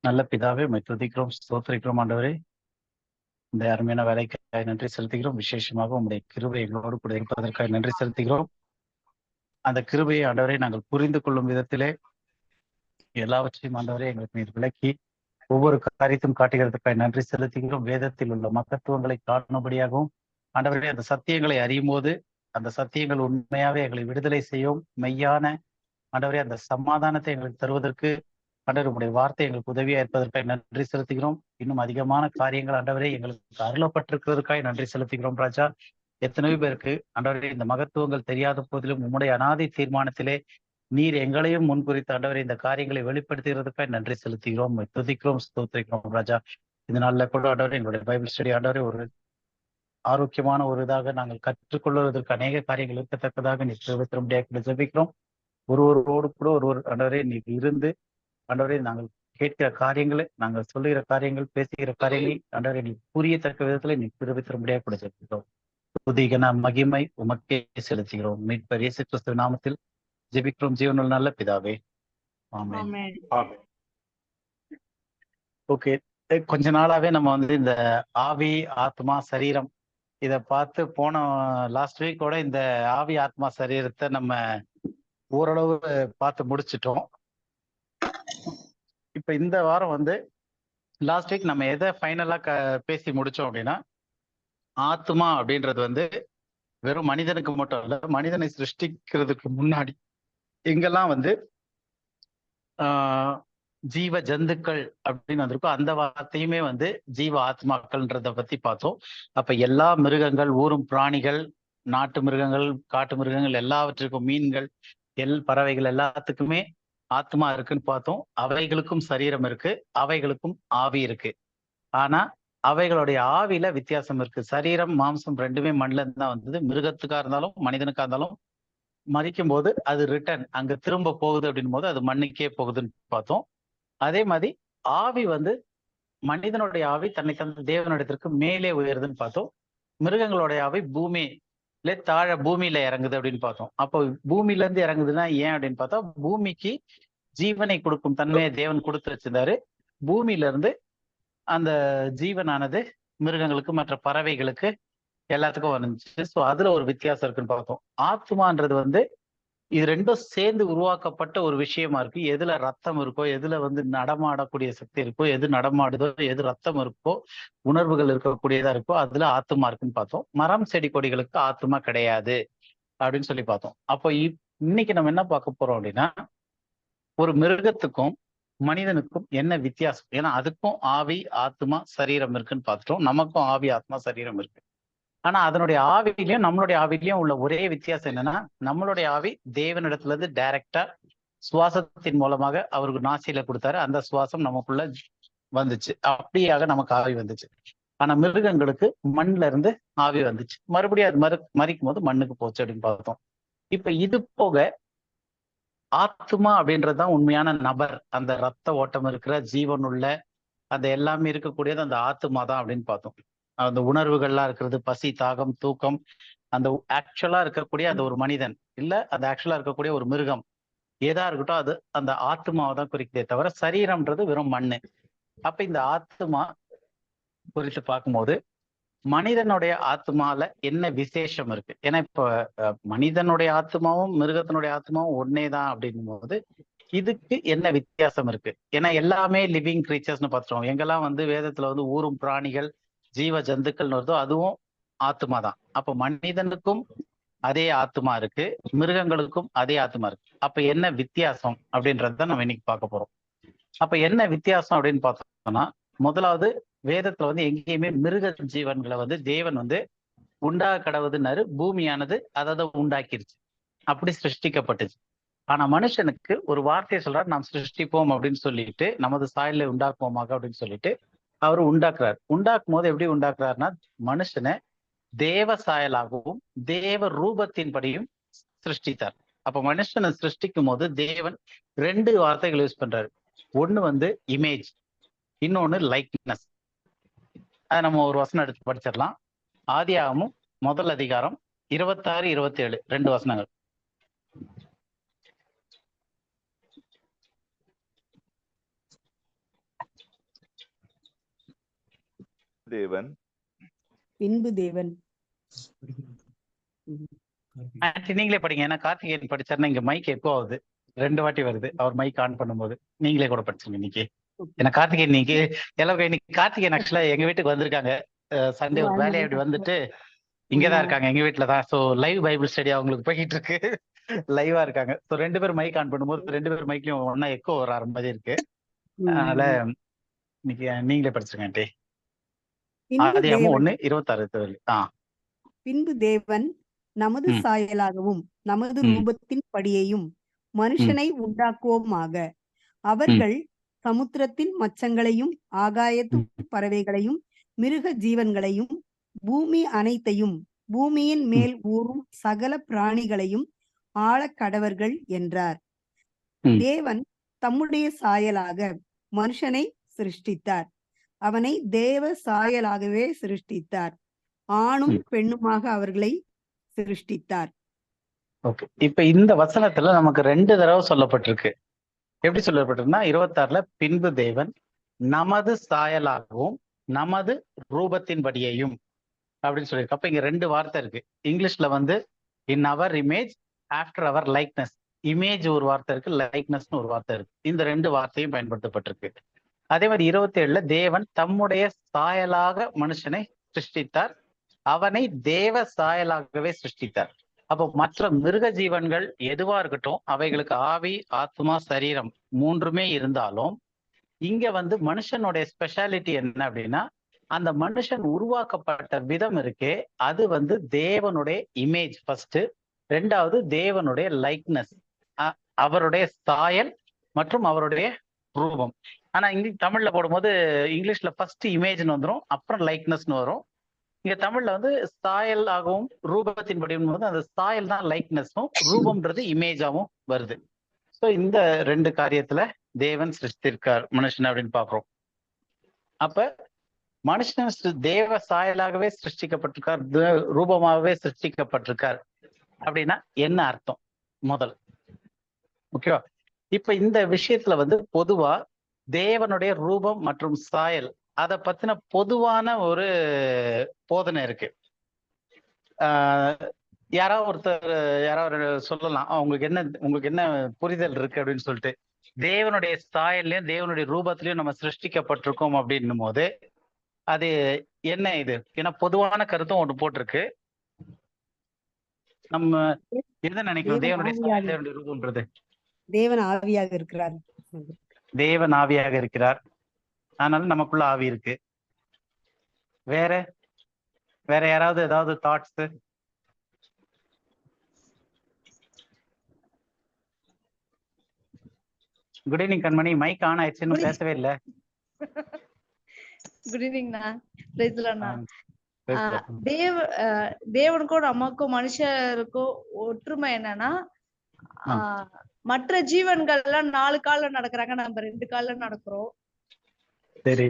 நல்ல பிதாவே, உம்மை துதிக்கிறோம், ஸ்தோத்திரிக்கிறோம் ஆண்டவரே. இந்த அருமையான வேலைக்காக நன்றி செலுத்துகிறோம். விசேஷமாக உம்முடைய கிருபை எங்களோடு கூட இருப்பதற்காக நன்றி செலுத்துகிறோம். அந்த கிருபையை ஆண்டவரை நாங்கள் புரிந்து கொள்ளும் விதத்திலே எல்லாவற்றையும் ஆண்டவரே எங்களுக்கு நீர் விளக்கி ஒவ்வொரு காரியத்தையும் காட்டுகிறதுக்காக நன்றி செலுத்துகிறோம். வேதத்தில் உள்ள மகத்துவங்களை காணும்படியாகவும் ஆண்டவரே அந்த சத்தியங்களை அறியும் போது அந்த சத்தியங்கள் உண்மையாவே எங்களை விடுதலை செய்யும். மெய்யான ஆண்டவரே அந்த சமாதானத்தை எங்களுக்கு தருவதற்கு ஆண்டவர் உங்களுடைய வார்த்தை எங்களுக்கு உதவியா இருப்பதற்காக நன்றி செலுத்துகிறோம். இன்னும் அதிகமான காரியங்கள் ஆண்டவரே எங்களுக்கு அருளப்பட்டிருக்கிறதுக்காக நன்றி செலுத்துகிறோம் ராஜா. எத்தனையோ பேருக்கு ஆண்டவரே இந்த மகத்துவங்கள் தெரியாத போதிலும் உம்முடைய அனாதை தீர்மானத்திலே நீர் எங்களையும் முன்குறித்த ஆண்டவரே இந்த காரியங்களை வெளிப்படுத்துகிறதுக்காக நன்றி செலுத்துகிறோம், துதிக்கிறோம், ஸ்தோத்திரிக்கிறோம் ராஜா. இந்த நாள்ல கூட ஆண்டவரே எங்களுடைய பைபிள் ஸ்டடி ஆண்டவரே ஒரு ஆரோக்கியமான ஒரு இதாக நாங்கள் கற்றுக்கொள்வதற்கு அநேக காரியங்கள் இருக்கத்தக்கதாக நீர் திரும்ப ஜெபிக்கிறோம். ஒருவரோடு கூட ஒருவர் ஆண்டவரே நீர் இருந்து ஆண்டவரே நாங்கள் கேட்கிற காரியங்களை, நாங்கள் சொல்லுகிற காரியங்கள், பேசுகிற காரியங்கள் ஆண்டவரே நீ புரியத்தக்க விதத்துல நீ திரும்ப கூட ஜெபிக்கிறோம். புதிகன மகிமை உமக்கே செலுத்துகிறோம். மீட்பர் இயேசு கிறிஸ்து நாமத்தில் ஜெபிக்கிறோம் ஜீவனுள்ள நல்ல பிதாவே, ஆமென். ஓகே, கொஞ்ச நாளாவே நம்ம வந்து இந்த ஆவி, ஆத்மா, சரீரம் இத பார்த்து போன லாஸ்ட் வீக்கோட இந்த ஆவி, ஆத்மா, சரீரத்தை நம்ம ஓரளவு பார்த்து முடிச்சிட்டோம். இப்ப இந்த வாரம் வந்து லாஸ்ட் வீக் நம்ம எதை ஃபைனலா பேசி முடிச்சோம் அப்படின்னா, ஆத்மா அப்படின்றது வந்து வெறும் மனிதனுக்கு மட்டும் இல்ல, மனிதனை சிருஷ்டிக்கிறதுக்கு முன்னாடி எங்கெல்லாம் வந்து ஜீவ ஜந்துக்கள் அப்படின்னு வந்திருக்கும் அந்த வார்த்தையுமே வந்து ஜீவ ஆத்மாக்கள்ன்றத பத்தி பார்த்தோம். அப்ப எல்லா மிருகங்கள், ஊரும் பிராணிகள், நாட்டு மிருகங்கள், காட்டு மிருகங்கள் எல்லாவற்றுக்கும், மீன்கள், பறவைகள் எல்லாத்துக்குமே ஆத்மா இருக்குன்னு பார்த்தோம். அவைகளுக்கும் சரீரம் இருக்கு, அவைகளுக்கும் ஆவி இருக்கு. ஆனா அவைகளுடைய ஆவியில வித்தியாசம் இருக்கு. சரீரம், மாம்சம் ரெண்டுமே மண்ணில இருந்து தான் வந்தது. மிருகத்துக்கா இருந்தாலும் மனிதனுக்கா இருந்தாலும் மறிக்கும் போது அது ரிட்டர்ன் அங்க திரும்ப போகுது அப்படின் போது அது மண்ணுக்கே போகுதுன்னு பார்த்தோம். அதே மாதிரி ஆவி வந்து மனிதனுடைய ஆவி தன்னை தந்த தேவனிடத்திற்கு மேலே உயருதுன்னு பார்த்தோம். மிருகங்களுடைய ஆவி பூமியில இறங்குது அப்படின்னு பார்த்தோம். அப்போ பூமியில இருந்து இறங்குதுன்னா ஏன் அப்படின்னு பார்த்தா, பூமிக்கு ஜீவனை கொடுக்கும் தன்மையை தேவன் கொடுத்து வச்சிருந்தாரு. பூமியில இருந்து அந்த ஜீவனானது மிருகங்களுக்கு, மற்ற பறவைகளுக்கு எல்லாத்துக்கும் வந்துச்சு. ஸோ அதுல ஒரு வித்தியாசம் இருக்குன்னு பார்த்தோம். ஆத்மான்றது வந்து இது ரெண்டும் சேர்ந்து உருவாக்கப்பட்ட ஒரு விஷயமா இருக்கு. எதுல ரத்தம் இருக்கோ, எதுல வந்து நடமாடக்கூடிய சக்தி இருக்கோ, எது நடமாடுதோ, எது ரத்தம் இருக்கோ, உணர்வுகள் இருக்கக்கூடியதா இருக்கோ, அதுல ஆத்மா இருக்குன்னு பார்த்தோம். மரம், செடி, கொடிகளுக்கு ஆத்மா கிடையாது அப்படின்னு சொல்லி பார்த்தோம். அப்போ இன்னைக்கு நம்ம என்ன பார்க்க போறோம் அப்படின்னா, ஒரு மிருகத்துக்கும் மனிதனுக்கும் என்ன வித்தியாசம்? ஏன்னா அதுக்கும் ஆவி, ஆத்மா, சரீரம் இருக்குன்னு பார்த்துட்டோம். நமக்கும் ஆவி, ஆத்மா, சரீரம் இருக்கு. ஆனா அதனுடைய ஆவிலையும் நம்மளுடைய ஆவிலையும் உள்ள ஒரே வித்தியாசம் என்னன்னா, நம்மளுடைய ஆவி தேவனிடத்துல இருந்து டைரக்டா சுவாசத்தின் மூலமாக அவருக்கு நாசியில கொடுத்தாரு. அந்த சுவாசம் நமக்குள்ள வந்துச்சு. அப்படியாக நமக்கு ஆவி வந்துச்சு. ஆனா மிருகங்களுக்கு மண்ணுல இருந்து ஆவி வந்துச்சு. மறுபடியும் அது மறிக்கும் போது மண்ணுக்கு போச்சு அப்படின்னு பார்த்தோம். இப்ப இது போக ஆத்மா அப்படின்றதுதான் உண்மையான நபர். அந்த ரத்த ஓட்டம் இருக்கிற ஜீவன் உள்ள அந்த எல்லாமே இருக்கக்கூடியது அந்த ஆத்மா தான் அப்படின்னு பார்த்தோம். அந்த உணர்வுகள்லாம் இருக்கிறது, பசி, தாகம், தூக்கம், அந்த ஆக்சுவலா இருக்கக்கூடிய அந்த ஒரு மனிதன் இல்ல அந்த ஆக்சுவலா இருக்கக்கூடிய ஒரு மிருகம் ஏதா இருக்கட்டும், அது அந்த ஆத்மாவை தான் குறிக்குதே தவிர சரீரம்ன்றது வெறும் மண்ணு. அப்ப இந்த ஆத்மா குறித்து பார்க்கும்போது மனிதனுடைய ஆத்மால என்ன விசேஷம் இருக்கு? ஏன்னா இப்ப மனிதனுடைய ஆத்மாவும் மிருகத்தினுடைய ஆத்மாவும் ஒன்னேதான் அப்படின்னும் போது இதுக்கு என்ன வித்தியாசம் இருக்கு? ஏன்னா எல்லாமே லிவிங் கிரீச்சர்ஸ்னு பார்த்துட்டோம். எங்கெல்லாம் வந்து வேதத்துல வந்து ஊரும் பிராணிகள், ஜீவ ஜந்துக்கள்னு வருதோ அதுவும் ஆத்மா தான். அப்ப மனிதனுக்கும் அதே ஆத்மா இருக்கு, மிருகங்களுக்கும் அதே ஆத்மா இருக்கு. அப்ப என்ன வித்தியாசம் அப்படின்றத நம்ம இன்னைக்கு பார்க்க போறோம். அப்ப என்ன வித்தியாசம் அப்படின்னு பார்த்தோம்னா, முதலாவது வேதத்துல வந்து எங்கேயுமே மிருக ஜீவன்களை வந்து தேவன் வந்து உண்டாக கடவுதுன்னாரு. பூமியானது அதை உண்டாக்கிருச்சு, அப்படி சிருஷ்டிக்கப்பட்டுச்சு. ஆனா மனுஷனுக்கு ஒரு வார்த்தையை சொல்றாரு, நாம் சிருஷ்டிப்போம் அப்படின்னு சொல்லிட்டு, நமது சாயலை உண்டாக்குவோமாக அப்படின்னு சொல்லிட்டு அவர் உண்டாக்குறாரு. உண்டாக்கும் போது எப்படி உண்டாக்குறாருன்னா, மனுஷனை தேவ சாயலாகவும் தேவ ரூபத்தின்படியும் சிருஷ்டித்தார். அப்ப மனுஷனை சிருஷ்டிக்கும் போது தேவன் ரெண்டு வார்த்தைகள் யூஸ் பண்றாரு. ஒண்ணு வந்து இமேஜ், இன்னொன்னு லைக்னஸ். அதை நம்ம ஒரு வசனம் எடுத்து படிச்சிடலாம். ஆதியாகமம் 1 அதிகாரம் 26, 27 ரெண்டு வசனங்கள். தேவன் பின்பு தேவன். ஆன்ட்டி நீங்களே படிங்க. ஏன்னா கார்த்திகேயன் படிச்சாருன்னா இங்க மைக் எக்கோ ஆகுது, 2 வாட்டி வருது அவர் மைக் ஆன் பண்ணும்போது. நீங்களே கூட படிச்சுங்க இன்னைக்கு. ஏன்னா கார்த்திகேயன் இன்னைக்கு எல்லாரும் இன்னைக்கு கார்த்திகேயன் ஆக்சுவலா எங்க வீட்டுக்கு வந்திருக்காங்க. சண்டே ஒரு வேலையா இப்படி வந்துட்டு இங்கதான் இருக்காங்க, எங்க வீட்டுல தான். ஸோ லைவ் பைபிள் ஸ்டடி அவங்களுக்கு போயிட்டு இருக்கு, லைவா இருக்காங்க. ஸோ 2 பேரும் மைக் ஆன் பண்ணும்போது 2 பேர் மைக்லயும் ஒன்னா எக்கோ வர மாதிரி இருக்கு. அதனால இன்னைக்கு நீங்களே படிச்சிருங்க ஆன்ட்டி. பின்பு ஆதியாகமம் தேவன் 1:26. பின்பு தேவன் நமது ம். சாயலாகவும் நமது ம். ரூபத்தின் படியையும் மனுஷனை உண்டாக்குவோமாக. அவர்கள் சமுத்திரத்தின் மச்சங்களையும் ஆகாயத்து பறவைகளையும் மிருக ஜீவன்களையும் பூமி அனைத்தையும் பூமியின் மேல் ஊறும் சகல பிராணிகளையும் ஆளக்கடவர்கள் என்றார். ம். தேவன் தம்முடைய சாயலாக மனுஷனை சிருஷ்டித்தார். அவனை தேவ சாயலாகவே சிருஷ்டித்தார். ஆணும் பெண்ணுமாக அவர்களை சிருஷ்டித்தார். ஓகே. இப்ப இந்த வசனத்துல நமக்கு 2 தடவை சொல்லப்பட்டிருக்கு. எப்படி சொல்லப்பட்டிருக்குன்னா 26ல பின்பு தேவன் நமது சாயலாகவும் நமது ரூபத்தின்படியையும் அப்படின்னு சொல்லியிருக்கு. அப்ப இங்க 2 வார்த்தை இருக்கு. இங்கிலீஷ்ல வந்து in our image after our likeness. Image ஒரு வார்த்தை இருக்கு, லைக்னஸ்னு ஒரு வார்த்தை இருக்கு. இந்த 2 வார்த்தையும் பயன்படுத்தப்பட்டிருக்கு. அதே மாதிரி 27ல தேவன் தம்முடைய சாயலாக மனுஷனை சிருஷ்டித்தார், அவனை தேவ சாயலாகவே சிருஷ்டித்தார். அப்போ மற்ற மிருக ஜீவன்கள் எதுவா இருக்கட்டும், அவைகளுக்கு ஆவி, ஆத்மா, சரீரம் 3மே இருந்தாலும் இங்க வந்து மனுஷனுடைய ஸ்பெஷாலிட்டி என்ன அப்படின்னா, அந்த மனுஷன் உருவாக்கப்பட்ட விதம் இருக்கே, அது வந்து தேவனுடைய இமேஜ் ஃபர்ஸ்ட், 2வது தேவனுடைய லைக்னஸ், அவருடைய சாயல் மற்றும் அவருடைய ரூபம். ஆனா தமிழ்ல போடும்போது இங்கிலீஷ்ல ஃபர்ஸ்ட் இமேஜ்னு வந்துடும், அப்புறம் லைக்னஸ்னு வரும். இங்க தமிழ்ல வந்து சாயல் ஆகவும் ரூபத்தின் படியும் போது அந்த சாயல் தான் லைக்னஸும், ரூபம்ன்றது இமேஜாவும் வருது. ஸோ இந்த 2 காரியத்துல தேவன் சிருஷ்டிருக்கார் மனுஷன் அப்படின்னு பாக்குறோம். அப்ப மனுஷன் தேவ சாயலாகவே சிருஷ்டிக்கப்பட்டிருக்கார், ரூபமாகவே சிருஷ்டிக்கப்பட்டிருக்கார் அப்படின்னா என்ன அர்த்தம் முதல்? ஓகேவா? இப்ப இந்த விஷயத்துல வந்து பொதுவா தேவனுடைய ரூபம் மற்றும் சாயல் அதை பத்தின பொதுவான ஒரு போதனை இருக்கு. யாராவது ஒருத்தர் யாராவது சொல்லலாம், உங்களுக்கு என்ன புரிதல் இருக்கு அப்படின்னு சொல்லிட்டு. தேவனுடைய சாயல்லையும் தேவனுடைய ரூபத்திலையும் நம்ம சிருஷ்டிக்கப்பட்டிருக்கோம் அப்படின்னும் போது அது என்ன இது? ஏன்னா பொதுவான கருத்தும் ஒன்று போட்டிருக்கு. நம்ம என்ன நினைக்கிறோம்? தேவனுடைய சாயல், தேவனுடைய ரூபம்ன்றது தேவன் ஆவியாக இருக்கிறார். தேவன் ஆவியாக இருக்கிறார், அதனால நமக்குள்ள ஆவி இருக்கு. வேற வேற யாராவது ஏதாவது thoughts? Good evening Kanmani, mic on ஆயிடுச்சுன்னு பேசவே இல்லை. குட் ஈவினிங்ண்ணா. தேவனுக்கும் நமக்கும் மனுஷருக்கும் ஒற்றுமை என்னன்னா, மற்ற ஜீவன்கள் எல்லாம் 4 கால்ல நடக்கிறாங்க, நம்ம 2 கால்ல நடக்கிறோம். சரி,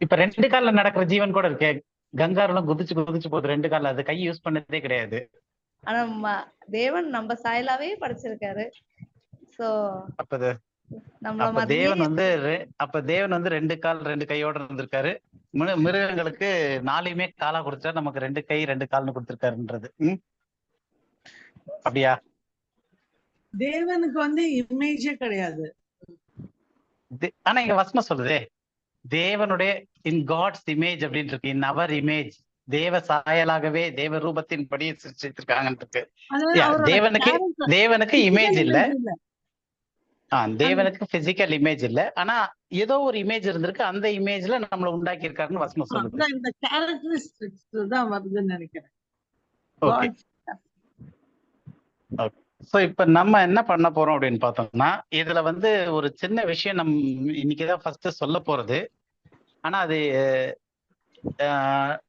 இப்ப 2 கால்ல நடக்கிற ஜீவன் கூட இருக்கே, கங்காரெல்லாம் குதிச்சு குதிச்சு போகுது 2 கால்ல, அது கை யூஸ் பண்ணதே கிடையாது. ஆனா தேவன் நம்ம சாயலாவே படைச்சிருக்காரு. சோ தேவன் வந்து 2 கால் 2 கையோட இருந்திருக்காரு. மிருகங்களுக்கு 4மே காலா கொடுத்தாரு, நமக்கு 2 கை 2 கால்னு கொடுத்திருக்காருன்றது அப்படியா? தேவனுக்கு வந்து இமேஜே கிடையாது. ஆனா இங்க வசனம் சொல்லுதே, தேவனுடைய இன் காட்ஸ் இமேஜ் அப்படின்னு இருக்கு. இன் அவர் இமேஜ், தேவ சாயலாகவே தேவ ரூபத்தின் படி சிருஷ்டித்திருக்காங்க. தேவனுக்கு இமேஜ் இல்ல, தேவனுக்கு பிசிக்கல் இமேஜ் இல்ல, ஆனா ஏதோ ஒரு இமேஜ் இருந்திருக்கு, அந்த இமேஜ்ல நம்மள உண்டாக்கி இருக்காருன்னு வசனம் சொல்லுது. இந்த கேரக்டரிஸ்டிக்ஸ் தான் வருதுன்னு நினைக்கிறேன். ஓகே. சோ இப்ப நம்ம என்ன பண்ண போறோம் அப்படின்னு பார்த்தோம்னா, இதுல வந்து ஒரு சின்ன விஷயம் இன்னைக்குதான் ஃபர்ஸ்ட் சொல்ல போறது. ஆனா அது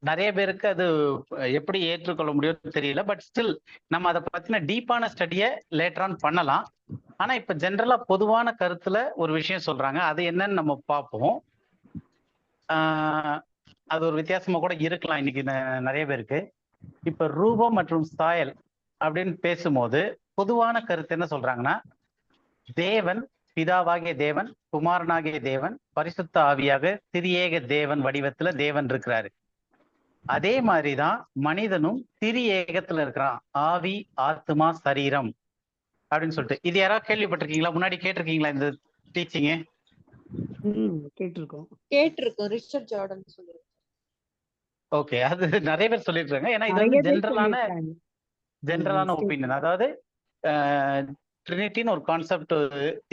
நிறைய பேருக்கு அது எப்படி ஏற்றுக்கொள்ள முடியும்னு தெரியல. பட் ஸ்டில் நம்ம அதை பத்தின டீப்பான ஸ்டடியை லேட்டர் ஆன் பண்ணலாம். ஆனா இப்ப ஜென்ரலா பொதுவான கருத்துல ஒரு விஷயம் சொல்றாங்க, அது என்னன்னு நம்ம பார்ப்போம். அது ஒரு வித்தியாசமா கூட இருக்கலாம் இன்னைக்கு நிறைய பேருக்கு. இப்ப ரூபம் மற்றும் சாயல் அப்படின்னு பேசும்போது பொதுவான கருத்து என்ன சொல்றாங்கன்னா, தேவன் பிதாவாகிய தேவன், குமாரனாகிய தேவன், பரிசுத்த ஆவியாக திரியேக தேவன் வடிவத்துல தேவன் இருக்கிறாரு. அதே மாதிரிதான் மனிதனும் திரியேகத்துல இருக்கிறான். ஆவி, ஆத்மா, சரீரம் அப்படின்னு சொல்லிட்டு. இது யாராவது கேள்விப்பட்டிருக்கீங்களா? முன்னாடி கேட்டிருக்கீங்களா இந்த டீச்சிங்? கேட்டிருக்கோம். கேட்டிருக்கோம். ரிச்சர்ட் ஜார்டன் சொல்லி. ஓகே, அது நிறைய பேர் சொல்லிருக்காங்க. ஏன்னா இது வந்து ஜென்ரலான ஒப்பீனியன். அதாவது ட்ரினிட்டின்னு ஒரு கான்செப்ட்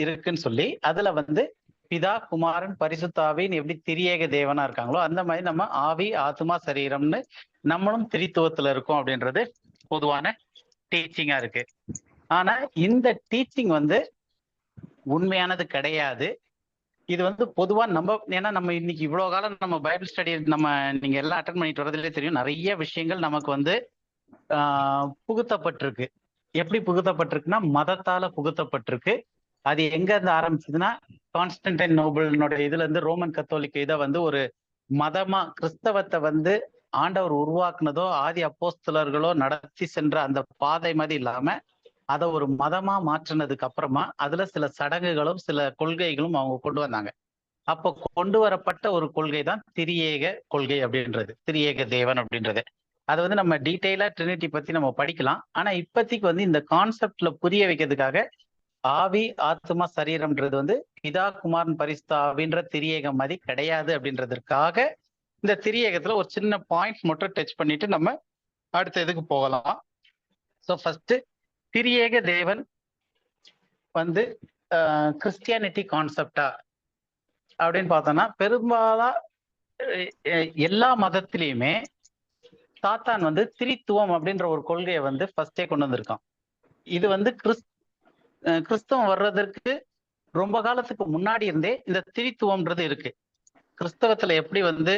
இருக்குன்னு சொல்லி அதுல வந்து பிதா, குமாரன், பரிசுத்த ஆவின்னு எப்படி திரியேக தேவனா இருக்காங்களோ அந்த மாதிரி நம்ம ஆவி, ஆத்மா, சரீரம்னு நம்மளும் திரித்துவத்துல இருக்கோம் அப்படின்றது பொதுவான டீச்சிங்கா இருக்கு. ஆனா இந்த டீச்சிங் வந்து உண்மையானது கிடையாது. இது வந்து பொதுவா ஏன்னா நம்ம இன்னைக்கு இவ்வளவு காலம் நம்ம பைபிள் ஸ்டடி நீங்க எல்லாம் அட்டன் பண்ணிட்டு வரதுலேயே தெரியும், நிறைய விஷயங்கள் நமக்கு வந்து புகுத்தப்பட்டிருக்கு. எப்படி புகுத்தப்பட்டிருக்குன்னா மதத்தால புகுத்தப்பட்டிருக்கு. அது எங்க இருந்து ஆரம்பிச்சதுன்னா கான்ஸ்டன்டைன் நோபலினுடைய இதுல இருந்து ரோமன் கத்தோலிக்க இதை வந்து ஒரு மதமா, கிறிஸ்தவத்தை வந்து ஆண்டவர் உருவாக்குனதோ ஆதி அப்போஸ்தலர்களோ நடத்தி சென்ற அந்த பாதை மாதிரி இல்லாம அதை ஒரு மதமா மாற்றினதுக்கு அப்புறமா அதுல சில சடங்குகளும் சில கொள்கைகளும் அவங்க கொண்டு வந்தாங்க. அப்போ கொண்டு வரப்பட்ட ஒரு கொள்கை தான் திரியேக கொள்கை அப்படின்றது, திரியேக தேவன் அப்படின்றது. அதை வந்து நம்ம டீட்டெயிலா ட்ரினிட்டி பத்தி நம்ம படிக்கலாம். ஆனா இப்போதைக்கு வந்து இந்த கான்செப்ட்ல புரிய வைக்கிறதுக்காக ஆவி, ஆத்மா, சரீரம்ன்றது வந்து பிதா, குமாரன், பரிசுத்த ஆவின்ற திரியேகம் மாதிரி கிடையாது அப்படின்றதுக்காக இந்த திரியேகத்துல ஒரு சின்ன பாயிண்ட் மட்டும் டச் பண்ணிட்டு நம்ம அடுத்த இதுக்கு போகலாம். ஸோ ஃபர்ஸ்ட் திரியேக தேவன் வந்து கிறிஸ்டியானிட்டி கான்செப்டா அப்படின்னு பார்த்தோம்னா பெரும்பாலும் எல்லா மதத்திலையுமே சாத்தான் வந்து திரித்துவம் அப்படின்ற ஒரு கொள்கையை வந்து ஃபர்ஸ்டே கொண்டு வந்திருக்கான். இது வந்து கிறிஸ்தவம் வர்றதற்கு ரொம்ப காலத்துக்கு முன்னாடி இருந்தே இந்த திரித்துவம்ன்றது இருக்கு. கிறிஸ்தவத்துல எப்படி வந்து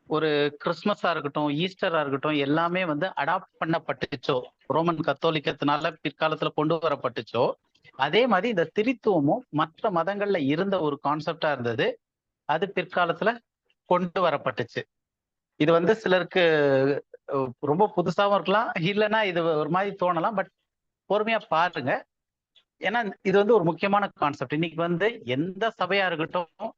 ஒரு கிறிஸ்மஸா இருக்கட்டும், ஈஸ்டரா இருக்கட்டும், எல்லாமே வந்து அடாப்ட் பண்ணப்பட்டுச்சோ, ரோமன் கத்தோலிக்கத்தினால பிற்காலத்துல கொண்டு வரப்பட்டுச்சோ, அதே மாதிரி இந்த திரித்துவமும் மற்ற மதங்கள்ல இருந்த ஒரு கான்செப்டா இருந்தது. அது பிற்காலத்துல கொண்டு வரப்பட்டுச்சு. இது வந்து சிலருக்கு ரொம்ப புதுசாவும் இருக்கலாம், இல்லைன்னா இது ஒரு மாதிரி தோணலாம். பட் பொறுமையா பாருங்க, ஏன்னா இது வந்து ஒரு முக்கியமான கான்செப்ட். இன்னைக்கு வந்து எந்த சபையா இருக்கட்டும்,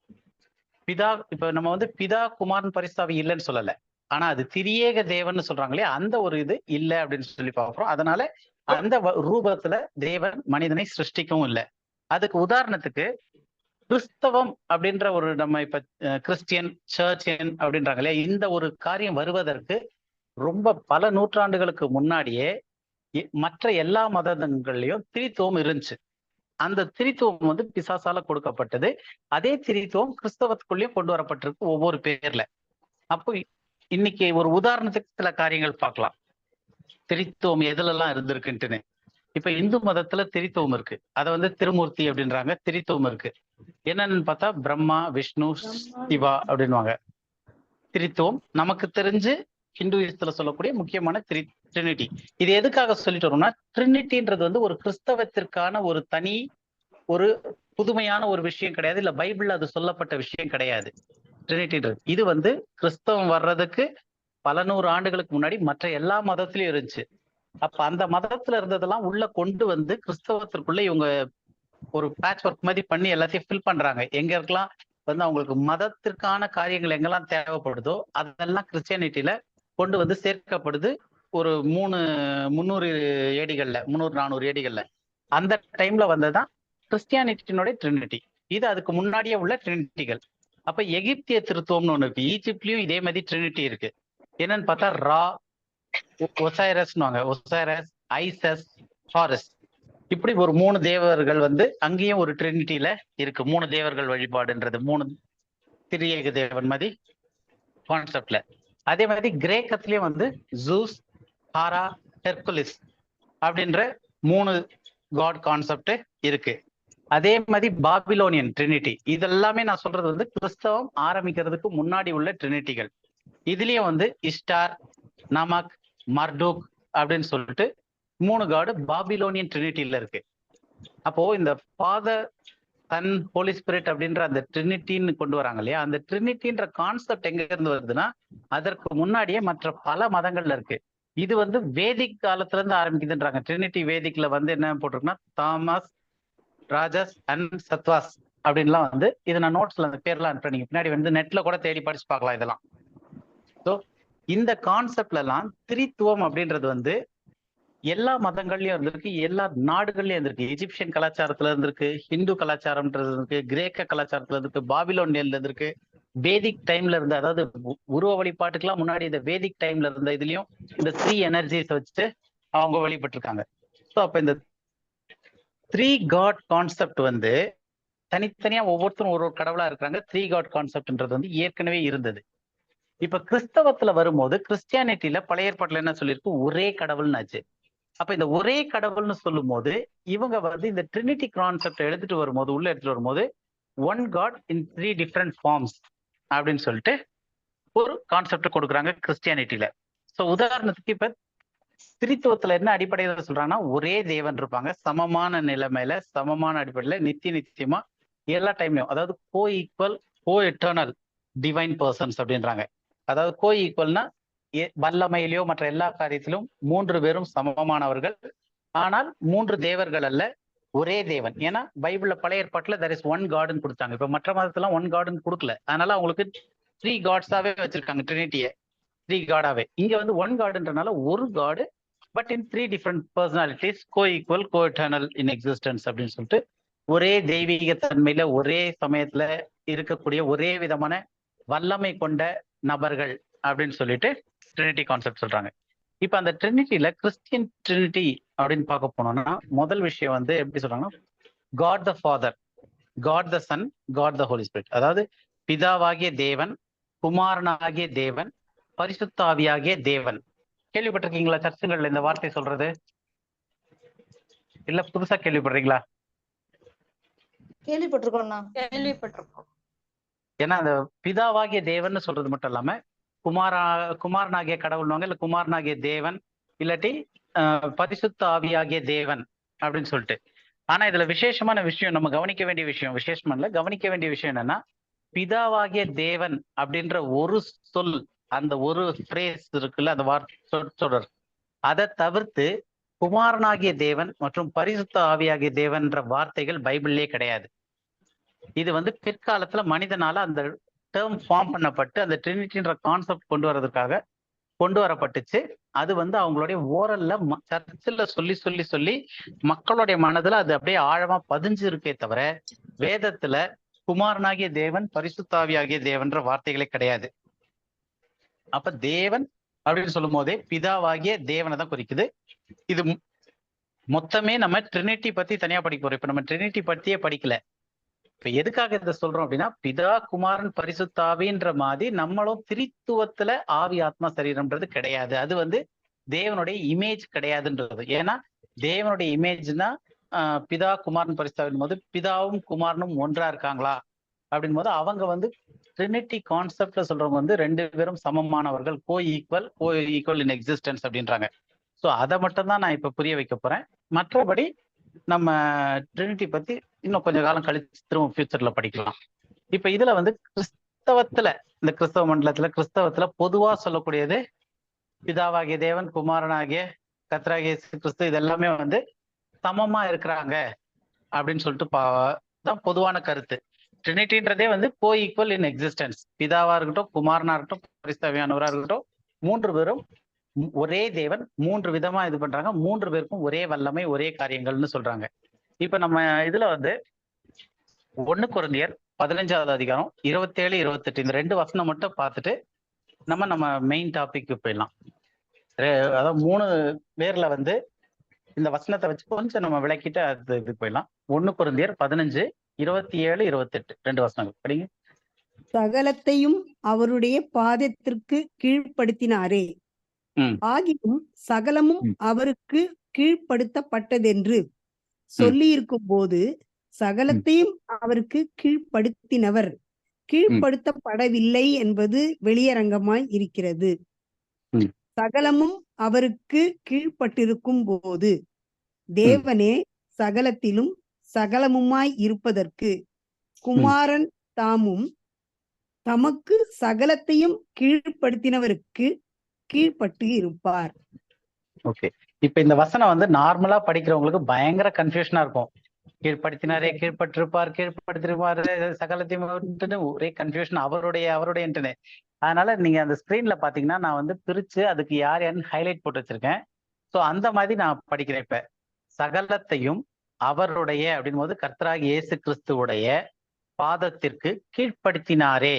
பிதா, இப்ப நம்ம வந்து பிதா, குமாரன், பரிசுத்த இல்லைன்னு சொல்லல, ஆனா அது திரியேக தேவன் சொல்றாங்களே அந்த ஒரு இது இல்லை அப்படின்னு சொல்லி பார்க்கிறோம். அதனால அந்த ரூபத்துல தேவன் மனிதனை சிருஷ்டிக்கவும் இல்லை. அதுக்கு உதாரணத்துக்கு கிறிஸ்தவம் அப்படின்ற ஒரு நம்ம இப்ப கிறிஸ்டியன் சர்ச்சியன் அப்படின்றாங்களே, இந்த ஒரு காரியம் வருவதற்கு ரொம்ப பல நூற்றாண்டுகளுக்கு முன்னாடியே மற்ற எல்லா மதங்கள்லயும் திரித்துவம் இருந்துச்சு. அந்த திரித்துவம் வந்து பிசாசால கொடுக்கப்பட்டது. அதே திரித்துவம் கிறிஸ்தவத்துக்குள்ளேயும் கொண்டு வரப்பட்டிருக்கு ஒவ்வொரு பேர்ல. அப்போ இன்னைக்கு ஒரு உதாரணத்துக்கு சில காரியங்கள் பார்க்கலாம், திரித்துவம் எதுலெல்லாம் இருந்திருக்குன்ட்டுன்னு. இப்ப இந்து மதத்துல திரித்துவம் இருக்கு. அதை வந்து திருமூர்த்தி அப்படின்றாங்க. திரித்துவம் இருக்கு. என்னன்னு பார்த்தா பிரம்மா, விஷ்ணு, சிவா அப்படின்வாங்க. திரித்துவம் நமக்கு தெரிஞ்சு ஹிந்துயிசத்துல சொல்லக்கூடிய முக்கியமான ட்ரினிட்டி. இது எதுக்காக சொல்லிட்டு வரோம்னா, ட்ரினிட்டின்றது வந்து ஒரு கிறிஸ்தவத்திற்கான ஒரு தனி ஒரு புதுமையான ஒரு விஷயம் கிடையாது, இல்ல பைபிள்ல அது சொல்லப்பட்ட விஷயம் கிடையாது. ட்ரினிட்டின்றது இது வந்து கிறிஸ்தவம் வர்றதுக்கு பல நூறு ஆண்டுகளுக்கு முன்னாடி மற்ற எல்லா மதத்திலயும் இருந்துச்சு. அப்ப அந்த மதத்துல இருந்ததெல்லாம் உள்ள கொண்டு வந்து கிறிஸ்தவத்திற்குள்ள இவங்க ஒரு பேட்ச் ஒர்க் மாதிரி பண்ணி எல்லாத்தையும் ஃபில் பண்றாங்க. எங்க இருக்கலாம் வந்து அவங்களுக்கு மதத்திற்கான காரியங்கள் எங்கெல்லாம் தேவைப்படுதோ அதெல்லாம் கிறிஸ்டியானிட்டியில கொண்டு வந்து சேர்க்கப்படுது. ஒரு 300 ஏடிகள்ல, 300-400 ஏடிகள்ல அந்த டைம்ல வந்ததுதான் கிறிஸ்டியானிட்டியினுடைய ட்ரினிட்டி. இது அதுக்கு முன்னாடியே உள்ள ட்ரினிட்டிகள். அப்ப எகிப்திய திருத்துவம்னு ஒண்ணு இருக்கு. ஈஜிப்ட்லயும் இதே மாதிரி ட்ரினிட்டி இருக்கு. என்னன்னு பார்த்தா ரா, ஒசைரஸ்னுவாங்க, ஒசைரஸ், ஐசஸ், ஹாரஸ், இப்படி ஒரு 3 தேவர்கள் வந்து அங்கேயும் ஒரு ட்ரினிட்டியில இருக்கு. 3 தேவர்கள் வழிபாடுன்றது 3 திரியேக தேவன் மாதிரி கான்செப்ட்ல. அதே மாதிரி கிரேக்கத்திலயும் வந்து ஜூஸ், ஹாரா, ஹெர்குலிஸ் அப்படின்ற 3 காட் கான்செப்ட் இருக்கு. அதே மாதிரி பாபிலோனியன் ட்ரினிட்டி, இதெல்லாமே நான் சொல்றது வந்து கிறிஸ்தவம் ஆரம்பிக்கிறதுக்கு முன்னாடி உள்ள ட்ரினிட்டிகள். இதுலயும் வந்து இஸ்டார், நமக், மர்டூக் அப்படின்னு சொல்லிட்டு 3 காடு பாபிலோனியன் ட்ரினிட்டியில இருக்கு. அப்போ இந்த ஃபாதர், சன், ஹோலி ஸ்பிரிட் அப்படின்ற அந்த ட்ரினிட்டின்னு கொண்டு வராங்க இல்லையா, அந்த ட்ரினிட்டின்ற கான்செப்ட் எங்க இருந்து வருதுன்னா அதற்கு முன்னாடியே மற்ற பல மதங்கள்ல இருக்கு. இது வந்து வேதிக் காலத்துல இருந்து ஆரம்பிக்குதுன்றாங்க. ட்ரினிட்டி வேதிக்ல வந்து என்ன போட்டிருக்குன்னா தாமஸ் ராஜஸ் அண்ட் சத்வாஸ் அப்படின்லாம் வந்து இது நான் நோட்ஸ்ல அந்த பேர்லாம் அனுப்புறேன். நீங்க பின்னாடி வந்து நெட்ல கூட தேடி படிச்சு பார்க்கலாம் இதெல்லாம். ஸோ இந்த கான்செப்ட்ல எல்லாம் திரித்துவம் அப்படின்றது வந்து எல்லா மதங்கள்லயும் இருந்திருக்கு, எல்லா நாடுகள்லயும் இருந்திருக்கு. எஜிப்சியன் கலாச்சாரத்துல இருந்திருக்கு, ஹிந்து கலாச்சாரம்ன்றது இருக்கு, கிரேக்க கலாச்சாரத்துல இருக்கு, பாபிலோனியன்ல இருந்திருக்கு, வேதிக் டைம்ல இருந்த, அதாவது உருவ வழிபாட்டுக்கெல்லாம் முன்னாடி இந்த வேதிக் டைம்ல இருந்த இதுலயும் இந்த 3 எனர்ஜிஸ் வச்சுட்டு அவங்க வழிபட்டிருக்காங்க. ஸோ அப்ப இந்த 3 காட் கான்செப்ட் வந்து தனித்தனியா ஒவ்வொருத்தரும் ஒரு கடவுளா இருக்கிறாங்க. 3 காட் கான்செப்ட்ன்றது வந்து ஏற்கனவே இருந்தது. இப்ப கிறிஸ்தவத்துல வரும்போது கிறிஸ்டியானிட்டியில பழைய ஏற்பாட்டுல என்ன சொல்லியிருக்கு, ஒரே கடவுள்னு ஆச்சு. அப்ப இந்த ஒரே கடவுள்னு சொல்லும் போது இவங்க வந்து இந்த ட்ரினிட்டி கான்செப்ட் எடுத்துட்டு வரும்போது 1 காட் இன் 3 டிஃப்ரெண்ட் ஃபார்ம்ஸ் அப்படின்னு சொல்லிட்டு ஒரு கான்செப்ட் கொடுக்குறாங்க கிறிஸ்டியானிட்டியில. ஸோ உதாரணத்துக்கு இப்ப திரித்துவத்துல என்ன அடிப்படையில சொல்றாங்கன்னா, ஒரே தேவன் இருப்பாங்க, சமமான நிலைமையில சமமான அடிப்படையில நித்தியமா எல்லா டைம்லயும், அதாவது கோ equal co eternal divine persons அப்படின்றாங்க. அதாவது கோ ஈக்குவல்னா வல்லமையிலயோ மற்ற எல்லா காரியத்திலும் 3 பேரும் சமமானவர்கள், ஆனால் 3 தேவர்கள் அல்ல, ஒரே தேவன். ஏன்னா பைபிள்ல பழைய ஏற்பாட்டுல there is 1 காட்னு கொடுத்தாங்க. இப்ப மற்ற மதத்தெல்லாம் 1 காட்னு கொடுக்கல, அதனால அவங்களுக்கு 3 காட்ஸாவே வச்சிருக்காங்க ட்ரினிட்டியை, 3 காடாவே. இங்க வந்து 1 காடுன்றனால ஒரு God but in 3 different personalities, co equal co eternal in existence அப்படின்னு சொல்லிட்டு ஒரே தெய்வீக தன்மையில ஒரே சமயத்துல இருக்கக்கூடிய ஒரே விதமான வல்லமை கொண்ட நபர்கள் அப்படின்னு சொல்லிட்டு ட்ரினிட்டி கான்செப்ட் சொல்றாங்க. இப்ப அந்த ட்ரினிட்டியில கிறிஸ்டியன் ட்ரினிட்டி அப்படின்னு பார்க்க போனோம்னா முதல் விஷயம் வந்து எப்படி சொல்றாங்கன்னா, God the father, God the Sun, God the Holi spirit. அதாவது பிதாவாகிய தேவன், குமாரனாகிய தேவன், பரிசுத்த ஆவியாகிய தேவன். கேள்விப்பட்டிருக்கீங்களா சர்ச்சுகள்ல இந்த வார்த்தை சொல்றது? இல்ல புதுசா கேள்விப்படுறீங்களா? கேள்விப்பட்டிருக்கோம். ஏன்னா அந்த பிதாவாகிய தேவன் சொல்றது மட்டும் இல்லாம குமாரனாகிய கடவுள்வாங்க, இல்ல குமாரனாகிய தேவன், இல்லாட்டி பரிசுத்த ஆவியாகிய தேவன் அப்படின்னு சொல்லிட்டு. ஆனா இதுல விசேஷமான விஷயம், நம்ம கவனிக்க வேண்டிய விஷயம், விசேஷமா இல்ல கவனிக்க வேண்டிய விஷயம் என்னன்னா, பிதாவாகிய தேவன் அப்படின்ற ஒரு சொல், அந்த ஒரு பிரேஸ் இருக்குல்ல, அந்த சொற்றொடர், அதை தவிர்த்து குமாரனாகிய தேவன் மற்றும் பரிசுத்த ஆவியாகிய தேவன்ற வார்த்தைகள் பைபிள்லயே கிடையாது. இது வந்து பிற்காலத்துல மனிதனால அந்த டேர்ம் ஃபார்ம் பண்ணப்பட்டு அந்த ட்ரினிட்டின்ற கான்செப்ட் கொண்டு வரப்பட்டுச்சு. அது வந்து அவங்களுடைய ஓரல்ல சர்ச்சில் சொல்லி மக்களுடைய மனதுல அது அப்படியே ஆழமா பதிஞ்சு இருக்கே தவிர வேதத்துல குமாரனாகிய தேவன் பரிசுத்தாவியாகிய தேவன்ற வார்த்தைகளே கிடையாது. அப்ப தேவன் அப்படின்னு சொல்லும் போதே பிதாவாகிய தேவனை தான் குறிக்குது. இது மொத்தமே நம்ம ட்ரினிட்டி பத்தி தனியா படிக்க போறோம். இப்ப நம்ம ட்ரினிட்டி பத்தியே படிக்கல. இப்ப எதுக்காக இதை சொல்றோம் அப்படின்னா, பிதா குமாரன் பரிசுத்தாவின்ற மாதிரி நம்மளும் திரித்துவத்துல ஆவி ஆத்மா சரீரம்ன்றது கிடையாது. அது வந்து தேவனுடைய இமேஜ் கிடையாதுன்றது. ஏன்னா தேவனுடைய இமேஜ்னா பிதா குமாரன் பரிசுத்தாவின் போது பிதாவும் குமாரனும் ஒன்றா இருக்காங்களா அப்படின் போது அவங்க வந்து ட்ரினிட்டி கான்செப்ட்ல சொல்றவங்க வந்து 2 பேரும் சமமானவர்கள், கோ ஈக்குவல் இன் எக்ஸிஸ்டன்ஸ் அப்படின்றாங்க. ஸோ அதை மட்டும் தான் நான் இப்ப புரிய வைக்க போறேன். மற்றபடி நம்ம ட்ரினிட்டி பத்தி இன்னும் கொஞ்ச காலம் கழிச்சு திரும்ப ஃபியூச்சர்ல படிக்கலாம். இப்ப இதுல வந்து கிறிஸ்தவத்துல, இந்த கிறிஸ்தவ மண்டலத்துல கிறிஸ்தவத்துல பொதுவா சொல்லக்கூடியது பிதாவாகிய தேவன், குமாரனாகிய கர்த்தராகிய இயேசு கிறிஸ்து, இது எல்லாமே வந்து சமமா இருக்கிறாங்க அப்படின்னு சொல்லிட்டு தான் பொதுவான கருத்து. ட்ரினிட்டின்றதே வந்து கோ ஈக்குவல் இன் எக்ஸிஸ்டன்ஸ். பிதாவா இருக்கட்டும், குமாரனா இருக்கட்டும், பரிசுத்தாவியானவரா இருக்கட்டும், 3 பேரும் ஒரே தேவன், 3 விதமா இது பண்றாங்க, 3 பேருக்கும் ஒரே வல்லமை, ஒரே காரியங்கள்னு சொல்றாங்க. இப்ப நம்ம இதுல வந்து 1 கொரிந்தியர் 15வது அதிகாரம் 27, 28 இந்த 2 வசனம் மட்டும் பார்த்துட்டு நம்ம மெயின் டாபிக் போயிடலாம். அதாவது 3 பேர்ல வந்து இந்த வசனத்தை வச்சு கொஞ்சம் நம்ம விளக்கிட்டு அது இது போயிடலாம். 1 கொரிந்தியர் 15, 27, 28 2 வசனங்கள் படிங்க. சகலத்தையும் அவருடைய பாதத்திற்கு கீழ்ப்படுத்தினாரே, ஆகியும் சகலமும் அவருக்கு கீழ்ப்படுத்தப்பட்டதென்று சொல்லியிருக்கும் போது சகலத்தையும் அவருக்கு கீழ்ப்படுத்தினவர் கீழ்ப்படுத்தப்படவில்லை என்பது வெளியரங்கமாய் இருக்கிறது. சகலமும் அவருக்கு கீழ்ப்பட்டிருக்கும் போது தேவனே சகலத்திலும் சகலமுமாய் இருப்பதற்கு குமாரன் தாமும் தமக்கு சகலத்தையும் கீழ்ப்படுத்தினவருக்கு கீழ்ப்பட்டு இருப்பார். ஓகே, இப்ப இந்த வசனம் வந்து நார்மலா படிக்கிறவங்களுக்கு பயங்கர கன்ஃபியூஷனா இருக்கும். கீழ்ப்படுத்தினாரே, கீழ்பட்டிருப்பார், கீழ்படுத்திருப்பாரு, சகலத்தையும் விட்டுன்னு ஒரே கன்ஃபியூஷன் அவருடைய. அதனால நீங்க அந்த ஸ்கிரீன்ல பாத்தீங்கன்னா நான் வந்து பிரிச்சு அதுக்கு யார் யாருன்னு ஹைலைட் போட்டு வச்சிருக்கேன். சோ அந்த மாதிரி நான் படிக்கிறேன். இப்ப சகலத்தையும் அவருடைய அப்படின் போது கர்த்தராகிய இயேசு கிறிஸ்துவுடைய பாதத்திற்கு கீழ்ப்படுத்தினாரே.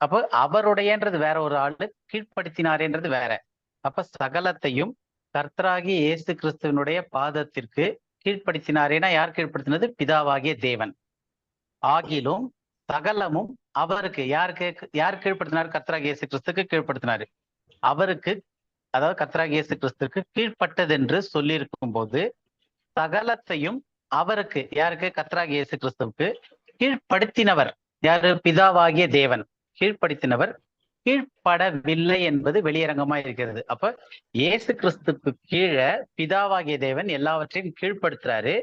அப்போ அவருடையன்றது வேற ஒரு ஆளு, கீழ்ப்படுத்தினாரேன்றது வேற. அப்ப சகலத்தையும் கர்த்தராகிய இயேசு கிறிஸ்துவனுடைய பாதத்திற்கு கீழ்ப்படுத்தினாரேனா யார் கீழ்ப்படுத்தினது? பிதாவாகிய தேவன். ஆகிலும் சகலமும் அவருக்கு யார் கீழ்ப்படுத்தினார்? கர்த்தராகிய இயேசு கிறிஸ்துக்கு கீழ்ப்படுத்தினாரு. அவருக்கு, அதாவது கர்த்தராகிய இயேசு கிறிஸ்துக்கு கீழ்ப்பட்டதென்று சொல்லியிருக்கும் போது சகலத்தையும் அவருக்கு, யாருக்கு? கர்த்தராகிய இயேசு கிறிஸ்துவுக்கு கீழ்ப்படுத்தினவர் யாரு? பிதாவாகிய தேவன். கீழ்ப்படுத்தினவர் கீழ்ப்படவில்லை என்பது வெளியரங்கமா இருக்கிறது. அப்ப இயேசு கிறிஸ்துக்கு கீழே பிதாவாகிய தேவன் எல்லாவற்றையும் கீழ்ப்படுத்துறாரு.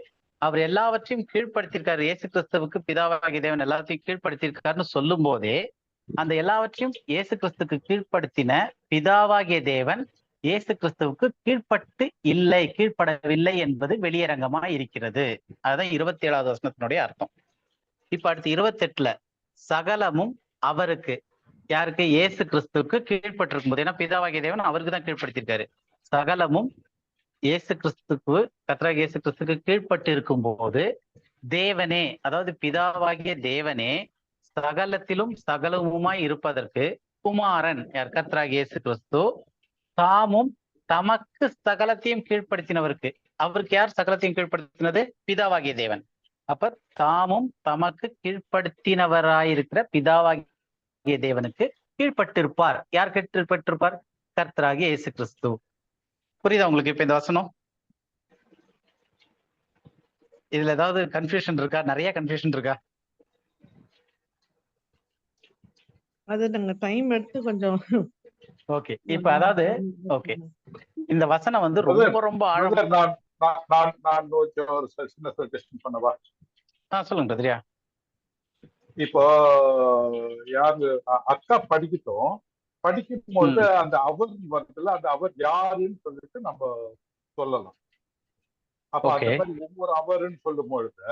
அவர் எல்லாவற்றையும் கீழ்ப்படுத்திருக்காரு. இயேசு கிறிஸ்துவுக்கு பிதாவாகிய தேவன் எல்லாத்தையும் கீழ்ப்படுத்திருக்காருன்னு சொல்லும் போதே அந்த எல்லாவற்றையும் இயேசு கிறிஸ்துக்கு கீழ்ப்படுத்தின பிதாவாகிய தேவன் இயேசு கிறிஸ்துவுக்கு கீழ்ப்படவில்லை என்பது வெளியரங்கமா இருக்கிறது. அதுதான் 27வது வசனத்தினுடைய அர்த்தம். இப்ப அடுத்து 28ல சகலமும் அவருக்கு, யாருக்கு? இயேசு கிறிஸ்துவுக்கு கீழ்பட்டிருக்கும் போது, ஏன்னா பிதாவாகிய தேவன் அவருக்கு தான் கீழ்ப்படுத்திருக்காரு. சகலமும் இயேசு கிறிஸ்துக்கு, கர்த்தராகிய இயேசு கிறிஸ்துக்கு கீழ்பட்டு இருக்கும் போது தேவனே, அதாவது பிதாவாகிய தேவனே சகலத்திலும் சகலமுமாய் இருப்பதற்கு குமாரன், யார்? கர்த்தராகிய இயேசு கிறிஸ்து தாமும் தமக்கு சகலத்தையும் கீழ்ப்படுத்தினவருக்கு. அவருக்கு யார் சகலத்தையும் கீழ்ப்படுத்தினது? பிதாவாகிய தேவன். அப்ப தாமும் தமக்கு கீழ்ப்படுத்தினவராயிருக்கிற பிதாவாகிய தேவனுக்கு கீழ்பட்டிருப்பார். யார் கீழ்பட்டிருப்பார்? கர்த்தராகிய இயேசு கிறிஸ்து. புரியுதா உங்களுக்கு இப்ப இந்த வசனம்? இதுல ஏதாவது கன்ஃபியூஷன் இருக்கா? நிறைய கன்ஃபியூஷன் இருக்கா? அது நாங்க டைம் எடுத்து கொஞ்சம் ஓகே. இப்ப அதாவது ஓகே, இந்த வசனம் வந்து ரொம்ப ரொம்ப ஆழம். நான் கொஞ்சம் ஒரு சின்ன சஜஷன் பண்ணவா? சொல்லுங்க பத்ரியா. இப்போ யாரு அக்கா படிக்கும் பொழுது அந்த அவர் வருதுல, அந்த அவர் யாருன்னு சொல்லிட்டு நம்ம சொல்லலாம். அப்ப அந்த மாதிரி ஒவ்வொரு அவருன்னு சொல்லும் பொழுது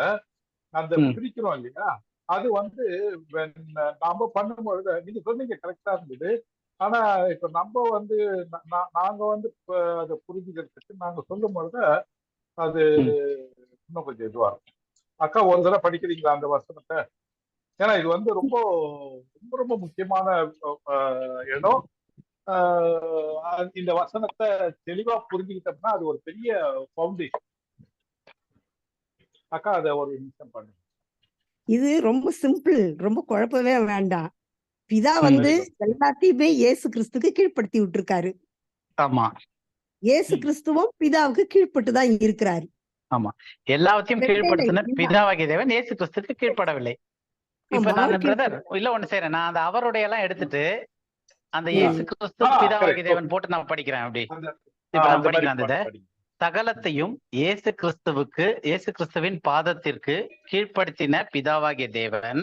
அந்த பிரிக்கிறோம் இல்லையா, அது வந்து நாம பண்ணும் பொழுது நீங்க சொன்னீங்க கரெக்டா இருந்தது. ஆனா இப்ப நம்ம வந்து நாங்க வந்து அதை புரிஞ்சுக்கிறதுக்கு நாங்க சொல்லும் பொழுது அது இன்னும் கொஞ்சம் இதுவா இருக்கும். அக்கா ஒரு தடவை படிக்கிறீங்களா அந்த வசனத்தை? ஏன்னா இது வந்து ரொம்ப ரொம்ப ரொம்ப முக்கியமான இடம். இந்த வசனத்தை தெளிவா புரிஞ்சுக்கிட்டோம்னா அது ஒரு பெரிய பவுண்டேஷன். அக்கா அதை ஒரு நிமிஷம் பண்ணுங்க. இது ரொம்ப சிம்பிள், ரொம்ப குழப்பவே வேண்டாம். பிதா வந்து எல்லாத்தையுமே இயேசு கிறிஸ்துக்கு கீழ்ப்படுத்தி விட்டுருக்காரு. ஆமா, இயேசு கிறிஸ்துவும் பிதாவுக்கு கீழ்ப்பட்டுதான் இருக்கிறாரு. ஆமா, எல்லாத்தையும் கீழ்படுத்தின பிதாவாகிய தேவன் இயேசு கிறிஸ்துக்கு கீழ்ப்படவில்லை. இப்ப நான் பிரதர் இல்ல ஒண்ணு செய்யறேன், நான் அந்த அவருடைய எல்லாம் எடுத்துட்டு அந்த இயேசு கிறிஸ்து பிதாவாகிய தேவன் போட்டு நான் படிக்கிறேன். அப்படி இப்ப நான் படிக்கிறேன். அந்த சகலத்தையும் இயேசு கிறிஸ்துவின் பாதத்திற்கு கீழ்ப்படுத்தின பிதாவாகிய தேவன்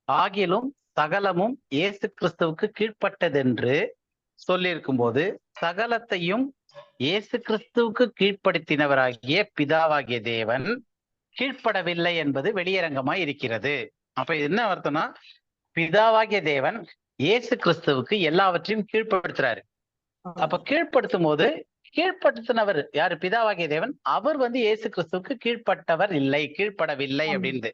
ஆகிலும் சகலமும் இயேசு கிறிஸ்துவுக்கு கீழ்ப்பட்டதென்று சொல்லியிருக்கும் போது சகலத்தையும் இயேசு கிறிஸ்துவுக்கு கீழ்ப்படுத்தினவராகிய பிதாவாகிய தேவன் கீழ்ப்படவில்லை என்பது வெளியரங்கமாய் இருக்கிறது. அப்ப இது என்ன அர்த்தம்னா, பிதாவாகிய தேவன் இயேசு கிறிஸ்துவுக்கு எல்லாவற்றையும் கீழ்ப்படுத்துறாரு. அப்ப கீழ்ப்படுத்தும் போது கீழ்ப்படுத்தினவர் யாரு? பிதாவாகிய தேவன். அவர் வந்து இயேசு கிறிஸ்துவுக்கு கீழ்ப்படவில்லை அப்படின்னு.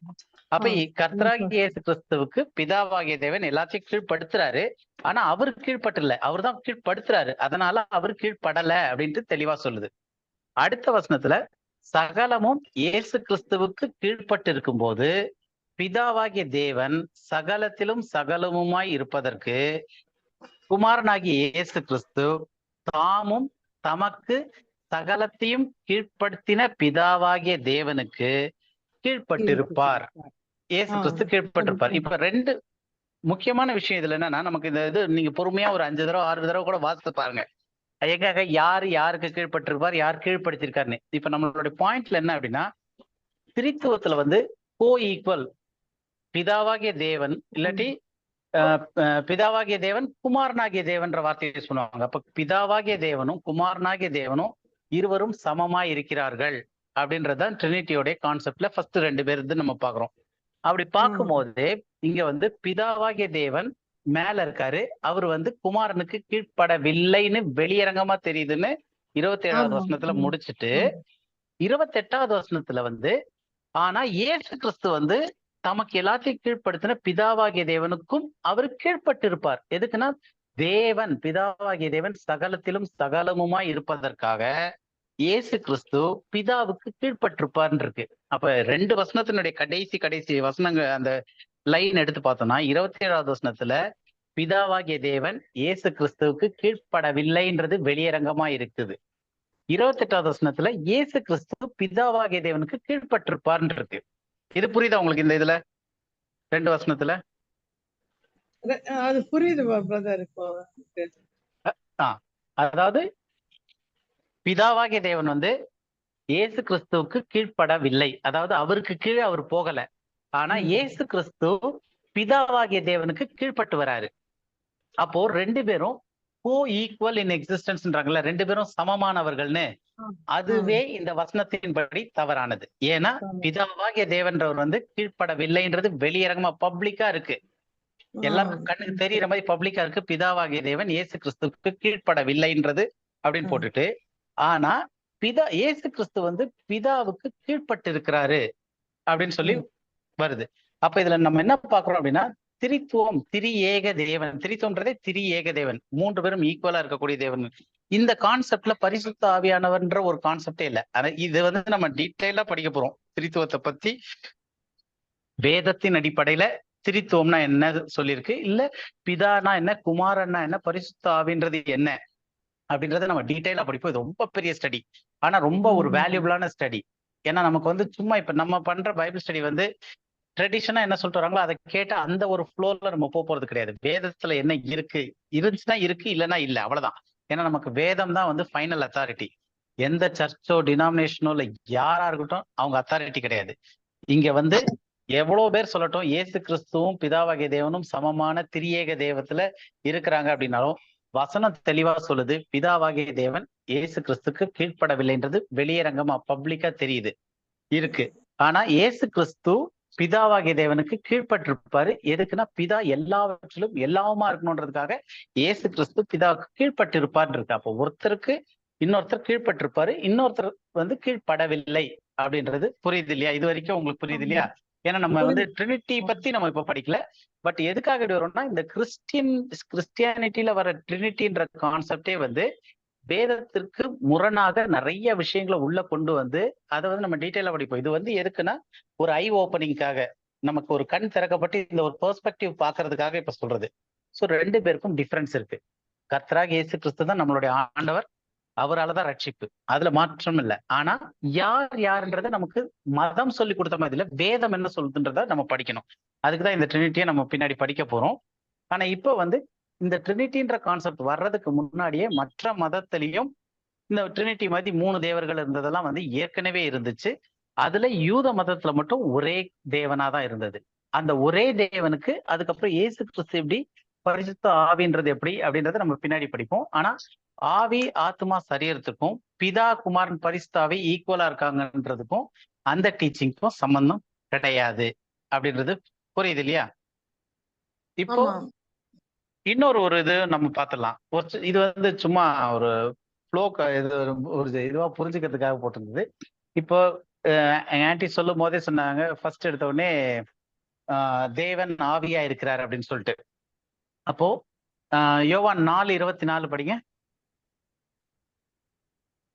அப்ப கர்த்தராகிய இயேசு கிறிஸ்துவுக்கு பிதாவாகிய தேவன் எல்லாத்தையும் கீழ்ப்படுத்துறாரு. ஆனா அவரு கீழ்ப்பட்டல, அவர் தான் கீழ்ப்படுத்துறாரு. அதனால அவர் கீழ்ப்படல அப்படின்ட்டு தெளிவா சொல்லுது. அடுத்த வசனத்துல சகலமும் இயேசு கிறிஸ்துவுக்கு கீழ்ப்பட்டு இருக்கும் போது பிதாவாகிய தேவன் சகலத்திலும் சகலமுமாய் இருப்பதற்கு குமாரனாகிய இயேசு கிறிஸ்து தாமும் தமக்கு சகலத்தையும் கீழ்ப்படுத்தின பிதாவாகிய தேவனுக்கு கீழ்ப்பட்டிருப்பார். இயேசு கிறிஸ்து கீழ்ப்பட்டிருப்பார். இப்ப ரெண்டு முக்கியமான விஷயம் இதுல என்னன்னா, நமக்கு இந்த இது நீங்க பொறுமையா ஒரு 5 தடவை 6 தடவை கூட வாசித்து பாருங்க. எங்க யாருக்கு கீழ்ப்பட்டிருப்பார், யார் கீழ்ப்படுத்திருக்காருன்னு. இப்ப நம்மளுடைய பாயிண்ட்ல என்ன அப்படின்னா, திரித்துவத்துல வந்து கோ ஈக்குவல் பிதாவாகிய தேவன் இல்லாட்டி பிதாவாகிய தேவன் குமாரனாகிய தேவன்ற வார்த்தையை யூஸ் பண்ணுவாங்க. அப்ப பிதாவாகிய தேவனும் குமாரனாகிய தேவனும் இருவரும் சமமாய் இருக்கிறார்கள் அப்படின்றதுதான் ட்ரினிட்டியோடைய கான்செப்ட்ல ஃபர்ஸ்ட் 2 பேர் இருந்து நம்ம பாக்குறோம். அப்படி பார்க்கும்போது இங்க வந்து பிதாவாகிய தேவன் மேல இருக்காரு, அவர் வந்து குமாரனுக்கு கீழ்ப்படவில்லைன்னு வெளியரங்கமா தெரியுதுன்னு 27வது வசனத்துல முடிச்சுட்டு 28வது வசனத்துல வந்து ஆனா இயேசு கிறிஸ்து வந்து தமக்கு எல்லாத்தையும் கீழ்ப்படுத்தின பிதாவாகிய தேவனுக்கும் அவர் கீழ்ப்பட்டு இருப்பார். எதுக்குன்னா தேவன் பிதாவாகிய தேவன் சகலத்திலும் சகலமுமாய் இருப்பதற்காக இயேசு கிறிஸ்து பிதாவுக்கு கீழ்ப்பட்டிருப்பார்னு இருக்கு. அப்ப 2 வசனத்தினுடைய கடைசி வசனங்கள் அந்த லைன் எடுத்து பார்த்தோம்னா 27வது வசனத்துல பிதாவாகிய தேவன் இயேசு கிறிஸ்துவுக்கு கீழ்ப்படவில்லைன்றது வெளியரங்கமா இருக்குது. 28வது வசனத்துல இயேசு கிறிஸ்து பிதாவாகிய தேவனுக்கு கீழ்ப்பட்டிருப்பார்னு இருக்கு. இது புரியுதா உங்களுக்கு இந்த இதுல 2 வசனத்துல? அது புரியுது பிரதர். இப்போ அதாவது பிதாவாகிய தேவன் வந்து இயேசு கிறிஸ்துவுக்கு கீழ்ப்படவில்லை, அதாவது அவருக்கு கீழே அவர் போகல. ஆனா இயேசு கிறிஸ்து பிதாவாகிய தேவனுக்கு கீழ்ப்பட்டு வராரு. அப்போ 2 பேரும் கோ ஈக்குவல் இன் எக்ஸிஸ்டன்ஸ்ன்றாங்கல்ல, 2 பேரும் சமமானவர்கள்னு. அதுவே இந்த வசனத்தின்படி தவறானது. ஏன்னா பிதாவாகிய தேவன்றவர் வந்து கீழ்ப்படவில்லைன்றது வெளியரங்கமா பப்ளிக்கா இருக்கு, எல்லாருக்கும் கண்ணுக்கு தெரியுற மாதிரி பப்ளிக்கா இருக்கு. பிதாவாகிய தேவன் இயேசு கிறிஸ்துவுக்கு கீழ்ப்படவில்லைன்றது அப்படின்னு போட்டுட்டு, ஆனா இயேசு கிறிஸ்து வந்து பிதாவுக்கு கீழ்ப்பட்டு இருக்கிறாரு அப்படின்னு சொல்லி வருது. அப்ப இதுல நம்ம என்ன பாக்குறோம் அப்படின்னா திரித்துவம், திரியேக தேவன். திரித்துவம்ன்றதே திரியேக தேவன், 3 பேரும் ஈக்குவலா இருக்கக்கூடிய தேவன். இந்த கான்செப்ட்ல பரிசுத்த ஆவியானவர்ன்ற ஒரு கான்செப்டே இல்ல. ஆனா இது வந்து நம்ம டீட்டெயிலா படிக்க போறோம் திரித்துவத்தை பத்தி. வேதத்தின் அடிப்படையில திரித்துவம்னா என்ன சொல்லியிருக்கு, இல்ல பிதானா என்ன, குமாரன்னா என்ன, பரிசுத்த ஆவின்றது என்ன அப்படின்றத நம்ம டீட்டெயிலா படிப்போம். இது ரொம்ப பெரிய ஸ்டடி, ஆனா ரொம்ப ஒரு வேல்யூபிளான ஸ்டடி. ஏன்னா நமக்கு வந்து சும்மா இப்ப நம்ம பண்ற பைபிள் ஸ்டடி வந்து ட்ரெடிஷனா என்ன சொல்லிட்டு வராங்களோ அதை கேட்டு அந்த ஒரு ஃப்ளோர்ல நம்ம போறது கிடையாது. வேதத்துல என்ன இருக்கு, இருந்துச்சுன்னா இருக்கு, இல்லைன்னா இல்லை, அவ்வளவுதான். ஏன்னா நமக்கு வேதம் தான் வந்து ஃபைனல் அத்தாரிட்டி. எந்த சர்ச்சோ டினாமினேஷனோ இல்ல யாரா இருக்கட்டும் அவங்க அத்தாரிட்டி கிடையாது. இங்க வந்து எவ்வளவு பேர் சொல்லட்டும் இயேசு கிறிஸ்துவும் பிதாவாகிய தேவனும் சமமான திரியேக தேவத்துல இருக்கிறாங்க அப்படின்னாலும் வசனம் தெளிவா சொல்லுது பிதாவாகிய தேவன் இயேசு கிறிஸ்துக்கு கீழ்ப்படவில்லைன்றது வெளியரங்கமா பப்ளிக்கா தெரியுது இருக்கு. ஆனா இயேசு கிறிஸ்து பிதாவாகிய தேவனுக்கு கீழ்ப்பட்டிருப்பாரு. எதுக்குன்னா பிதா எல்லாவற்றிலும் எல்லாவுமா இருக்கணும்ன்றதுக்காக இயேசு கிறிஸ்து பிதாவுக்கு கீழ்ப்பட்டு இருப்பார்னு இருக்கு. அப்போ ஒருத்தருக்கு இன்னொருத்தர் கீழ்ப்பட்டிருப்பாரு, இன்னொருத்தர் வந்து கீழ்ப்படவில்லை அப்படின்றது புரியுது இல்லையா? இது வரைக்கும் உங்களுக்கு புரியுது இல்லையா? ஏன்னா நம்ம வந்து ட்ரினிட்டி பத்தி நம்ம இப்ப படிக்கல. பட் எதுக்காக இப்படி வரோம்னா இந்த கிறிஸ்டியானிட்டியில வர ட்ரினிட்டின்ற கான்செப்டே வந்து வேதத்திற்கு முரணாக நிறைய விஷயங்களை உள்ள கொண்டு வந்து அதை வந்து நம்ம டீட்டெயிலா படிப்போம். இது வந்து எதுக்குன்னா ஒரு ஐ ஓப்பனிங்காக, நமக்கு ஒரு கண் திறக்கப்பட்டு இந்த ஒரு பெர்ஸ்பெக்டிவ் பாக்குறதுக்காக இப்ப சொல்றது. ஸோ 2 பேருக்கும் டிஃபரன்ஸ் இருக்கு. கர்த்தராகிய இயேசு கிறிஸ்து தான் நம்மளுடைய ஆண்டவர், அவரால்தான் ரட்சிப்பு, அதுல மாற்றம் இல்லை. ஆனா யார் யாருன்றத நமக்கு மதம் சொல்லி கொடுத்த மாதிரி இல்ல, வேதம் என்ன சொல்லுதுன்றத நம்ம படிக்கணும். அதுக்குதான் இந்த ட்ரினிட்டியை நம்ம பின்னாடி படிக்க போறோம். ஆனா இப்ப வந்து இந்த ட்ரினிட்டின்ற கான்செப்ட் வர்றதுக்கு முன்னாடியே மற்ற மதத்திலையும் இந்த ட்ரினிட்டி மாதிரி 3 தேவர்கள் இருந்ததெல்லாம் வந்து ஏற்கனவே இருந்துச்சு. அதுல யூத மதத்துல மட்டும் ஒரே தேவனாதான் இருந்தது. அந்த ஒரே தேவனுக்கு அதுக்கப்புறம் இயேசு கிறிஸ்து எப்படி, பரிசுத்த ஆவின்றது எப்படி அப்படின்றத நம்ம பின்னாடி படிப்போம். ஆனா ஆவி ஆத்மா சரீரத்துக்கும் பிதா குமாரன் பரிசுத்தாவி ஈக்குவலா இருக்காங்கன்றதுக்கும் அந்த டீச்சிங்க்கும் சம்பந்தம் கிடையாது அப்படின்றது புரியுது இல்லையா? இப்போ இன்னொரு இது நம்ம பார்த்துடலாம். இது வந்து சும்மா ஒரு இது ஒரு இதுவா புரிஞ்சுக்கிறதுக்காக போட்டிருந்தது. இப்போ ஆன்டி சொல்லும் போதே சொன்னாங்க ஃபர்ஸ்ட் எடுத்த உடனே தேவன் ஆவியா இருக்கிறார் அப்படின்னு சொல்லிட்டு. அப்போ யோவான் 4:24 படிங்க.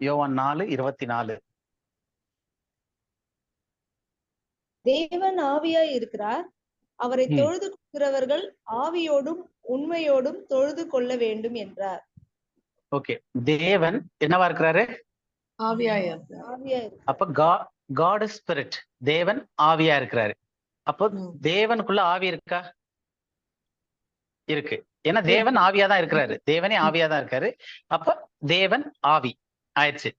யோவான் 4:24. தேவன் ஆவியாய் இருக்கிறார், அவரை தொழுது கொள்கிறவர்கள் ஆவியோடும் உண்மையோடும் தொழுது கொள்ள வேண்டும் என்றார். ஓகே, தேவன் என்னவா இருக்கிறாரு? ஆவியாய். அப்ப காட் இஸ் ஸ்பிரிட், தேவன் ஆவியா இருக்கிறாரு. அப்போ தேவனுக்குள்ள ஆவி இருக்கா? இருக்கு. ஏன்னா தேவன் ஆவியா தான் இருக்கிறாரு, தேவனே ஆவியா தான் இருக்காரு. அப்ப தேவன் ஆவி ஆயிடுச்சு.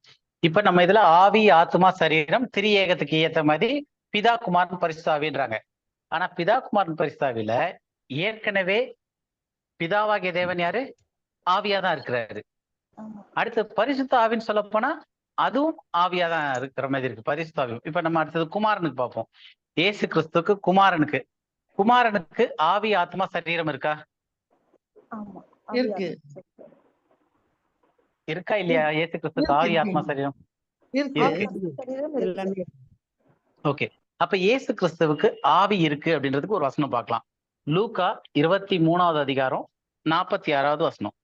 இப்ப நம்ம இதுல ஆவி ஆத்மா சரீரம் திரியேகத்துக்கு ஏத்த மாதிரி பிதா குமாரன் பரிசுத்த ஆவின்றாங்க. ஆனா பிதா குமாரன் பரிசுத்தாவில ஏற்கனவே பிதாவாகிய தேவன் யாரு? ஆவியா தான் இருக்கிறாரு. அடுத்து பரிசுத்த ஆவின்னு சொல்ல போனா அதுவும் ஆவியா தான் இருக்கிற மாதிரி இருக்கு, பரிசுத்த ஆவி. இப்ப நம்ம அடுத்தது குமாரனுக்கு பார்ப்போம். இயேசு கிறிஸ்துக்கு குமாரனுக்கு ஆவி ஆத்மா சரீரம் இருக்கா? ஆமா இருக்கு. இருக்கா இல்லையா? இயேசு கிறிஸ்துக்கு ஆவி ஆத்மா சரீரம் இருக்கு. இருக்கு. சரீரம் இருக்கு. எல்லாமே ஓகே, அப்ப இயேசு கிறிஸ்துவுக்கு ஆவி இருக்கு அப்படின்றதுக்கு ஒரு வசனம் பார்க்கலாம். லூக்கா 23வது அதிகாரம் 46வது வசனம்.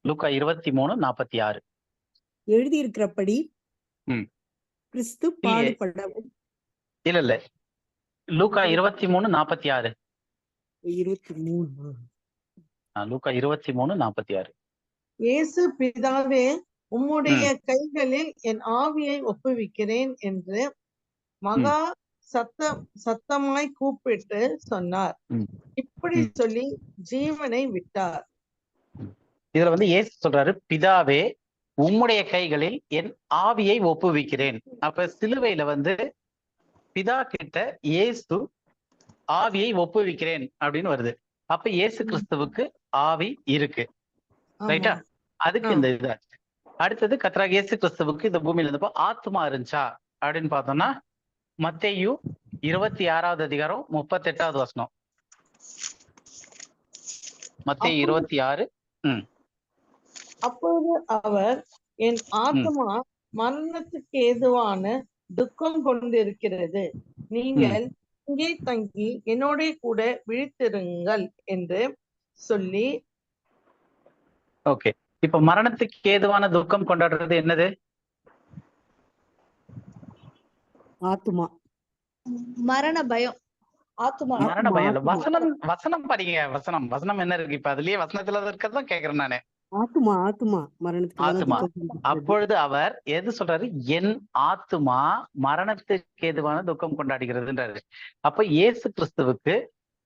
லூக்கா 23:46. எழுதியிருக்கிறபடி ம். கிறிஸ்து இல்லையே. பாடுபடவும் இல்ல லூக்கா 23:46. 23 லூக்கா 23:46. இயேசு பிதாவே உம்முடைய கைகளில் என் ஆவியை ஒப்புவிக்கிறேன் என்று மகா சத்தமாய் கூப்பிட்டு சொன்னார். ம். இப்படி சொல்லி ஜீவனை விட்டார். இதுல வந்து இயேசு சொல்றாரு, பிதாவே உம்முடைய கைகளில் என் ஆவியை ஒப்புவிக்கிறேன். அப்ப சிலுவையில வந்து பிதா கிட்ட இயேசு ஆவியை ஒப்புவிக்கிறேன் அப்படின்னு வருது. அப்ப இயேசு கிறிஸ்துவுக்கு ஆவி இருக்கு, ரைட்டா? அதுக்கு இந்த இது. அடுத்தது கர்த்தராகிய இயேசு கிறிஸ்துவுக்கு இந்த பூமியில இருந்தப்போ ஆத்மா இருந்துச்சா அப்படின்னு பார்த்தோம்னா மத்தேயு 26வது அதிகாரம் 38வது வசனம். மத்தேயு 26. அப்போது அவர் என் ஆத்மா மரணத்துக்கு ஏதுவான துக்கம் கொண்டிருக்கிறது, நீங்கள் இங்கே தங்கி என்னோட கூட விழித்திருங்கள் என்று சொல்லி. ஓகே, இப்ப மரணத்துக்கு ஏதுவான துக்கம் கொண்டாடுறது என்னது? ஆத்துமா, மரண பயம். ஆத்துமா மரண பயம் இல்ல. வசனம் படிங்க. வசனம் என்ன இருக்கு? இப்ப அதுலயே வசனத்துல இருக்கிறதான் கேக்குறேன் நானு. ஆத்துமா ஆத்துமா. மரணத்துக்கு அப்பொழுது அவர் எது சொல்றாரு? என் ஆத்துமா மரணத்துக்கு ஏதுவான துக்கம் கொண்டாடுகிறதுன்றாரு. அப்ப இயேசு கிறிஸ்துவுக்கு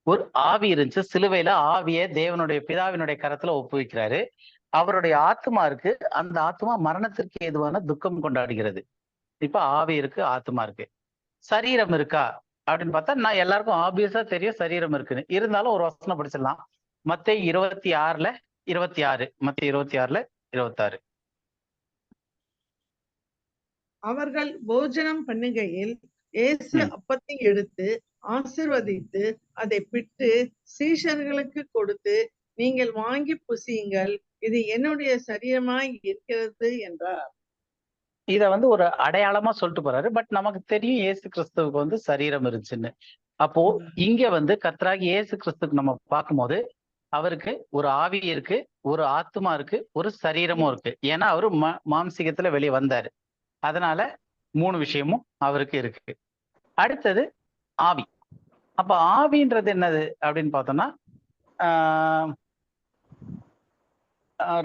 ஒரு ஆவி இருந்துச்சு. சிலுவையில ஆவிய தேவனுடைய பிதாவினுடைய கரத்துல ஒப்புவிக்கிறாரு. அவருடைய ஆத்மா இருக்கு. அந்த ஆத்மா மரணத்திற்கு ஏதுவான துக்கம் கொண்டாடுகிறது. இப்ப ஆவி இருக்கு, ஆத்மா இருக்கு. சரீரம் இருக்கா அப்படின்னு பார்த்தா நான் எல்லாருக்கும் ஆப்வியஸா தெரியும் சரீரம் இருக்குன்னு. இருந்தாலும் ஒரு வசனம் படிச்சிடலாம். மத்தேயு 26:26. மத்தேயு 26:26. அவர்கள் போஜனம் பண்ணுகையில் இயேசு அப்பத்தை எடுத்து ஆசீர்வதித்து அதை பிட்டு சீஷர்களுக்கு கொடுத்து, நீங்கள் வாங்கி புசியுங்கள், இது என்னுடைய சரீரமாய் இருக்கிறது என்றார். இத வந்து ஒரு அடையாளமா சொல்லிட்டு போறாரு. பட் நமக்கு தெரியும் இயேசு கிறிஸ்துவுக்கு வந்து சரீரம் இருந்துச்சுன்னு. அப்போ இங்க வந்து கர்த்தராகிய இயேசு கிறிஸ்துக்கு நம்ம பார்க்கும்போது அவருக்கு ஒரு ஆவி இருக்கு, ஒரு ஆத்மா இருக்கு, ஒரு சரீரமும் இருக்கு. ஏன்னா அவரு மாம்சீகத்துல வெளியே வந்தாரு. அதனால 3 விஷயமும் அவருக்கு இருக்கு. அடுத்தது ஆவி. அப்ப ஆவின்றது என்னது அப்படின்னு பார்த்தோம்னா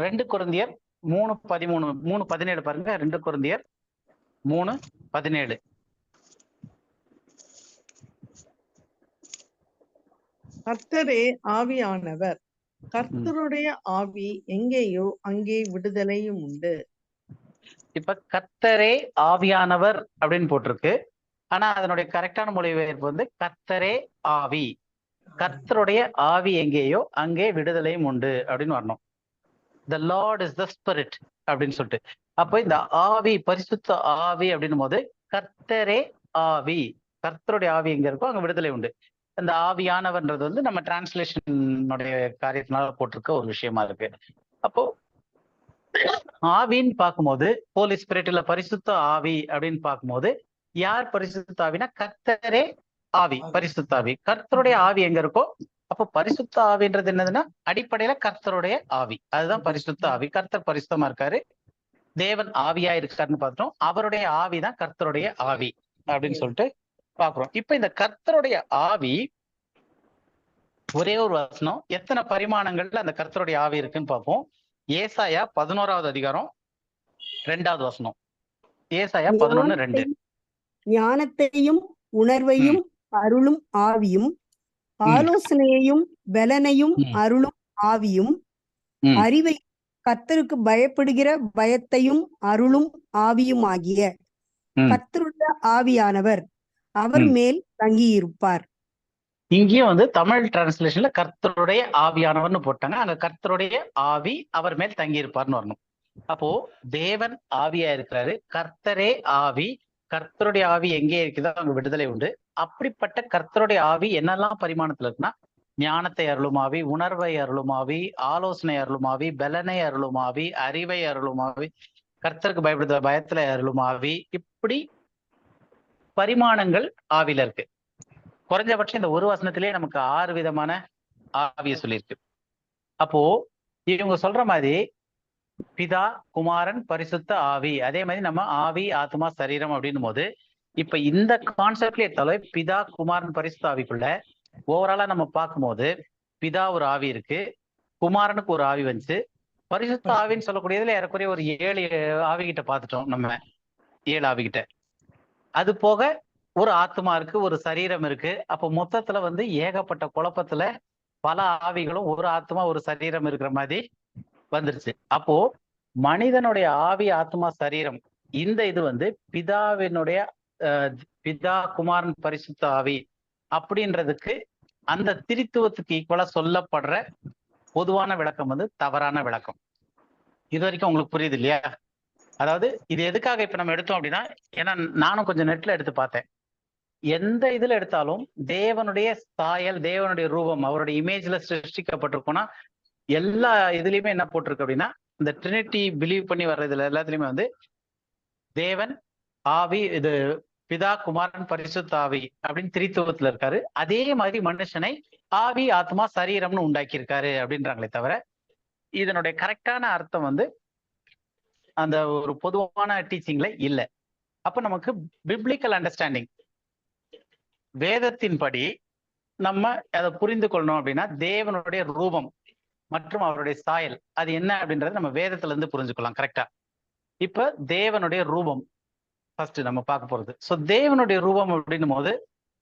2 கொரிந்தியர் 3:13 3:17 பாருங்க. 2 கொரிந்தியர் 3:17. கர்த்தரே ஆவியானவர், கர்த்தருடைய ஆவி எங்கேயோ அங்கே விடுதலையும் உண்டு. இப்ப கர்த்தரே ஆவியானவர் அப்படின்னு போட்டிருக்கு. ஆனா அதனுடைய கரெக்டான மொழிபெயர்ப்பு வந்து கர்த்தரே ஆவி, கர்த்தருடைய ஆவி எங்கேயோ அங்கே விடுதலையும் உண்டு அப்படின்னு வரணும். The Lord is the Spirit அப்படின்னு சொல்லிட்டு. அப்போ இந்த ஆவி, பரிசுத்த ஆவி அப்படின்னும் போது கர்த்தரே ஆவி, கர்த்தருடைய ஆவி எங்க இருக்கோ அங்க விடுதலை உண்டு. இந்த ஆவியானவர்ன்றது வந்து நம்ம டிரான்ஸ்லேஷனுடைய காரியத்தினால போட்டிருக்க ஒரு விஷயமா இருக்கு. அப்போ ஆவின்னு பார்க்கும்போது ஹோலி ஸ்பிரிட் இல்ல பரிசுத்த ஆவி அப்படின்னு பார்க்கும்போது யார் பரிசுத்த ஆவினா கர்த்தரே ஆவி, பரிசுத்த ஆவி. கர்த்தருடைய ஆவி எங்க இருக்கோ அப்போ பரிசுத்த ஆவின்றது என்னதுன்னா அடிப்படையில கர்த்தருடைய ஆவி, அதுதான் பரிசுத்த ஆவி. கர்த்தர் பரிசுத்தமா இருக்காரு, தேவன் ஆவியா இருக்காருன்னு பார்த்தோம். அவருடைய ஆவிதான் கர்த்தருடைய ஆவி அப்படின்னு சொல்லிட்டு பாக்குறோம். இப்ப இந்த கர்த்தருடைய ஆவி ஒரே ஒரு வசனம், எத்தனை பரிமாணங்கள்ல அந்த கர்த்தருடைய ஆவி இருக்குன்னு பார்ப்போம். ஏசாயா 11வது அதிகாரம் 2வது வசனம். ஏசாயா 11:2. ஞானத்தையும் உணர்வையும் அருளும் ஆவியும், ஆலோசனையையும் பலனையும் அருளும் ஆவியும், அறிவை கர்த்தருக்கு பயப்படுகிற பயத்தையும் அருளும் ஆவியும் ஆகிய கர்த்தருடைய ஆவியானவர் அவர் மேல் தங்கியிருப்பார். இங்கேயும் வந்து தமிழ் டிரான்ஸ்லேஷன்ல கர்த்தருடைய ஆவியானவர்னு போட்டாங்க. அங்க கர்த்தருடைய ஆவி அவர் மேல் தங்கி இருப்பார்னு வரணும். அப்போ தேவன் ஆவியா இருக்கிறாரு, கர்த்தரே ஆவி. கர்த்தருடைய ஆவி எங்கே இருக்குதோ அங்க விடுதலை உண்டு. அப்படிப்பட்ட கர்த்தருடைய ஆவி என்னெல்லாம் பரிமாணத்துல இருக்குன்னா, ஞானத்தை அருளுமாவி, உணர்வை அருளுமாவி, ஆலோசனை அருளுமாவி, பலனை அருளுமாவி, அறிவை அருளுமாவி, கர்த்தருக்கு பயப்படுத்த பயத்துல அருளுமாவி, இப்படி பரிமாணங்கள் ஆவில இருக்கு. குறைஞ்சபட்சம் இந்த ஒரு வசனத்திலேயே நமக்கு 6 விதமான ஆவியை சொல்லியிருக்கு. அப்போ இவங்க சொல்ற மாதிரி பிதா, குமாரன், பரிசுத்த ஆவி, அதே மாதிரி நம்ம ஆவி, ஆத்மா, சரீரம் அப்படின்னும் போது இப்ப இந்த கான்செப்ட்ல எடுத்தாலே பிதா, குமாரன், பரிசுத்த ஆவிக்குள்ள ஓவராலா நம்ம பார்க்கும்போது பிதா ஒரு ஆவி இருக்கு, குமாரனுக்கு ஒரு ஆவி வந்துச்சு, பரிசுத்த ஆவின்னு சொல்லக்கூடியதுல ஏறக்குறைய ஒரு 7 ஆவிகிட்ட பார்த்துட்டோம் நம்ம, 7 ஆவிகிட்ட. அது போக ஒரு ஆத்மா இருக்கு, ஒரு சரீரம் இருக்கு. அப்போ மொத்தத்துல வந்து ஏகப்பட்ட குழப்பத்துல பல ஆவிகளும் ஒரு ஆத்மா ஒரு சரீரம் இருக்கிற மாதிரி வந்துருச்சு. அப்போ மனிதனுடைய ஆவி, ஆத்மா, சரீரம் இந்த இது வந்து பிதாவினுடைய பிதா, குமாரன், பரிசுத்த ஆவி அப்படின்றதுக்கு அந்த திரித்துவத்துக்கு ஈக்குவலா சொல்லப்படுற பொதுவான விளக்கம் வந்து தவறான விளக்கம். இது வரைக்கும் உங்களுக்கு புரியுது இல்லையா? அதாவது இது எதுக்காக இப்ப நம்ம எடுத்தோம் அப்படின்னா, ஏன்னா நானும் கொஞ்சம் நெட்ல எடுத்து பார்த்தேன். எந்த இதுல எடுத்தாலும் தேவனுடைய சாயல், தேவனுடைய ரூபம், அவருடைய இமேஜ்ல சிருஷ்டிக்கப்பட்டிருக்கும்னா எல்லா இதுலயுமே என்ன போட்டிருக்கு அப்படின்னா, இந்த ட்ரினிட்டி பிலீவ் பண்ணி வர்றதுல எல்லாத்துலயுமே வந்து தேவன் ஆவி, இது பிதா, குமாரன், பரிசுத்த ஆவி அப்படின்னு திரித்துவத்துல இருக்காரு. அதே மாதிரி மனுஷனை ஆவி, ஆத்மா, சரீரம்னு உண்டாக்கி இருக்காரு அப்படின்றாங்களே தவிர இதனுடைய கரெக்டான அர்த்தம் வந்து அந்த ஒரு பொதுவான டீச்சிங்ல இல்லை. அப்ப நமக்கு பிப்ளிக்கல் அண்டர்ஸ்டாண்டிங், வேதத்தின்படி நம்ம அதை புரிந்து கொள்ளணும் அப்படின்னா தேவனுடைய ரூபம் மற்றும் அவருடைய சாயல் அது என்ன அப்படின்றத நம்ம வேதத்துல இருந்து புரிஞ்சுக்கலாம். கரெக்டா? இப்ப தேவனுடைய ரூபம் ஃபர்ஸ்ட் நம்ம பார்க்க போறது. சோ தேவனுடைய ரூபம் அப்படின்னும் போது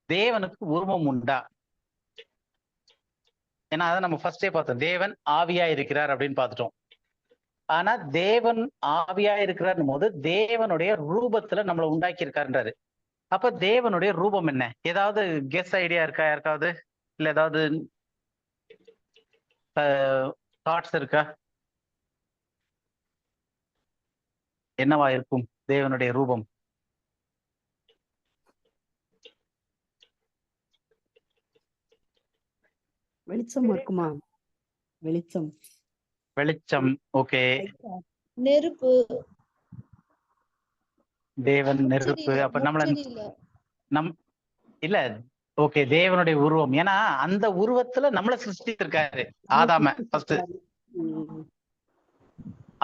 தேவனுக்கு உருவம் உண்டா? ஏன்னா அதை நம்ம ஃபர்ஸ்டே பார்த்தோம், தேவன் ஆவியா இருக்கிறார் அப்படின்னு பார்த்துட்டோம். ஆனா தேவன் ஆவியா இருக்கிறார் போது தேவனுடைய ரூபத்துல நம்மளை உண்டாக்கி இருக்காருன்றாரு. அப்ப தேவனுடைய ரூபம் என்ன? ஏதாவது கெஸ் ஐடியா இருக்கா யாருக்காவது? இல்ல ஏதாவது தாட்ஸ் இருக்கா? என்னவா இருக்கும் தேவனுடைய ரூபம்? வெளிச்சம் இருக்குமா? வெளிச்சம். வெளிச்சம். ஓகே. நெருப்பு. தேவன் நெருப்பு. அப்ப நம்மள இல்ல ஓகே, தேவனுடைய உருவம். ஏன்னா அந்த உருவத்துல நம்மள சிருஷ்டித்திருக்காரு ஆதாம ஃபர்ஸ்ட்.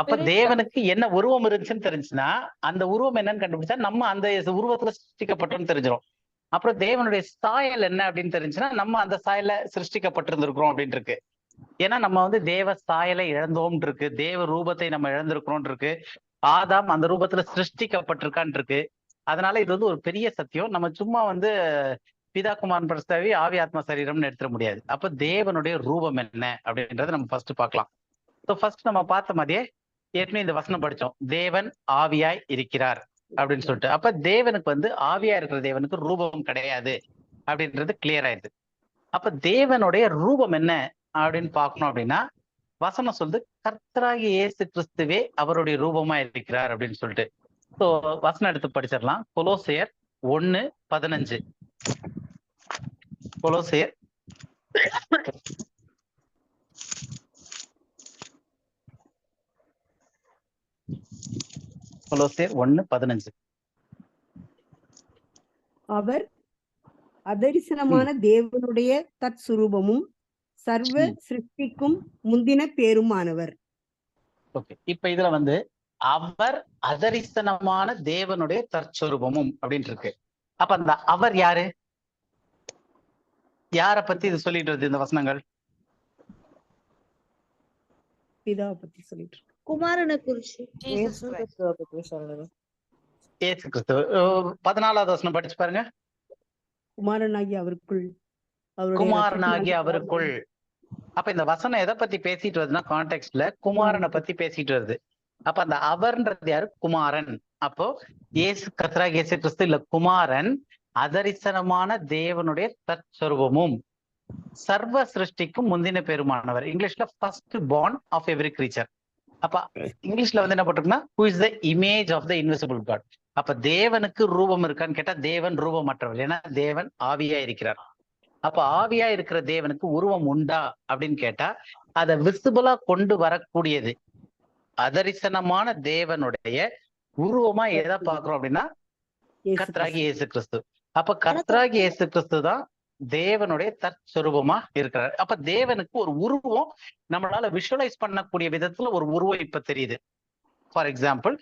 அப்ப தேவனுக்கு என்ன உருவம் இருந்துச்சுன்னு தெரிஞ்சுன்னா அந்த உருவம் என்னன்னு கண்டுபிடிச்சா நம்ம அந்த உருவத்துல சிருஷ்டிக்கப்பட்டோம்னு தெரிஞ்சிடும். அப்புறம் தேவனுடைய சாயல் என்ன அப்படின்னு தெரிஞ்சுன்னா நம்ம அந்த சாயல சிருஷ்டிக்கப்பட்டிருந்திருக்கிறோம் அப்படின்னு இருக்கு. ஏன்னா நம்ம வந்து தேவ சாயலை இழந்தோம் இருக்கு, தேவ ரூபத்தை நம்ம இழந்திருக்கிறோம் இருக்கு, ஆதாம் அந்த ரூபத்துல சிருஷ்டிக்கப்பட்டிருக்கான் இருக்கு. அதனால இது வந்து ஒரு பெரிய சத்தியம். நம்ம சும்மா வந்து பிதா, குமாரன், பரிசுத்த ஆவி, ஆவி, ஆத்மா, சரீரம்னு எடுத்துட முடியாது. அப்ப தேவனுடைய ரூபம் என்ன அப்படின்றத நம்ம ஃபர்ஸ்ட் பார்க்கலாம். ஸோ ஃபர்ஸ்ட் நம்ம பார்த்த மாதிரியே ஏற்கனவே இந்த வசனம் படிச்சோம், தேவன் ஆவியாய் இருக்கிறார் அப்படின்னு சொல்லிட்டு. அப்ப தேவனுக்கு வந்து ஆவியா இருக்கிற தேவனுக்கு ரூபம் கிடையாது அப்படின்றது கிளியர் ஆயிடுது. அப்ப தேவனுடைய ரூபம் என்ன அப்படின்னு பார்க்கணும் அப்படின்னா வசனம் சொல்லுது, கர்த்தராகிய இயேசு கிறிஸ்துவே அவருடைய ரூபமா இருக்கிறார் அப்படின்னு சொல்லிட்டு. ஸோ வசனம் எடுத்து படிச்சிடலாம். கொலோசையர் 1:15. கொலோசையர் கொலோசையர் 1:15. அவர் அதரிசனமான தேவனுடைய தற்சுரூபமும் சர்வ சிருஷ்டிக்கும் முந்தின பேருமானவர். ஓகே, இப்ப இதுல வந்து அவர் அதரிசனமான தேவனுடைய தற்சுரூபமும் அப்படின்னு இருக்கு. அப்ப அந்த அவர் யாரு? யார பத்தி இது சொல்லிட்டு வருது இந்த வசனங்கள்? பிதாவை பத்தி சொல்லிட்டு இருக்கு. குமாரனை குறிச்சு. இயேசு கிறிஸ்து. 14வது வசனம் படிச்சு பாருங்க. குமாரனாகி அவருக்குள். குமாரனாகி அவருக்குள். அப்ப இந்த வசனம் எதை பத்தி பேசிட்டு வருதுன்னா கான்டெக்ட்ல குமாரனை பத்தி பேசிட்டு வருது. அப்ப அந்த அவர்ன்றது யாரு? குமாரன். அப்போ இயேசு கர்த்தராகிய இயேசு கிறிஸ்து இல்ல குமாரன் அதரிசனமான தேவனுடைய தற்சுரூபமும் சர்வ சிருஷ்டிக்கும் முந்தின பெருமானவர். இங்கிலீஷ்ல first born of every creature. அப்ப இங்கிலீஷ்ல வந்து என்ன போட்டிருக்குன்னா who is the image of the invisible God. அப்ப தேவனுக்கு ரூபம் இருக்கான்னு கேட்டா தேவன் ரூபமற்றவர், ஏன்னா தேவன் ஆவியா இருக்கிறார். அப்ப ஆவியா இருக்கிற தேவனுக்கு உருவம் உண்டா அப்படின்னு கேட்டா அதை விசிபிளா கொண்டு வரக்கூடியது அதரிசனமான தேவனுடைய உருவமா எதை பாக்குறோம் அப்படின்னா கர்த்தராகி இயேசு கிறிஸ்து. அப்ப கர்த்தராகி இயேசு கிறிஸ்து தான் தேவனுடைய தற்சொரூபமா இருக்கிறார். அப்ப தேவனுக்கு ஒரு உருவம் நம்மளால விஷுவலைஸ் பண்ணக்கூடிய விதத்துல ஒரு உருவம் இப்ப தெரியுது. ஃபார் எக்ஸாம்பிள்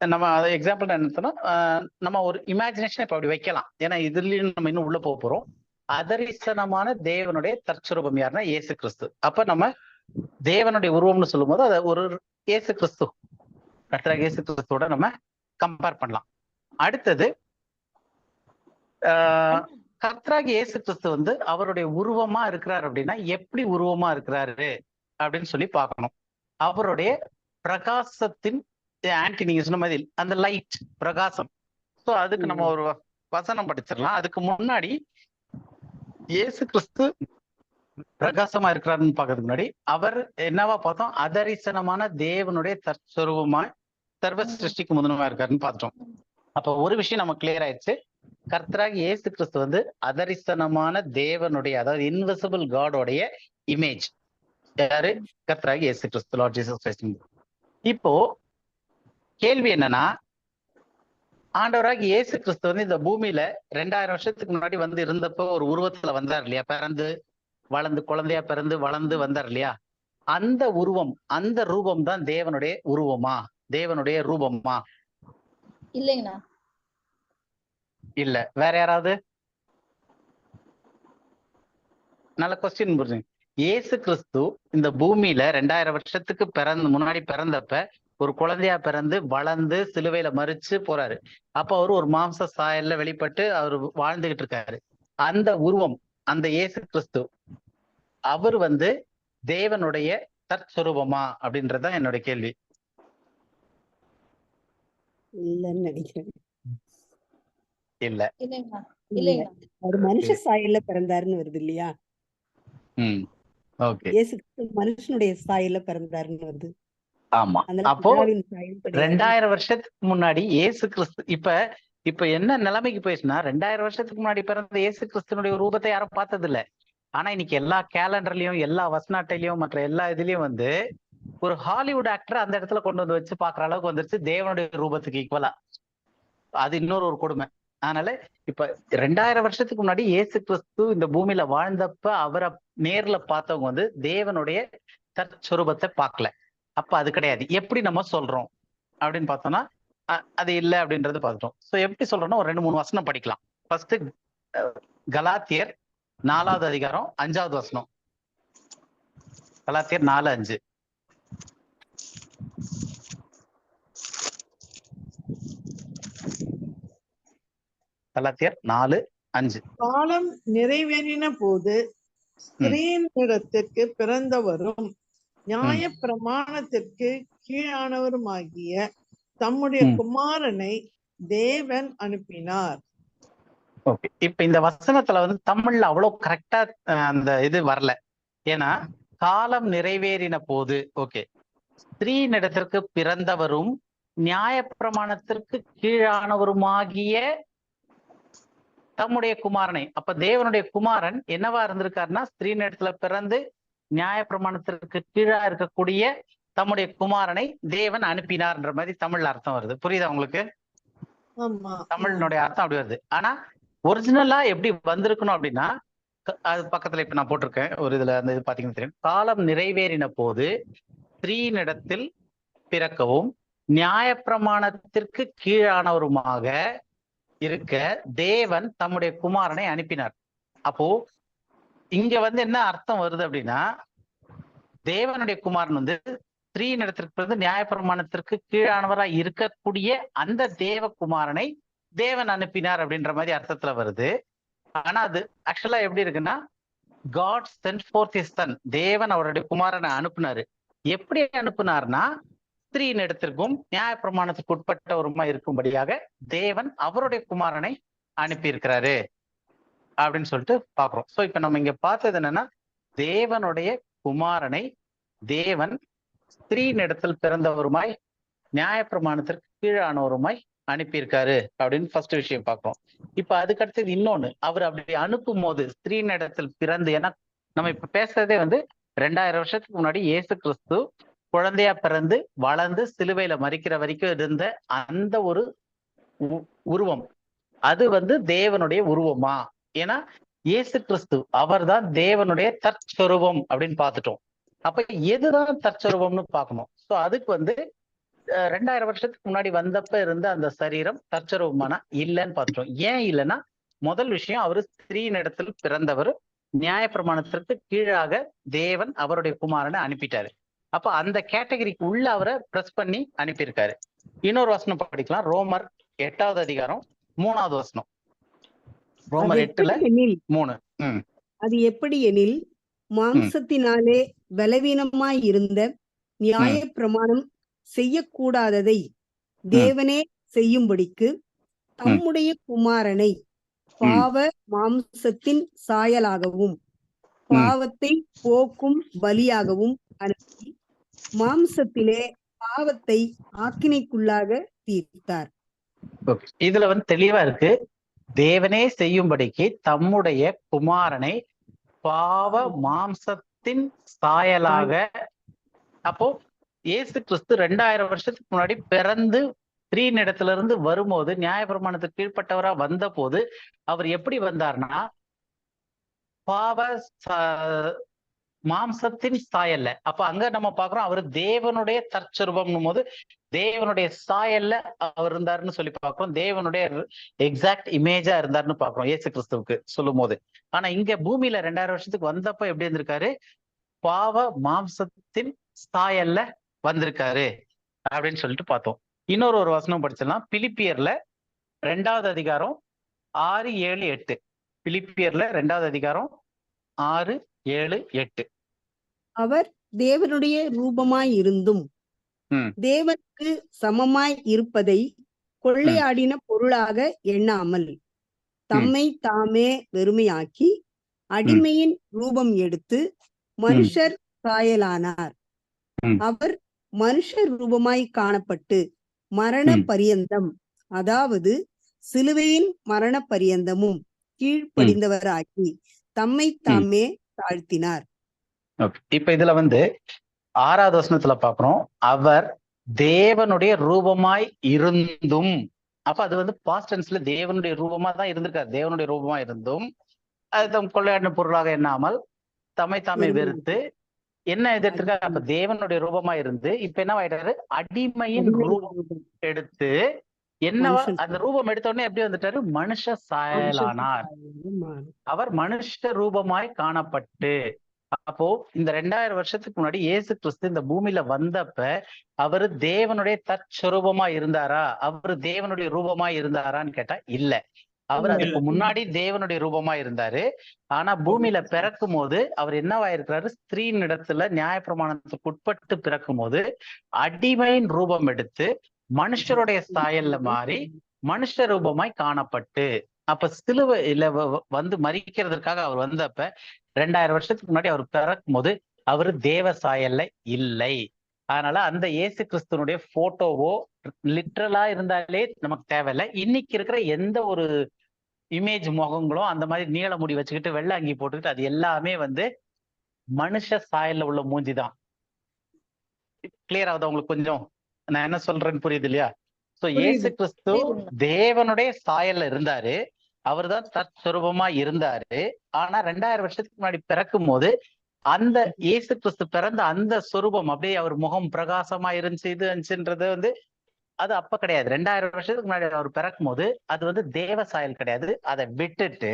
நம்ம எக்ஸாம்பிள் என்ன, நம்ம ஒரு இமேஜினேஷன் இப்ப அப்படி வைக்கலாம், ஏன்னா இதுலயும் நம்ம இன்னும் உள்ள போக போறோம். அதரிசனமான தேவனுடைய தற்சொரூபம் யாருன்னா இயேசு கிறிஸ்து. அப்ப நம்ம தேவனுடைய உருவம்னு சொல்லும் போது அதை ஒரு இயேசு கிறிஸ்து, கர்த்தராகிய இயேசு கிறிஸ்துவோட நம்ம கம்பேர் பண்ணலாம். அடுத்தது கர்த்தராகிய இயேசு கிறிஸ்து வந்து அவருடைய உருவமா இருக்கிறார் அப்படின்னா எப்படி உருவமா இருக்கிறாரு அப்படின்னு சொல்லி பார்க்கணும். அவருடைய பிரகாசத்தின் ஆன்டி, நீங்க சொன்ன மாதிரி அந்த லைட் பிரகாசம். ஸோ அதுக்கு நம்ம ஒரு வசனம் படிச்சிடலாம். அதுக்கு முன்னாடி இயேசு கிறிஸ்து பிரகாசமா இருக்கிறாருன்னு பாக்கிறதுக்கு முன்னாடி அவர் என்னவா பார்த்தோம், அதரிசனமான தேவனுடைய தற்சொரூபமா சர்வ சிருஷ்டிக்கு முதன்மையா இருக்காருன்னு பார்த்தோம். அப்ப ஒரு விஷயம் நம்ம கிளியர் ஆயிடுச்சு, கர்த்தராகிய இயேசு கிறிஸ்து வந்து அதரிசனமான தேவனுடைய, அதாவது இன்விசிபிள் காடோடைய இமேஜ். யாரு? கர்த்தராகிய இயேசு கிறிஸ்து, லார்ட் ஜீசஸ் கிரைஸ்ட். இப்போ கேள்வி என்னன்னா, ஆண்டவராகிய இயேசு கிறிஸ்து வந்து இந்த பூமியில 2000 வருஷத்துக்கு முன்னாடி வந்து இருந்தப்போ ஒரு உருவத்துல வந்தார் இல்லையா, பிறந்து வளர்ந்து குழந்தையா பிறந்து வளர்ந்து வந்தார் இல்லையா, அந்த உருவம் அந்த ரூபம் தான் தேவனுடைய உருவமா, தேவனுடைய ரூபமா? இல்லைங்கண்ணா. இல்ல. வேற யாராவது? நல்ல கொஸ்டின் புரிஞ்சுங்க. இயேசு கிறிஸ்து இந்த பூமியில 2000 வருஷத்துக்கு முன்னாடி பிறந்தப்ப ஒரு குழந்தையா பிறந்து வளர்ந்து சிலுவையில மரிச்சு போறாரு. அப்ப அவரு ஒரு மாம்ச சாயல்ல வெளிப்பட்டு அவர் வாழ்ந்துகிட்டு இருக்காரு. அந்த உருவம், அந்த இயேசு கிறிஸ்து, அவர் வந்து தேவனுடைய தற்சொரூபமா அப்படின்றதுதான் என்னுடைய கேள்வி. இல்லன்னு நினைக்கிறேன். இல்ல. இல்லைங்கண்ணா. இல்லைங்கண்ணா. அவர் மனுஷ சாயல்ல பிறந்தாருன்னு வருது இல்லையா? ஓகே. இயேசு கிறிஸ்து மனுஷனுடைய சாயல்ல பிறந்தாருன்னு வருது. ஆமா. அப்போ 2000 வருஷத்துக்கு முன்னாடி இயேசு கிறிஸ்து இப்ப என்ன நிலைமைக்கு போயிடுச்சுன்னா, 2000 வருஷத்துக்கு முன்னாடி பிறந்த இயேசு கிறிஸ்துனுடைய ரூபத்தை யாரும் பார்த்தது இல்ல. ஆனா இன்னைக்கு எல்லா கேலண்டர்லயும் எல்லா வசனாட்டையிலயும் மற்ற எல்லா இதுலயும் வந்து ஒரு ஹாலிவுட் ஆக்டர் அந்த இடத்துல கொண்டு வந்து வச்சு பாக்குற அளவுக்கு வந்துருச்சு தேவனுடைய ரூபத்துக்கு ஈக்குவலா. அது இன்னொரு ஒரு கொடுமை. அதனால இப்ப 2000 வருஷத்துக்கு முன்னாடி இயேசு கிறிஸ்து இந்த பூமியில வாழ்ந்தப்ப அவரை நேர்ல பார்த்தவங்க வந்து தேவனுடைய தற்சொரூபத்தை பார்க்கல. அப்ப அது கிடையாது. எப்படி நம்ம சொல்றோம் அப்படின்னு பார்த்தோம்னா அது இல்லை அப்படின்றது பார்த்துட்டோம். ஸோ எப்படி சொல்றோம்னா ஒரு 2-3 வசனம் படிக்கலாம். ஃபர்ஸ்ட் கலாத்தியர் 4வது அதிகாரம் 5வது வசனம். கலாத்தியர் 4:5. கலாத்தியர் 4:5. காலம் நிறைவேறின போது ஸ்திரீனிடத்திற்கு பிறந்தவரும் நியாய பிரமாணத்திற்கு கீழானவருமாகிய தம்முடைய குமாரனை தேவன் அனுப்பினார். ஓகே. இப்ப இந்த வசனத்துல வந்து தமிழ்ல அவ்வளவு கரெக்டா அந்த இது வரல. ஏன்னா காலம் நிறைவேறின போது, ஓகே, ஸ்திரீனிடத்திற்கு பிறந்தவரும் நியாய பிரமாணத்திற்கு கீழானவருமாகிய தம்முடைய குமாரனை. அப்ப தேவனுடைய குமாரன் என்னவா இருந்திருக்காருன்னா, ஸ்திரீனிடத்துல பிறந்து நியாய பிரமாணத்திற்கு கீழா இருக்கக்கூடிய தம்முடைய குமாரனை தேவன் அனுப்பினார்ன்ற மாதிரி தமிழ்ல அர்த்தம் வருது. புரியுதா உங்களுக்கு? தமிழ்னுடைய அர்த்தம் அப்படி வருது. ஆனா ஒரிஜினலா எப்படி வந்திருக்கணும் அப்படின்னா, அது பக்கத்துல இப்ப நான் போட்டிருக்கேன் ஒரு இதுல, அந்த இது பாத்தீங்கன்னா தெரியும். காலம் நிறைவேறின போது ஸ்திரீனிடத்தில் பிறக்கவும் நியாய பிரமாணத்திற்கு கீழானவருமாக இருக்க தேவன் தம்முடைய குமாரனை அனுப்பினார். அப்போ இங்க வந்து என்ன அர்த்தம் வருது அப்படின்னா, தேவனுடைய குமாரன் வந்து ஸ்திரீனிடத்திற்கு வந்து நியாயப்பிரமாணத்திற்கு கீழானவராய் இருக்கக்கூடிய அந்த தேவகுமாரனை தேவன் அனுப்பினார் அப்படின்ற மாதிரி அர்த்தத்துல வருது. ஆனா அது ஆக்சுவலா எப்படி இருக்குன்னா, God sent forth his son. தேவன் அவருடைய குமாரனை அனுப்புனாரு. எப்படி அனுப்புனார்னா, ஸ்திரீனிடத்திற்கும் நியாயப்பிரமாணத்துக்கு உட்பட்டவருமா இருக்கும்படியாக தேவன் அவருடைய குமாரனை அனுப்பி இருக்கிறாரு அப்படின்னு சொல்லிட்டு பாக்குறோம். சோ இப்ப நம்ம இங்க பார்த்தது என்னன்னா, தேவனுடைய குமாரனை தேவன் ஸ்திரீனிடத்தில் பிறந்தவருமாய் நியாயப்பிரமாணத்திற்கு கீழானவருமாய் அனுப்பியிருக்காரு அப்படின்னு ஃபர்ஸ்ட் விஷயம் பார்க்கிறோம். இப்ப அதுக்கடுத்தது இன்னொன்னு, அவர் அப்படி அனுப்பும் போது ஸ்திரீனிடத்தில் பிறந்து, ஏன்னா நம்ம இப்ப பேசுறதே வந்து 2000 வருஷத்துக்கு முன்னாடி இயேசு கிறிஸ்து குழந்தையா பிறந்து வளர்ந்து சிலுவையில மரிக்கிற வரைக்கும் இருந்த அந்த ஒரு உருவம், அது வந்து தேவனுடைய உருவமா? ஏன்னா இயேசு கிறிஸ்து அவர்தான் தேவனுடைய தற்சொரூபம் அப்படின்னு பார்த்துட்டோம். அப்ப எதுதான் தற்சொரூபம்னு பார்க்கணும். சோ அதுக்கு வந்து 2000 வருஷத்துக்கு முன்னாடி வந்தப்ப இருந்த அந்த சரீரம் தற்சொரூபமானா இல்லைன்னு பார்த்துட்டோம். ஏன் இல்லைன்னா, முதல் விஷயம், அவரு ஸ்திரீனிடத்தில் பிறந்தவர், நியாயப்பிரமாணத்திற்கு கீழாக தேவன் அவருடைய குமாரனை அனுப்பிட்டாரு. அப்ப அந்த கேட்டகரிக்கு உள்ள அவரை பிரஸ் பண்ணி அனுப்பியிருக்காரு. இன்னொரு வசனம் படிக்கலாம், ரோமர் 8வது அதிகாரம் 3வது வசனம். ரோமர் 8:3. அது எப்படி எனில், மாம்சத்தினாலே பலவீனமாய் இருந்த நியாயப்பிரமாணம் செய்யக்கூடாததை தேவனே செய்யும்படிக்கு தம்முடைய குமாரனை பாவ மாம்சத்தின் சாயலாகவும் பாவத்தை போக்கும் பலியாகவும் அனுப்பி மாம்சத்திலே பாவத்தை ஆக்கினைக்குள்ளாக தீர்த்தார். இதுல வந்து தெளிவா இருக்கு, தேவனே செய்யும்படிக்கு தம்முடைய குமாரனை பாவ மாம்சத்தின் சாயலாக. அப்போ இயேசு கிறிஸ்து 2000 வருஷத்துக்கு முன்னாடி பிறந்து ஸ்திரீனிடத்துல இருந்து வரும்போது, நியாயப்பிரமாணத்துக்கு கீழ்ப்பட்டவரா வந்த போது அவர் எப்படி வந்தார்னா, பாவ மாம்சத்தின் சாயல்ல. அப்ப அங்க நம்ம பாக்குறோம், அவர் தேவனுடைய தற்சொரூபம் போது தேவனுடைய சாயல்ல அவர் இருந்தாருன்னு சொல்லி பாக்குறோம். தேவனுடைய எக்ஸாக்ட் இமேஜா இருந்தாருன்னு பாக்குறோம் இயேசு கிறிஸ்துவுக்கு சொல்லும் போது. ஆனா இங்க பூமியில 2000 வருஷத்துக்கு வந்தப்ப எப்படி இருந்திருக்காரு? பாவ மாம்சத்தின் சாயல்ல வந்திருக்காரு அப்படின்னு சொல்லிட்டு பார்த்தோம். இன்னொரு வசனம் படிச்சிடலாம், பிலிப்பியர்ல 2வது அதிகாரம் 6, 7, 8. பிலிப்பியர்ல 2வது அதிகாரம் 6, 7, 8. அவர் தேவனுடைய ரூபமாய் இருந்தும் தேவனுக்கு சமமாய் இருப்பதை கொள்ளையாடின பொருளாக எண்ணாமல் தம்மை தாமே வெறுமையாக்கி அடிமையின் ரூபம் எடுத்து மனுஷர் சாயலானார். அவர் மனுஷர் ரூபமாய் காணப்பட்டு மரண பரியந்தம், அதாவது சிலுவையின் மரண பரியந்தமும் கீழ்ப்படிந்தவராகி தம்மை தாமே தாழ்த்தினார். இப்ப இதுல வந்து 6வது வசனத்துல பாக்குறோம், அவர் தேவனுடைய ரூபமாய் இருந்தும். அப்ப அது வந்து பாஸ்ட் டென்ஸ்ல தேவனுடைய ரூபமா தான் இருந்திருக்காரு. தேவனுடைய ரூபமா இருந்தும் அது கொள்ளையாடின பொருளாக எண்ணாமல் தம்மை தாமே வெறுத்து என்ன எதிர்த்திருக்காரு? அப்ப தேவனுடைய ரூபமா இருந்து இப்ப என்ன ஆயிட்டாரு? அடிமையின் ரூபம் எடுத்து என்னவா அந்த ரூபம் எடுத்த உடனே எப்படி வந்துட்டாரு? மனுஷ சாயலானார். அவர் மனுஷ ரூபமாய் காணப்பட்டு. அப்போ இந்த 2000 வருஷத்துக்கு முன்னாடி இயேசு கிறிஸ்து இந்த பூமியில வந்தப்ப அவரு தேவனுடைய தற்சொரூபமா இருந்தாரா? அவரு தேவனுடைய ரூபமா இருந்தாரான்னு கேட்டா இல்ல. அவர் அதுக்கு முன்னாடி தேவனுடைய ரூபமா இருந்தாரு. ஆனா பூமியில பிறக்கும் போது அவர் என்னவாயிருக்கிறாரு? ஸ்திரீனிடத்துல நியாயப்பிரமாணத்துக்கு உட்பட்டு பிறக்கும் போது அடிமையின் ரூபம் எடுத்து மனுஷருடைய சாயல்ல மாறி மனுஷ ரூபமாய் காணப்பட்டு. அப்ப சிலுவையில வந்து மரிக்கிறதுக்காக அவர் வந்தப்ப 2000 வருஷத்துக்கு முன்னாடி அவர் பிறக்கும் போது அவரு தேவ சாயல்ல இல்லை. அதனால அந்த இயேசு கிறிஸ்துவனுடைய போட்டோவோ லிட்ரலா இருந்தாலே நமக்கு தேவையில்லை. இன்னைக்கு இருக்கிற எந்த ஒரு இமேஜ் முகங்களும் அந்த மாதிரி நீள முடி வச்சுக்கிட்டு வெள்ளை அங்கி போட்டுக்கிட்டு அது எல்லாமே வந்து மனுஷ சாயல்ல உள்ள மூஞ்சி தான். கிளியர் ஆகுது உங்களுக்கு? கொஞ்சம் நான் என்ன சொல்றேன்னு புரியுது இல்லையா? சோ இயேசு கிறிஸ்து தேவனுடைய சாயல்ல இருந்தாரு, அவர் தான் தற்சொரூபமா இருந்தாரு. ஆனா 2000 வருஷத்துக்கு முன்னாடி பிறக்கும் போது அந்த இயேசு கிறிஸ்து பிறந்த அந்த சொரூபம் அப்படியே அவர் முகம் பிரகாசமா இருந்துச்சு, இது இருந்துச்சுன்றது வந்து அது அப்ப கிடையாது. 2000 வருஷத்துக்கு முன்னாடி அவர் பிறக்கும் போது அது வந்து தேவ சாயல் கிடையாது. அதை விட்டுட்டு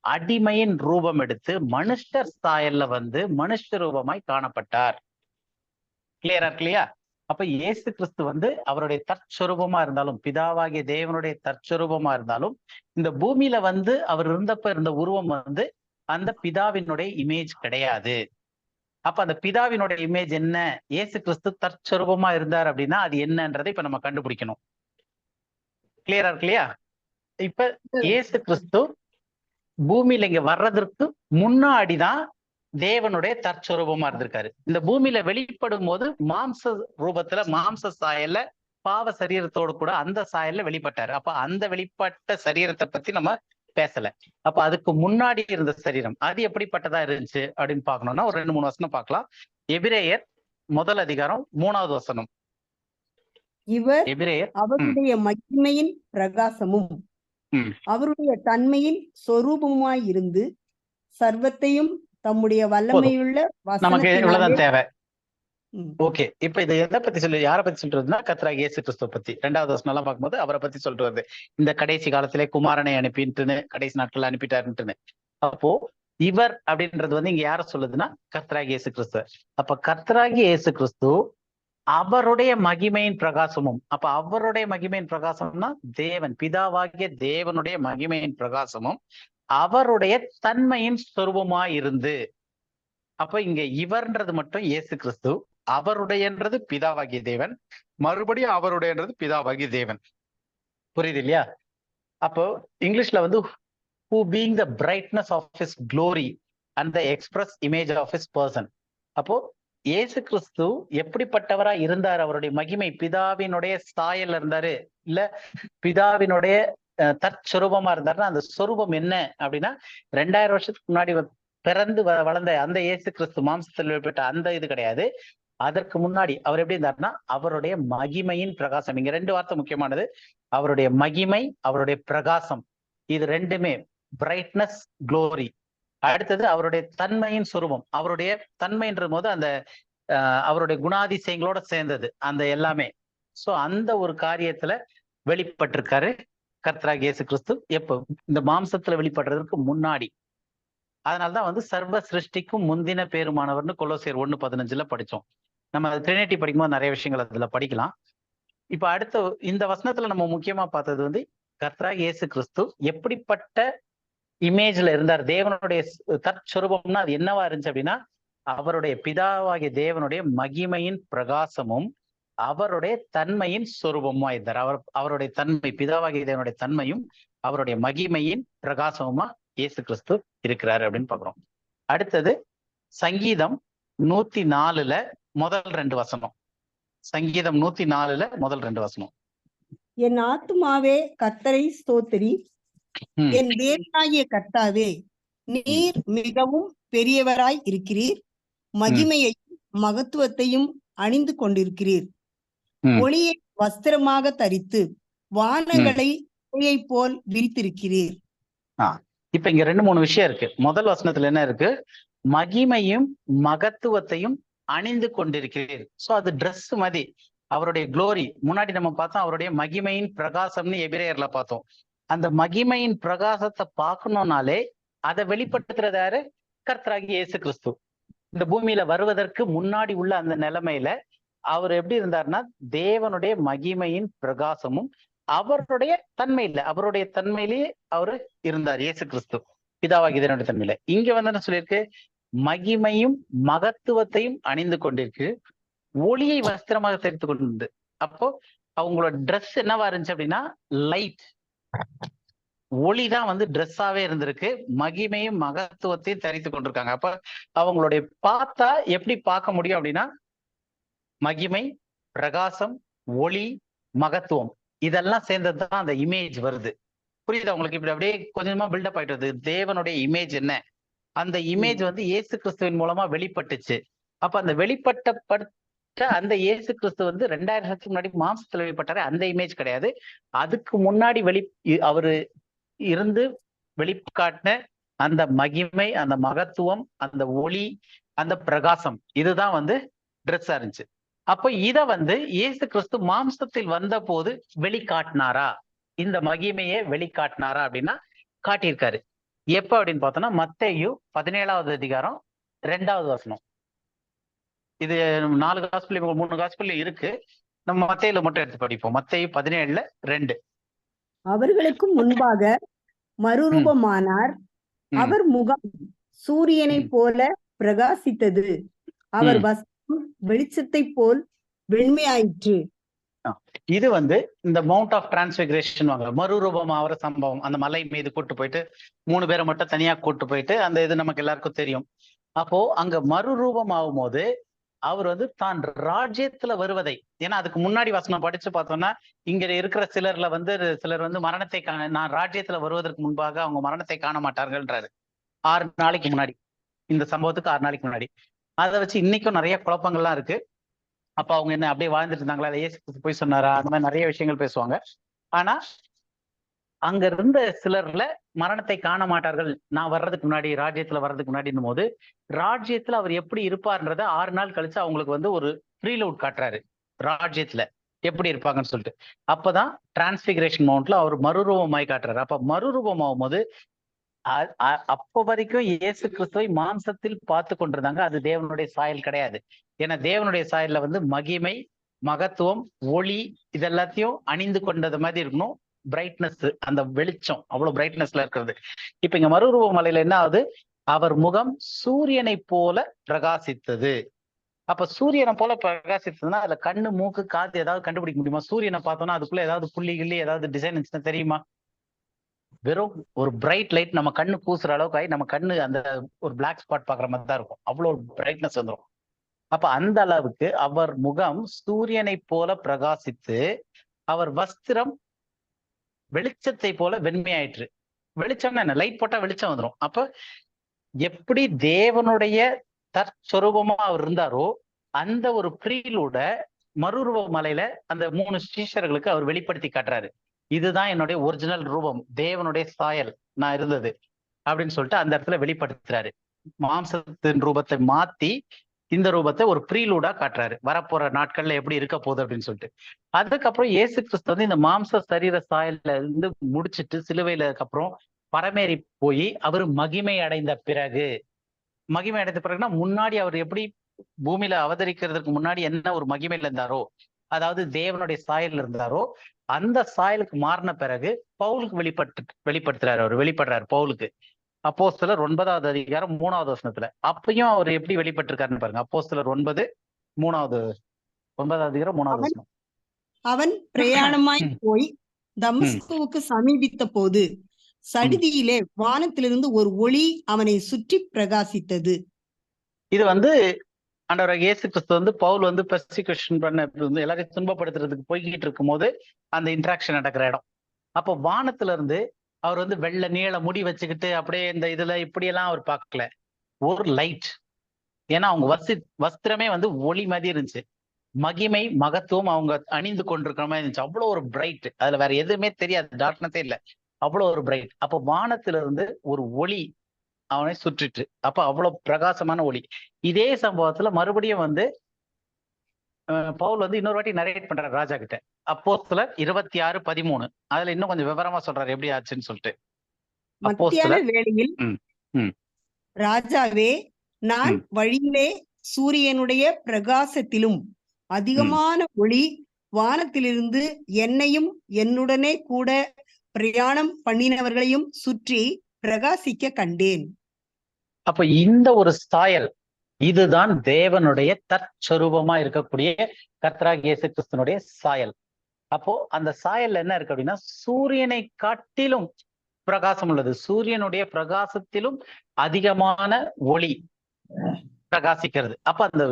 அடிமையின் ரூபம் எடுத்து மனுஷர் சாயல்ல வந்து மனுஷ ரூபமாய் காணப்பட்டார். கிளியரா இல்லையா? அப்ப இயேசு கிறிஸ்து வந்து அவருடைய தற்சொரூபமா இருந்தாலும், பிதாவாகிய தேவனுடைய தற்சொரூபமா இருந்தாலும், இந்த பூமியில வந்து அவர் இருந்தப்ப இருந்த உருவம் வந்து அந்த பிதாவினுடைய இமேஜ் கிடையாது. அப்ப அந்த பிதாவினுடைய இமேஜ் என்ன? இயேசு கிறிஸ்து தற்சொரூபமா இருந்தார் அப்படின்னா அது என்னன்றதை இப்ப நம்ம கண்டுபிடிக்கணும். கிளியரா இருக்கு இல்லையா? இப்ப இயேசு கிறிஸ்து பூமியில இங்க வர்றதற்கு முன்னாடிதான் தேவனுடைய தற்சொரூபமா இருந்திருக்காரு. இந்த பூமியில வெளிப்படும் போது மாம்ச ரூபத்துல, மாம்ச சாயல்ல, பாவ சரீரத்தோடு கூட அந்த சாயல்ல வெளிப்பட்டாரு. அப்ப அந்த வெளிப்பட்ட சரீரத்தை பத்தி நம்ம பேசல. அப்ப அதுக்கு முன்னாடி இருந்த சரீரம் அது எப்படிப்பட்டதா இருந்துச்சு அப்படின்னு பாக்கணும்னா ஒரு 2-3 வசனம் பார்க்கலாம். எபிரேயர் 1 அதிகாரம் 3வது வசனம். இவர் எபிரேயர் அவருடைய மகிமையின் பிரகாசமும் அவருடைய தன்மையின் சொரூபமாய் இருந்து சர்வத்தையும் தம்முடைய வல்லமையுள்ள நமக்கு இவ்வளவுதான் வசனத்தினாலே தேவை. ஓகே, இப்ப இதை எதை பத்தி சொல்லி, யாரை பத்தி சொல்றதுன்னா கர்த்தராகிய இயேசு கிறிஸ்துவ பத்தி. 2வது வசனம் எல்லாம் பார்க்கும்போது அவரை பத்தி சொல்றது. இந்த கடைசி காலத்திலே குமாரனை அனுப்பிட்டுன்னு, கடைசி நாட்கள் அனுப்பிட்டாருன்ட்டுன்னு. அப்போ இவர் அப்படின்றது வந்து இங்க யார சொல்லுதுன்னா கர்த்தராகிய இயேசு கிறிஸ்து. அப்ப கர்த்தராகிய இயேசு கிறிஸ்து அவருடைய மகிமையின் பிரகாசமும். அப்ப அவருடைய மகிமையின் பிரகாசம்னா தேவன், பிதாவாகிய தேவனுடைய மகிமையின் பிரகாசமும் அவருடைய தன்மையின் சொரூபமாய் இருந்து. அப்ப இங்க இவர்ன்றது மட்டும் இயேசு கிறிஸ்து, அவருடையன்றது பிதாவாகிய தேவன், மறுபடியும் அவருடையன்றது பிதாவாகிய தேவன். புரியுது இல்லையா? அப்போ இங்கிலீஷ்ல வந்து who being the brightness of his glory and the express image of his person. அப்போ இயேசு கிறிஸ்து எப்படிப்பட்டவரா இருந்தார்? அவருடைய மகிமை பிதாவினுடைய சாயல்ல இருந்தாரு, இல்ல பிதாவினுடைய தற்சொரூபமா இருந்தாருன்னா அந்த சொரூபம் என்ன அப்படின்னா 2000 வருஷத்துக்கு முன்னாடி பிறந்து வளர்ந்த அந்த இயேசு கிறிஸ்து மாம்சத்தில் வெளிப்பட்ட அந்த இது கிடையாது. அதற்கு முன்னாடி அவர் எப்படி இருந்தாருன்னா அவருடைய மகிமையின் பிரகாசம். இங்க 2 வார்த்தை முக்கியமானது. அவருடைய மகிமை, அவருடைய பிரகாசம். இது ரெண்டுமே பிரைட்னஸ், க்ளோரி. அடுத்தது அவருடைய தன்மையின் சொரூபம். அவருடைய தன்மைன்ற போது அந்த அவருடைய குணாதிசயங்களோட சேர்ந்தது அந்த எல்லாமே. சோ அந்த ஒரு காரியத்துல வெளிப்பட்டிருக்காரு கர்த்தராகிய இயேசு கிறிஸ்து. எப்போ? இந்த மாம்சத்துல வெளிப்படுறதுக்கு முன்னாடி. அதனாலதான் வந்து சர்வ சிருஷ்டிக்கும் முந்தின பேருமானவர்னு கொலோசியர் 1:15 படிச்சோம். நம்ம ட்ரினிட்டி படிக்கும்போது நிறைய விஷயங்கள் அதுல படிக்கலாம். இப்ப அடுத்த இந்த வசனத்துல நம்ம முக்கியமா பார்த்தது வந்து கர்த்தராகிய இயேசு கிறிஸ்து எப்படிப்பட்ட இமேஜ்ல இருந்தார், தேவனுடைய தற்சொரூபம்னா அது என்னவா இருந்துச்சு அப்படின்னா அவருடைய பிதாவாகிய தேவனுடைய மகிமையின் பிரகாசமும் அவருடைய தன்மையின் சொரூபமா இருந்தார். அவருடைய தன்மை, பிதாவாகிய தேவனுடைய தன்மையும் அவருடைய மகிமையின் பிரகாசமுமா இயேசு கிறிஸ்து இருக்கிறாரு அப்படின்னு பாக்குறோம். அடுத்தது சங்கீதம் 104ல முதல் 2 வசனம். சங்கீதம் 104ல முதல் 2 வசனம். என் ஆத்துமாவே கர்த்தரை ஸ்தோத்திரி, என் தேவனாகிய கர்த்தாவே, நீர் மிகவும் பெரியவராய் இருக்கிறீர், மகிமையையும் மகத்துவத்தையும் அணிந்து கொண்டிருக்கிறீர், ஒளியை வஸ்திரமாக தரித்து வானங்களை போல் விரித்திருக்கிறீர். இப்ப இங்க 2-3 விஷயம் இருக்கு. முதல் வசனத்துல என்ன இருக்கு? மகிமையும் மகத்துவத்தையும் அணிந்து கொண்டிருக்கிறீர். சோ அது ட்ரெஸ் மாதிரி. அவருடைய குளோரி முன்னாடி நம்ம பார்த்தோம், அவருடைய மகிமையின் பிரகாசம்னு எபிரேயர்ல பார்த்தோம். அந்த மகிமையின் பிரகாசத்தை பார்க்கணும்னாலே அதை வெளிப்படுத்துறது யாரு? கர்த்தராகிய இயேசு கிறிஸ்து. இந்த பூமியில வருவதற்கு முன்னாடி உள்ள அந்த நிலைமையில அவர் எப்படி இருந்தாருன்னா தேவனுடைய மகிமையின் பிரகாசமும் அவருடைய தன்மையில, அவருடைய தன்மையிலேயே அவரு இருந்தார் இயேசு கிறிஸ்து, பிதாவாகிய தேவனுடைய தன்மையில. இங்க வந்து என்ன சொல்லியிருக்கு? மகிமையும் மகத்துவத்தையும் அணிந்து கொண்டிருக்கு, ஒளியை வஸ்திரமாக தெரிந்து கொண்டு. அப்போ அவங்களோட ட்ரெஸ் என்னவா இருந்துச்சு அப்படின்னா லைட், ஒளிதான் வந்து ட்ரெஸ்ஸாவே இருந்திருக்கு. மகிமையும் மகத்துவத்தையும் தரித்து கொண்டிருக்காங்க. அப்ப அவங்களுடைய பார்த்தா எப்படி பார்க்க முடியும் அப்படின்னா மகிமை, பிரகாசம், ஒளி, மகத்துவம் இதெல்லாம் சேர்ந்ததுதான் அந்த இமேஜ் வருது. புரியுதா உங்களுக்கு? இப்படி அப்படியே கொஞ்சமா பில்டப் ஆயிட்டு வருது. தேவனுடைய இமேஜ் என்ன? அந்த இமேஜ் வந்து இயேசு கிறிஸ்துவின் மூலமா வெளிப்பட்டுச்சு. அப்ப அந்த வெளிப்பட்ட அந்த இயேசு கிறிஸ்து வந்து 2000 வருஷத்துக்கு முன்னாடி மாம்சத்துல வெளிப்பட்டாரு. அந்த இமேஜ் கிடையாது. அதுக்கு முன்னாடி அவரு இருந்து வெளிக்காட்டின அந்த மகிமை, அந்த மகத்துவம், அந்த ஒளி, அந்த பிரகாசம் இதுதான் வந்து ட்ரெஸ்ஸா இருந்துச்சு. அப்போ இத வந்து இயேசு கிறிஸ்து மாம்சத்தில் வந்த போது வெளிக்காட்டினாரா? இந்த மகிமையை வெளிக்காட்டினாரா அப்படின்னா காட்டியிருக்காரு. எப்ப அப்படின்னு பார்த்தோம்னா மத்தேயு 17வது அதிகாரம் 2வது வசனம். இது 4 காஸ்பிள் 3 காஸ்பிள் இருக்கு. நம்ம மத்தேயுல மட்டும் எடுத்து படிப்போம். மத்தேயு 17:2. அவர்களுக்கு முன்பாக மறுரூபமானார், அவர் முகம் சூரியனை போல பிரகாசித்தது, அவர் வஸ்திரம் வெளிச்சத்தை போல் வெண்மையாயிற்று. இது வந்து இந்த மவுண்ட் ஆஃப் டிரான்ஸ்பிகரேஷன் வாங்க, மறுரூபம் ஆகிற சம்பவம். அந்த மலை மீது கூட்டு போயிட்டு 3 பேரை மட்டும் தனியா கூட்டு போயிட்டு அந்த இது நமக்கு எல்லாருக்கும் தெரியும். அப்போ அங்க மறுரூபம் ஆகும் போது அவர் வந்து தான் ராஜ்யத்துல வருவதை, ஏன்னா அதுக்கு முன்னாடி வசனம் படிச்சு பார்த்தோம்னா இங்க இருக்கிற சிலர் வந்து மரணத்தை நான் ராஜ்யத்துல வருவதற்கு முன்பாக அவங்க மரணத்தை காண மாட்டார்கள்ன்றாரு 6 நாளைக்கு முன்னாடி. இந்த சம்பவத்துக்கு 6 நாளைக்கு முன்னாடி. அதை வச்சு இன்னைக்கும் நிறைய குழப்பங்கள்லாம் இருக்கு. அப்ப அவங்க என்ன அப்படியே வாழ்ந்துட்டு இருந்தாங்களா, அதை இயேசு போய் சொன்னாரா, அந்த மாதிரி நிறைய விஷயங்கள் பேசுவாங்க. ஆனா அங்க இருந்த சிலர்ல மரணத்தை காண மாட்டார்கள் நான் வர்றதுக்கு முன்னாடி, ராஜ்யத்துல வர்றதுக்கு முன்னாடின்னும் போது ராஜ்யத்துல அவர் எப்படி இருப்பார்ன்றத 6 நாள் கழிச்சு அவங்களுக்கு வந்து ஒரு ப்ரீலவுட் காட்டுறாரு ராஜ்யத்துல எப்படி இருப்பாங்கன்னு சொல்லிட்டு. அப்பதான் டிரான்ஸ்பிகரேஷன் மவுண்ட்ல அவர் மறுரூபமாய் காட்டுறாரு. அப்ப மறுரூபம் ஆகும் போது அப்ப வரைக்கும் இயேசு கிறிஸ்துவை மாம்சத்தில் பார்த்து கொண்டிருந்தாங்க. அது தேவனுடைய சாயல் கிடையாது. ஏன்னா தேவனுடைய சாயல்ல வந்து மகிமை, மகத்துவம், ஒளி இதெல்லாத்தையும் அணிந்து கொண்டது மாதிரி இருக்கணும். பிரைட்னஸ், அந்த வெளிச்சம் அவ்வளவு பிரைட்னஸ்ல இருக்கிறது. இப்ப இங்க மறுரூப மலையில என்ன ஆகுது, அவர் முகம் சூரியனை போல பிரகாசித்தது. அப்ப சூரியனை போல பிரகாசித்ததுன்னா அதுல கண்ணு, மூக்கு, காது ஏதாவது கண்டுபிடிக்க முடியுமா? சூரியனை பார்த்தோம்னா அதுக்குள்ள ஏதாவது புள்ளி கிள்ளி ஏதாவது டிசைன் இருந்துச்சுன்னா தெரியுமா? வெறும் ஒரு பிரைட் லைட் நம்ம கண்ணு பூசுற அளவுக்கு ஆகி நம்ம கண்ணு அந்த ஒரு பிளாக் ஸ்பாட் பாக்குற மாதிரி தான் இருக்கும். அவ்வளவு பிரைட்னஸ் வந்துடும். அப்ப அந்த அளவுக்கு அவர் முகம் சூரியனை போல பிரகாசித்து அவர் வஸ்திரம் வெளிச்சத்தை போல வெண்மையாயிற்று. வெளிச்சம்னா என்ன? லைட் போட்டா வெளிச்சம் வந்துடும். அப்ப எப்படி தேவனுடைய தற்சொரூபமா அவர் இருந்தாரோ அந்த ஒரு ப்ரீலூட மறுரூப மலையில அந்த 3 சீஷர்களுக்கு அவர் வெளிப்படுத்தி காட்டுறாரு. இதுதான் என்னுடைய ஒரிஜினல் ரூபம், தேவனுடைய சாயல் நான் இருந்தது அப்படின்னு சொல்லிட்டு அந்த இடத்துல வெளிப்படுத்துறாரு. மாம்சத்தின் ரூபத்தை மாத்தி இந்த ரூபத்தை ஒரு ப்ரீலூடா காட்டுறாரு, வரப்போற நாட்கள்ல எப்படி இருக்க போகுது அப்படின்னு சொல்லிட்டு. அதுக்கப்புறம் இயேசு கிறிஸ்து வந்து இந்த மாம்ச சரீர சாயல்ல இருந்து முடிச்சிட்டு சிலுவையில அப்புறம் பரமேறி போய் அவர் மகிமை அடைந்த பிறகுனா முன்னாடி அவர் எப்படி பூமியில அவதரிக்கிறதுக்கு முன்னாடி என்ன ஒரு மகிமையில இருந்தாரோ, அதாவது தேவனுடைய சாயல் இருந்தாரோ, அந்த சாயலுக்கு மாறின பிறகு பவுலுக்கு வெளிப்படுத்துறாரு. அவர் வெளிப்படுறாரு பவுலுக்கு. அப்போஸ்தலர் 9வது அதிகாரம் 3வது வசனத்துல. அப்பயும் அவர் எப்படி வெளிப்பட்டிருக்காருன்னு பாருங்க. அப்போஸ்தலர் 9வது அதிகாரம் 3வது வசனம். அவன் பிரயாணமாய் போய் தமஸ்குவுக்கு சமீபித்த போது சடிதியிலே வானத்திலிருந்து ஒரு ஒளி அவனை சுற்றி பிரகாசித்தது. இது வந்து ஆண்டவர் இயேசு கிறிஸ்து வந்து பவுல் வந்து பெர்சிக்யூஷன் பண்ண எல்லாரையும் துன்பப்படுத்துறதுக்கு போய்கிட்டு இருக்கும் போது அந்த இன்ட்ராக்ஷன் நடக்கிற இடம். அப்போ வானத்துல இருந்து அவர் வந்து வெள்ளை நீள முடி வச்சுக்கிட்டு அப்படியே இந்த இதுல இப்படியெல்லாம் அவர் பார்க்கல. ஒரு லைட். ஏன்னா அவங்க வஸ்திரமே வந்து ஒளி மாதிரி இருந்துச்சு. மகிமை, மகத்துவம் அவங்க அணிந்து கொண்டிருக்கிற மாதிரி இருந்துச்சு. அவ்வளோ ஒரு பிரைட். அதுல வேற எதுவுமே தெரியாது, டார்க்னஸே இல்லை, அவ்வளோ ஒரு பிரைட். அப்போ வானத்துல இருந்து ஒரு ஒளி அவனை சுற்றிட்டு, அப்ப அவ்வளவு பிரகாசமான ஒளி. இதே சம்பவத்துல மறுபடியும் வந்து பவுல் வந்து இன்னொரு வாட்டி நரேட் பண்றாரு ராஜா கிட்ட. அப்போஸ்தலர் 26:13 அதுல இன்னும் கொஞ்சம் விவரமா சொல்றாரு எப்படி ஆச்சுன்னு சொல்லிட்டு. மத்தியான வேளையில் ராஜாவே, நான் வழியிலே சூரியனுடைய பிரகாசத்திலும் அதிகமான ஒளி வானத்திலிருந்து என்னையும் என்னுடனே கூட பிரயாணம் பண்ணினவர்களையும் சுற்றி பிரகாசிக்க கண்டேன். அப்ப இந்த ஒரு சாயல், இதுதான் தேவனுடைய தற்சொரூபமா இருக்கக்கூடிய கர்த்தராகிய இயேசு கிறிஸ்துனுடைய சாயல். அப்போ அந்த சாயல்ல என்ன இருக்கு அப்படின்னா, சூரியனை காட்டிலும் பிரகாசம் உள்ளது. சூரியனுடைய பிரகாசத்திலும் அதிகமான ஒளி பிரகாசிக்கிறது. அப்ப அந்த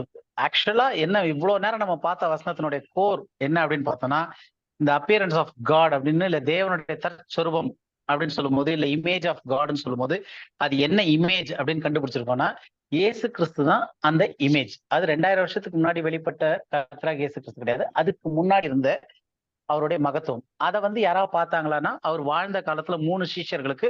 ஆக்சுவலா என்ன இவ்வளவு நேரம் நம்ம பார்த்த வசனத்தினுடைய கோர் என்ன அப்படின்னு பார்த்தோம்னா, இந்த அப்பியரன்ஸ் ஆஃப் காட் அப்படின்னு, இல்ல தேவனுடைய தற்சொரூபம் அப்படின்னு சொல்லும் போது, இல்ல இமேஜ் ஆஃப் காட்னு சொல்லும் போது அது என்ன இமேஜ் அப்படின்னு கண்டுபிடிச்சிருக்கோம்னா, இயேசு கிறிஸ்து தான் அந்த இமேஜ். அது 2000 வருஷத்துக்கு முன்னாடி வெளிப்பட்ட கர்த்தராகிய இயேசு கிறிஸ்து கிடையாது. அதுக்கு முன்னாடி இருந்த அவருடைய மகத்துவம். அதை வந்து யாராவது பார்த்தாங்களான்னா, அவர் வாழ்ந்த காலத்துல 3 சீஷர்களுக்கு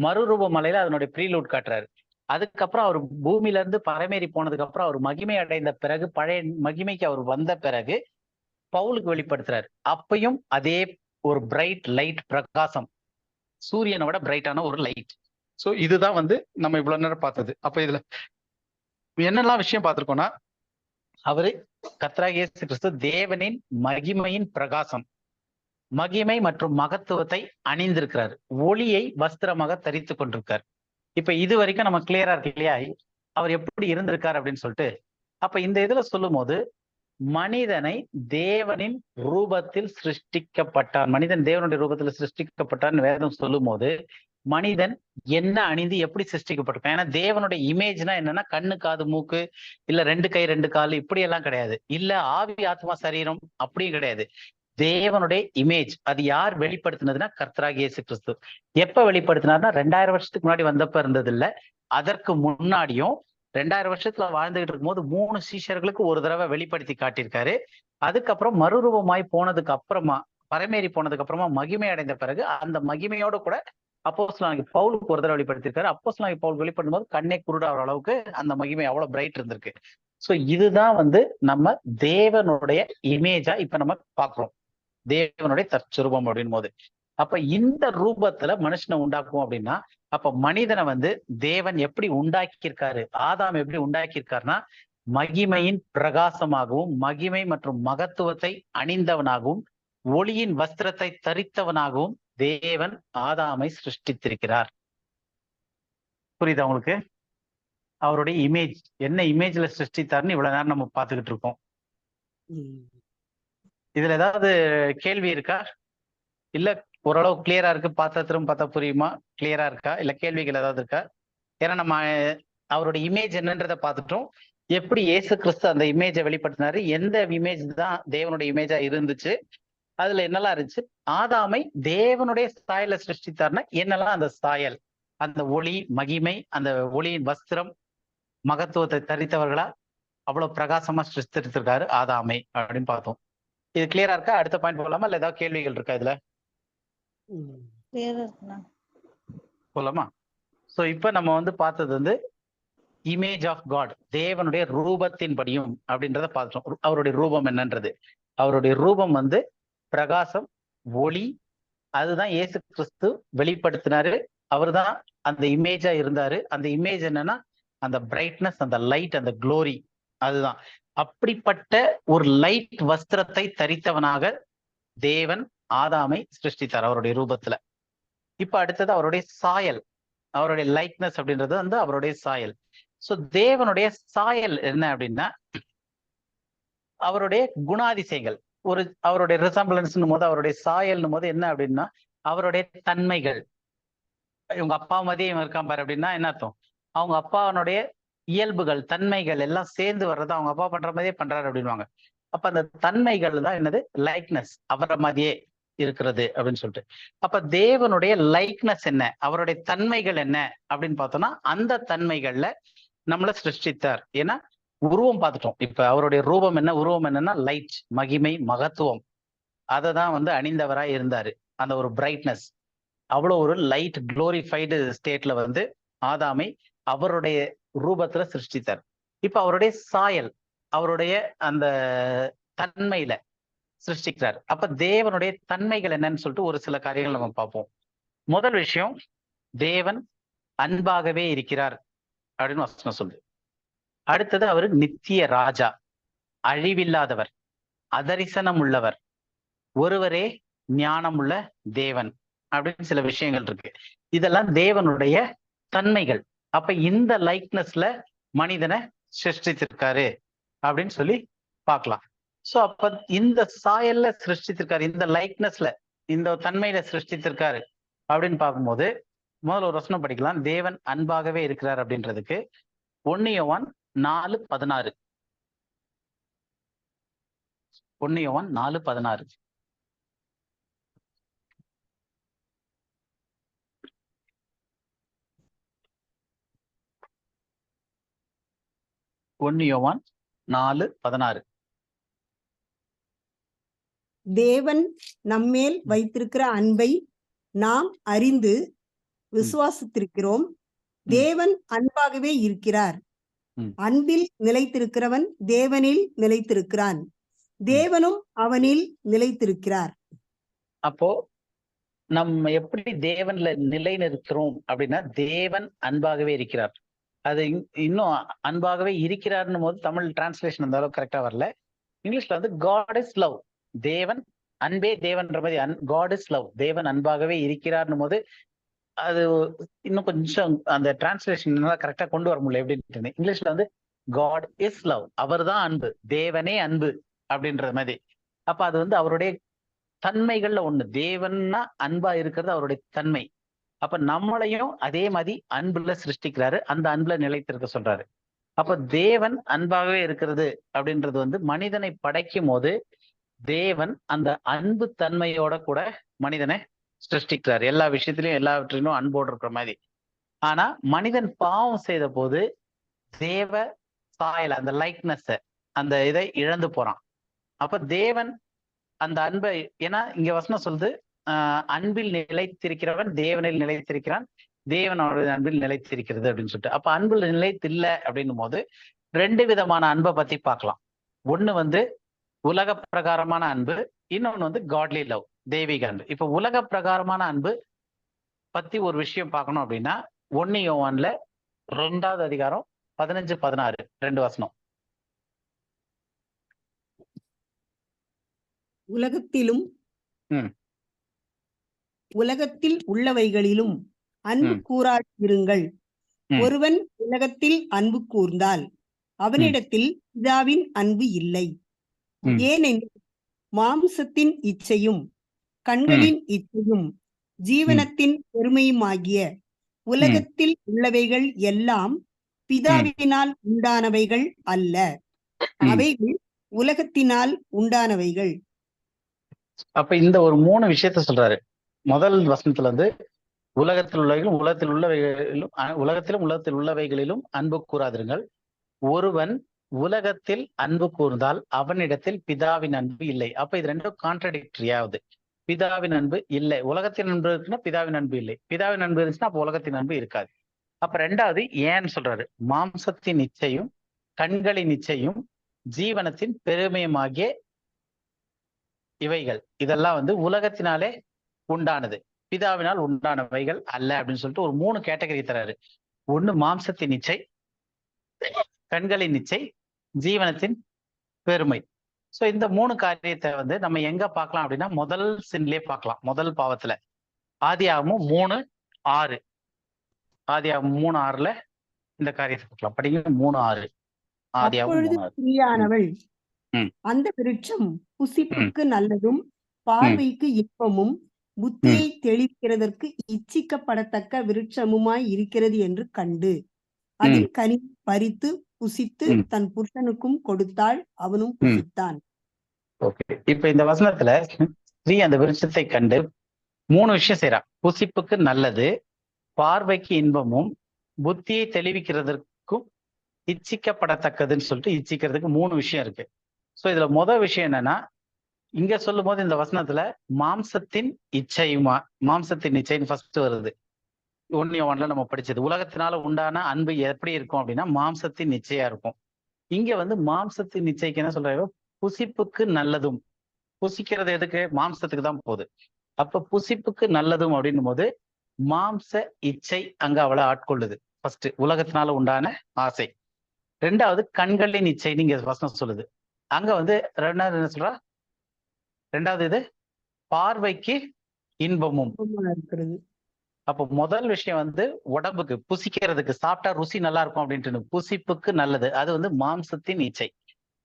மறுரூப மலையில அதனுடைய ப்ரீலூட் காட்டுறாரு. அதுக்கப்புறம் அவர் பூமியில இருந்து பரமேறி போனதுக்கு அப்புறம் அவர் மகிமை அடைந்த பிறகு, பழைய மகிமைக்கு அவர் வந்த பிறகு பவுலுக்கு வெளிப்படுத்துறாரு. அப்பையும் அதே ஒரு பிரைட் லைட், பிரகாசம், சூரியனை விட பிரைட்டான ஒரு லைட். சோ இதுதான் வந்து நம்ம இவ்வளவு நேரம் பார்த்தது. அப்ப இதுல என்னெல்லாம் விஷயம் பார்த்திருக்கோம்னா, அவரு கர்த்தராகிய இயேசு கிறிஸ்து தேவனின் மகிமையின் பிரகாசம், மகிமை மற்றும் மகத்துவத்தை அணிந்திருக்கிறார், ஒளியை வஸ்திரமாக தரித்து கொண்டிருக்கார். இப்ப இது வரைக்கும் நம்ம கிளியரா இருக்கு இல்லையா அவர் எப்படி இருந்திருக்காரு அப்படின்னு சொல்லிட்டு. அப்ப இந்த இதுல சொல்லும் போது மனிதனை தேவனின் ரூபத்தில் சிருஷ்டிக்கப்பட்டான். மனிதன் தேவனுடைய ரூபத்தில் சிருஷ்டிக்கப்பட்டான்னு வேதம் சொல்லும் போது மனிதன் என்ன அணிந்து எப்படி சிருஷ்டிக்கப்பட்டிருக்கான்? ஏன்னா தேவனுடைய இமேஜ்னா என்னன்னா கண்ணு, காது, மூக்கு, இல்ல 2 கை 2 கால் இப்படி எல்லாம் கிடையாது. இல்ல ஆவி, ஆத்மா, சரீரம் அப்படியும் கிடையாது. தேவனுடைய இமேஜ். அது யார் வெளிப்படுத்தினதுன்னா கர்த்தராகிய இயேசு கிறிஸ்து. எப்ப வெளிப்படுத்தினார்னா 2000 வருஷத்துக்கு முன்னாடி வந்தப்ப இருந்தது இல்ல, அதற்கு முன்னாடியும் 2000 வருஷத்துல வாழ்ந்துகிட்டு இருக்கும்போது 3 சீஷர்களுக்கு ஒரு தடவை வெளிப்படுத்தி காட்டியிருக்காரு. அதுக்கப்புறம் மறுரூபமாய் போனதுக்கு அப்புறமா, பரமேறி போனதுக்கு அப்புறமா மகிமை அடைந்த பிறகு அந்த மகிமையோட கூட அப்போஸ்தலனாகிய பவுலுக்கு ஒரு தடவை வெளிப்படுத்தியிருக்காரு. அப்போஸ்தலனாகிய பவுல் வெளிப்படும் போது கண்ணே குருடாகிற அளவுக்கு அந்த மகிமை அவ்வளவு பிரைட் இருந்திருக்கு. சோ இதுதான் நம்ம தேவனுடைய இமேஜா இப்ப நம்ம பாக்குறோம், தேவனுடைய தற்சுரூபம் அப்படின் போது. அப்ப இந்த ரூபத்துல மனுஷனை உண்டாக்குவோம் அப்படின்னா, அப்ப மனிதனை தேவன் எப்படி உண்டாக்கியிருக்காரு, ஆதாம் எப்படி உண்டாக்கியிருக்காருன்னா மகிமையின் பிரகாசமாகவும் மகிமை மற்றும் மகத்துவத்தை அணிந்தவனாகவும் ஒளியின் வஸ்திரத்தை தரித்தவனாகவும் தேவன் ஆதாமை சிருஷ்டித்திருக்கிறார். புரியுதா உங்களுக்கு? அவருடைய இமேஜ், என்ன இமேஜ்ல சிருஷ்டித்தாருன்னு இவ்வளவு நேரம் நம்ம பார்த்துக்கிட்டு இருக்கோம். இதுல ஏதாவது கேள்வி இருக்கா? இல்ல ஓரளவு கிளியரா இருக்கு, பார்த்தா திரும்ப பார்த்தா புரியுமா? கிளியரா இருக்கா? இல்ல கேள்விகள் ஏதாவது இருக்கா? ஏன்னா நம்ம அவருடைய இமேஜ் என்னன்றதை பார்த்துட்டோம். எப்படி இயேசு கிறிஸ்து அந்த இமேஜை வெளிப்படுத்தினாரு, எந்த இமேஜ் தான் தேவனுடைய இமேஜா இருந்துச்சு, அதுல என்னெல்லாம் இருந்துச்சு, ஆதாமை தேவனுடைய சாயல சிருஷ்டித்தார்னா என்னெல்லாம் அந்த சாயல், அந்த ஒளி, மகிமை, அந்த ஒளியின் வஸ்திரம், மகத்துவத்தை தரித்தவர்களா அவ்வளவு பிரகாசமா சிருஷ்டித்திருக்காரு ஆதாமை அப்படின்னு பார்த்தோம். இது கிளியரா இருக்கா? அடுத்த பாயிண்ட் போகலாமா? இல்ல ஏதாவது கேள்விகள் இருக்கா இதுல? போலாமா? சோ இப்ப நம்ம பார்த்தது இமேஜ் ஆஃப் காட், தேவனுடைய ரூபத்தின் படியும் அப்படின்றத பார்த்துட்டோம். அவருடைய ரூபம் என்னன்றது, அவருடைய ரூபம் பிரகாசம், ஒளி, அதுதான் இயேசு கிறிஸ்து வெளிப்படுத்தினாரு. அவர் தான் அந்த இமேஜா இருந்தாரு. அந்த இமேஜ் என்னன்னா அந்த பிரைட்னஸ், அந்த லைட், அந்த க்ளோரி, அதுதான். அப்படிப்பட்ட ஒரு லைட் வஸ்திரத்தை தரித்தவனாக தேவன் ஆதாமை சிருஷ்டித்தார் அவருடைய ரூபத்துல. இப்ப அடுத்தது அவருடைய சாயல், அவருடைய லைட்னஸ் அப்படின்றது அவருடைய சாயல். சோ தேவனுடைய சாயல் என்ன அப்படின்னா அவருடைய குணாதிசயங்கள். அவருடைய ரிசம்பிளன்ஸ் போது, அவருடைய சாயல்னும் போது என்ன அப்படின்னா அவருடைய தன்மைகள். இவங்க அப்பா மாதிரியே இவன் இருக்கான் பாரு அப்படின்னா என்ன அர்த்தம்? அவங்க அப்பாவனுடைய இயல்புகள், தன்மைகள் எல்லாம் சேர்ந்து வர்றது, அவங்க அப்பா பண்ற மாதிரியே பண்றாரு அப்படின்வாங்க. அப்ப அந்த தன்மைகள் தான் என்னது? லைக்னஸ், அவரை மாதிரியே இருக்கிறது அப்படின்னு சொல்லிட்டு. அப்ப தேவனுடைய லைக்னஸ் என்ன, அவருடைய தன்மைகள் என்ன அப்படின்னு பார்த்தோம்னா அந்த தன்மைகள்ல நம்மள சிருஷ்டித்தார். ஏன்னா உருவம் பார்த்துட்டோம். இப்ப அவருடைய ரூபம் என்ன, உருவம் என்னன்னா லைட், மகிமை, மகத்துவம், அதை தான் அணிந்தவராய் இருந்தாரு. அந்த ஒரு பிரைட்னஸ், அவ்வளவு ஒரு லைட் குளோரிஃபைடு ஸ்டேட்ல ஆதாமை அவருடைய ரூபத்துல சிருஷ்டித்தார். இப்ப அவருடைய சாயல், அவருடைய அந்த தன்மையில சிருஷ்டிக்கிறார். அப்ப தேவனுடைய தன்மைகள் என்னன்னு சொல்லிட்டு ஒரு சில காரியங்கள் நம்ம பார்ப்போம். முதல் விஷயம், தேவன் அன்பாகவே இருக்கிறார் அப்படின்னு வசனம் சொல்லுது. அடுத்தது அவர் நித்திய ராஜா, அழிவில்லாதவர், அதரிசனம் உள்ளவர், ஒருவரே ஞானம் உள்ள தேவன் அப்படின்னு சில விஷயங்கள் இருக்கு. இதெல்லாம் தேவனுடைய தன்மைகள். அப்ப இந்த லைக்னஸ்ல மனிதனை சிருஷ்டித்திருக்காரு அப்படின்னு சொல்லி பார்க்கலாம். சோ அப்ப இந்த சாயல்ல சிருஷ்டித்திருக்காரு, இந்த லைக்னஸ்ல, இந்த தன்மையில சிருஷ்டித்திருக்காரு அப்படின்னு பார்க்கும்போது முதல்ல ஒரு வசனம் படிக்கலாம். தேவன் அன்பாகவே இருக்கிறார் அப்படின்றதுக்கு 1 யோவான் 4:16. 1 யோவான் 4:16. யோவான் 4:16. தேவன் நம்மேல் வைத்திருக்கிற அன்பை நாம் அறிந்து விசுவாசித்திருக்கிறோம். தேவன் அன்பாகவே இருக்கிறார். அன்பில் நிலைத்திருக்கிறவன் தேவனில் நிலைத்திருக்கிறான், தேவனும் அவனில் நிலைத்திருக்கிறார். அப்போ நம்ம எப்படி தேவன்ல நிலை நிற்கிறோம் அப்படின்னா, தேவன் அன்பாகவே இருக்கிறார். அது இன்னும் அன்பாகவே இருக்கிறார்னும் போது தமிழ் டிரான்ஸ்லேஷன் அந்த அளவுக்கு கரெக்டா வரல. இங்கிலீஷ்ல காட் இஸ் லவ், தேவன் அன்பே தேவன்ற மாதிரி, காட் இஸ் லவ், தேவன் அன்பாகவே இருக்கிறார்னும் போது அது இன்னும் கொஞ்சம் அந்த டிரான்ஸ்லேஷன் கரெக்டா கொண்டு வர முடியல எப்படின்னு. இங்கிலீஷ்ல காட் இஸ் லவ், அவர் தான் அன்பு, தேவனே அன்பு அப்படின்ற மாதிரி. அப்ப அது வந்து அவருடைய தன்மைகள்ல ஒண்ணு. தேவன்னா அன்பா இருக்கிறது அவருடைய தன்மை. அப்ப நம்மளையும் அதே மாதிரி அன்புல சிருஷ்டிக்கிறாரு, அந்த அன்புல நிலைத்திருக்க சொல்றாரு. அப்ப தேவன் அன்பாகவே இருக்கிறது அப்படின்றது வந்து மனிதனை படைக்கும் போது தேவன் அந்த அன்பு தன்மையோட கூட மனிதனை சிருஷ்டிக்கிறார். எல்லா விஷயத்திலையும் எல்லாவற்றிலும் அன்போடு இருக்கிற மாதிரி. ஆனா மனிதன் பாவம் செய்த போது தேவ சாயல, அந்த லைக்னஸ், அந்த இதை இழந்து போறான். அப்ப தேவன் அந்த அன்பை, ஏன்னா இங்க வசனம் சொல்லுது, அன்பில் நிலைத்திருக்கிறவன் தேவனில் நிலைத்திருக்கிறான், தேவன் அவருடைய அன்பில் நிலைத்திருக்கிறது அப்படின்னு சொல்லிட்டு. அப்ப அன்பில் நிலைத்தில்ல அப்படின்னும் போது 2 விதமான அன்பை பத்தி பார்க்கலாம். ஒண்ணு வந்து உலக பிரகாரமான அன்பு, இன்னொன்னு வந்து காட்லி லவ், தெய்வீக அன்பு. இப்ப உலக பிரகாரமான அன்பு பத்தி ஒரு விஷயம் பார்க்கணும் அப்படின்னா 1 யோவான்ல 2வது அதிகாரம் 15-16 2 வசனம். உலகத்திலும் ம். உலகத்தில் உள்ளவைகளிலும் அன்பு ம். கூறாதிருங்கள். ம். ஒருவன் உலகத்தில் அன்பு கூர்ந்தால் அவனிடத்தில் பிதாவின் அன்பு இல்லை. ம். ஏனெனில் மாம்சத்தின் இச்சையும் கண்களின் இச்சையும் ஜீவனத்தின் பெருமையுமாகிய உலகத்தில் உள்ளவைகள் எல்லாம் பிதாவினால் உண்டானவைகள் அல்ல, அவைகள் உலகத்தினால் உண்டானவைகள். அப்ப இந்த ஒரு 3 விஷயத்த சொல்றாரு. முதல் வசனத்துல வந்து உலகத்தில் உள்ளவைகளும் உலகத்தில் உள்ளவைகளிலும் அன்பு கூறாதிருங்கள். ஒருவன் உலகத்தில் அன்பு கூர்ந்தால் அவனிடத்தில் பிதாவின் அன்பு இல்லை. அப்ப இது ரெண்டும் கான்ட்ரடிக்டரி ஆகுது. பிதாவின் அன்பு இல்லை, உலகத்தின் அன்பு இருக்குன்னா பிதாவின் அன்பு இல்லை, பிதாவின் அன்பு இருந்துச்சுன்னா அப்ப உலகத்தின் அன்பு இருக்காது. அப்ப 2வது ஏன்னு சொல்றாரு, மாம்சத்தின் இச்சையும் கண்களின் இச்சையும் ஜீவனத்தின் பெருமையுமாகிய இவைகள், இதெல்லாம் வந்து உலகத்தினாலே உண்டானது, பிதாவினால் உண்டானவைகள் அல்ல அப்படின்னு சொல்லிட்டு ஒரு 3 கேட்டகரி தராரு. ஒண்ணு மாம்சத்தின் இச்சை, கண்களின் இச்சை, ஜீவனத்தின் பெருமை. சோ இந்த 3 காரியத்தை வந்து நம்ம எங்க பார்க்கலாம் அப்படின்னா முதல் சின்லயே பார்க்கலாம். முதல் பாவத்துல ஆதியாகமம் 3:6, ஆதியாகமம் 3:6 இந்த காரியத்தை பார்க்கலாம். படிங்க 3:6. ஆதியாகமம் அப்பொழுது 3:6. ஸ்திரீயானவள் ம். அந்த விருட்சம் புசிப்புக்கு நல்லதும் பார்வைக்கு இன்பமும் புத்தியை தெளிவிக்கிறதற்கு இச்சிக்கப்படத்தக்க விருட்சமுமாய் இருக்கிறது என்று கண்டு அதில் கனி பறித்து புசித்து தன் புருஷனுக்கும் கொடுத்தாள், அவனும் புசித்தான். ஓகே, இப்ப இந்த வசனத்துல ஸ்ரீ அந்த விருட்சத்தை கண்டு 3 விஷயம் செய்யறா. புசிப்புக்கு நல்லது, பார்வைக்கு இன்பமும், புத்தியை தெளிவிக்கிறதற்கும் இச்சிக்கப்படத்தக்கதுன்னு சொல்லிட்டு இச்சிக்கிறதுக்கு 3 விஷயம் இருக்கு. சோ இதுல முதல் விஷயம் என்னன்னா, இங்க சொல்லும் போது இந்த வசனத்துல மாம்சத்தின் இச்சைன்னு ஃபர்ஸ்ட் வருது. 1 யோவான்ல நம்ம படிச்சது, உலகத்தினால உண்டான அன்பு எப்படி இருக்கும் அப்படின்னா மாம்சத்தின் நிச்சயா இருக்கும். இங்க வந்து மாம்சத்தின் நிச்சய்க்கு என்ன சொல்றாங்க, புசிப்புக்கு நல்லதும். புசிக்கிறது எதுக்கு? மாம்சத்துக்கு தான் போகுது. அப்ப புசிப்புக்கு நல்லதும் அப்படின்னும் போது மாம்ச இச்சை அங்க அவளை ஆட்கொள்ளுது. ஃபர்ஸ்ட் உலகத்தினால உண்டான ஆசை. 2வது கண்களின் இச்சை, நீங்க வசனம் சொல்லுது. அங்க வந்து 2வது என்ன சொல்றா, 2வது இது பார்வைக்கு இன்பமும் இருக்கிறது. அப்போ முதல் விஷயம் வந்து உடம்புக்கு புசிக்கிறதுக்கு, சாப்பிட்டா ருசி நல்லா இருக்கும் அப்படின்ட்டு புசிப்புக்கு நல்லது, அது வந்து மாம்சத்தின் இச்சை.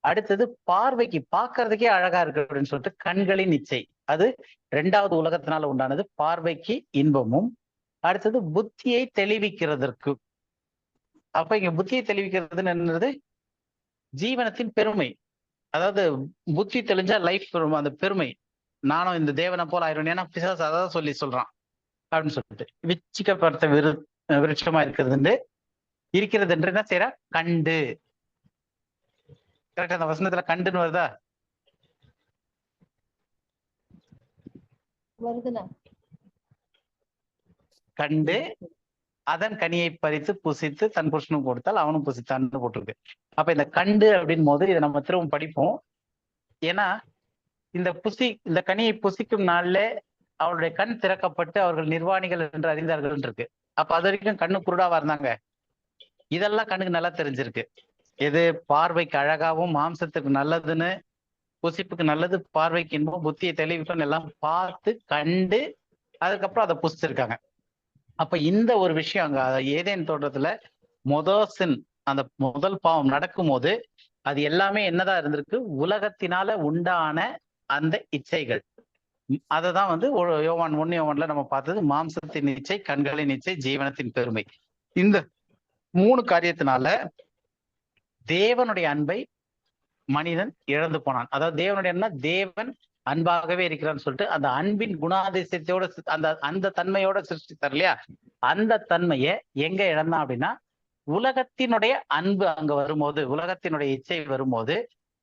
அடுத்தது பார்வைக்கு, பார்க்கறதுக்கே அழகா இருக்கு அப்படின்னு சொல்லிட்டு கண்களின் இச்சை, அது 2வது உலகத்தினால உண்டானது, பார்வைக்கு இன்பமும். அடுத்தது புத்தியை தெளிவிக்கிறதற்கு. அப்ப இங்க புத்தியை தெளிவிக்கிறதுன்னு என்னது, ஜீவனத்தின் பெருமை. அதாவது புத்தி தெளிஞ்சா லைஃப், அந்த பெருமை, நானும் இந்த தேவனை போல ஆயிரும், ஏன்னா பிசாசு அதான் சொல்றான் அப்படின்னு சொல்லிட்டு. விச்சிக்கப்படுத்த விருட்சமா இருக்கிறது என்று என்ன செய்யறா, கண்டு. கரெக்டா அந்த வசனத்துல கண்டுன்னு வருதா? கண்டு அதன் கனியை பறித்து புசித்து தன் புருஷனும் கொடுத்தால் அவனும் புசித்தான்னு போட்டிருக்கு. அப்ப இந்த கண்டு அப்படின் போது இதை நம்ம திரும்ப படிப்போம். ஏன்னா இந்த கனியை புசிக்கும் நாள்ல அவருடைய கண் திறக்கப்பட்டு அவர்கள் நிர்வாணிகள் என்று அறிந்தார்கள் இருக்கு. அப்ப அது வரைக்கும் கண்ணு குருடாவா இருந்தாங்க. இதெல்லாம் கண்ணுக்கு நல்லா தெரிஞ்சிருக்கு. எது பார்வைக்கு அழகாவும் மாம்சத்துக்கு நல்லதுன்னு, புசிப்புக்கு நல்லது, பார்வைக்கு இன்பம், புத்தியை தெளிவிக்கும் எல்லாம் பார்த்து கண்டு அதுக்கப்புறம் அதை புசிச்சிருக்காங்க. அப்ப இந்த ஒரு விஷயம் அங்க ஏதேன் தோட்டத்துல அந்த முதல் பாவம் நடக்கும் போது அது எல்லாமே என்னதான் இருந்திருக்கு, உலகத்தினால உண்டான அந்த இச்சைகள். அததான் வந்து யோவான் 1 நம்ம பார்த்தது, மாம்சத்தின் இச்சை, கண்களின் இச்சை, ஜீவனத்தின் பெருமை. இந்த 3 காரியத்தினால தேவனுடைய அன்பை மனிதன் இழந்து போனான். அதாவது தேவனுடைய அன்பா, தேவன் அன்பாகவே இருக்கிறான்னு சொல்லிட்டு அந்த அன்பின் குணாதிசயத்தோட அந்த தன்மையோட சிருஷ்டித்தார் இல்லையா, அந்த தன்மையை எங்க இழந்தான் அப்படின்னா, உலகத்தினுடைய அன்பு அங்க வரும்போது, உலகத்தினுடைய இச்சை வரும்போது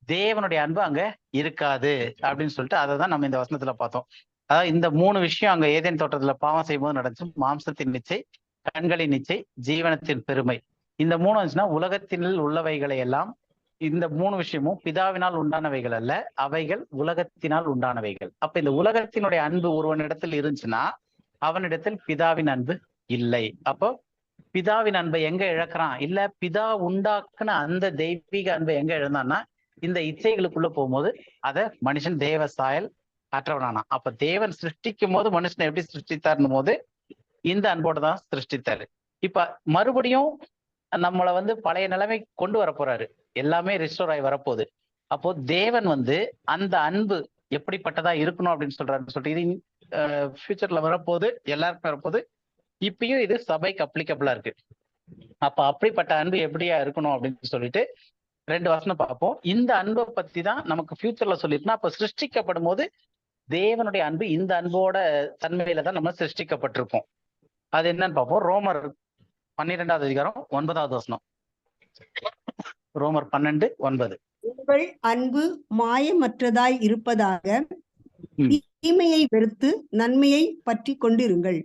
தேவனுடைய அன்பு அங்க இருக்காது அப்படின்னு சொல்லிட்டு அதை தான் நம்ம இந்த வசனத்துல பார்த்தோம். அதாவது இந்த 3 விஷயம் அங்க ஏதேன் தோட்டத்துல பாவம் செய்யும்போது நடந்துச்சு. மாம்சத்தின் இச்சை, கண்களின் இச்சை, ஜீவனத்தின் பெருமை. இந்த 3 வந்துச்சுன்னா உலகத்தில் உள்ளவைகளை எல்லாம், இந்த 3 விஷயமும் பிதாவினால் உண்டானவைகள் அல்ல, அவைகள் உலகத்தினால் உண்டானவைகள். அப்ப இந்த உலகத்தினுடைய அன்பு ஒருவனிடத்தில் இருந்துச்சுன்னா அவனிடத்தில் பிதாவின் அன்பு இல்லை. அப்போ பிதாவின் அன்பை எங்க இழக்கிறான், இல்ல பிதா உண்டாக்குன அந்த தெய்வீக அன்பை எங்க இழந்தான்னா இந்த இச்சைகளுக்குள்ள போகும்போது அதை மனுஷன் தேவ சாயல் அற்றவனானா. அப்ப தேவன் சிருஷ்டிக்கும் போது மனுஷனை எப்படி சிருஷ்டித்தார்னும் போது இந்த அன்போட தான் சிருஷ்டித்தாரு. இப்ப மறுபடியும் நம்மளை வந்து பழைய நிலைமை கொண்டு வர போறாரு, எல்லாமே ரிஸ்டோர் ஆகி வரப்போகுது. அப்போ தேவன் வந்து அந்த அன்பு எப்படிப்பட்டதா இருக்கணும் அப்படின்னு சொல்றாருன்னு சொல்லிட்டு, இது ஃபியூச்சர்ல வரப்போகுது, எல்லாருக்கும் வரப்போகுது. இப்பயும் இது சபைக்கு அப்ளிகபிளா இருக்கு. அப்ப அப்படிப்பட்ட அன்பு எப்படியா இருக்கணும் அப்படின்னு சொல்லிட்டு 2 வசனம் பார்ப்போம். இந்த அன்பை பத்தி தான் நமக்கு ஃபியூச்சர்ல சொல்லிருக்கா. அப்ப சிருஷ்டிக்கப்படும் போது தேவனுடைய அன்பு இந்த அன்போட தன்மையில தான் நம்ம சிருஷ்டிக்கப்பட்டிருக்கோம். அது என்னன்னு பார்ப்போம். ரோமர் 12வது அதிகாரம் 9வது வசனம். ரோமர் 12:9. உங்கள் அன்பு மாயமற்றதாய் இருப்பதாக தீமையை வெறுத்து நன்மையை பற்றி கொண்டிருங்கள்.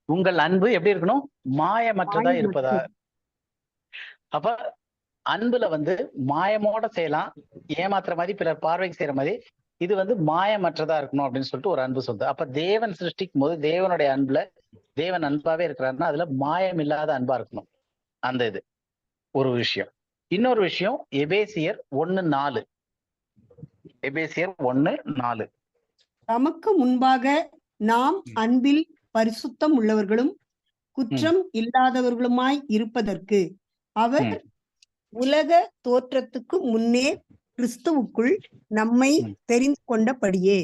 உங்கள் அன்பு எப்படி இருக்கணும், மாயமற்றதா இருப்பதா. அப்ப அன்புல வந்து மாயமோட செய்யலாம், ஏமாத்துற மாதிரி, பிறர் பார்வைக்கு செய்யற மாதிரி, இது வந்து மாயமற்றதா இருக்கணும் அப்படின்னு சொல்லிட்டு ஒரு அன்பு சொல்லுது. அப்ப தேவன் சிருஷ்டிக்கும் போது தேவனுடைய அன்புல, தேவன் அன்பாவே இருக்கிறாருன்னா அதுல மாயம் இல்லாத அன்பா இருக்கணும். அந்த இது ஒரு விஷயம். இன்னொரு விஷயம் எபேசியர் 1:4. எபேசியர் 1:4. தமக்கு முன்பாக நாம் அன்பில் பரிசுத்தம் உள்ளவர்களும் குற்றம் இல்லாதவர்களுமாய் இருப்பதற்கு அவர் உலக தோற்றத்துக்கு முன்னே கிறிஸ்துவுக்குள் நம்மை தெரிந்து கொண்டபடியே.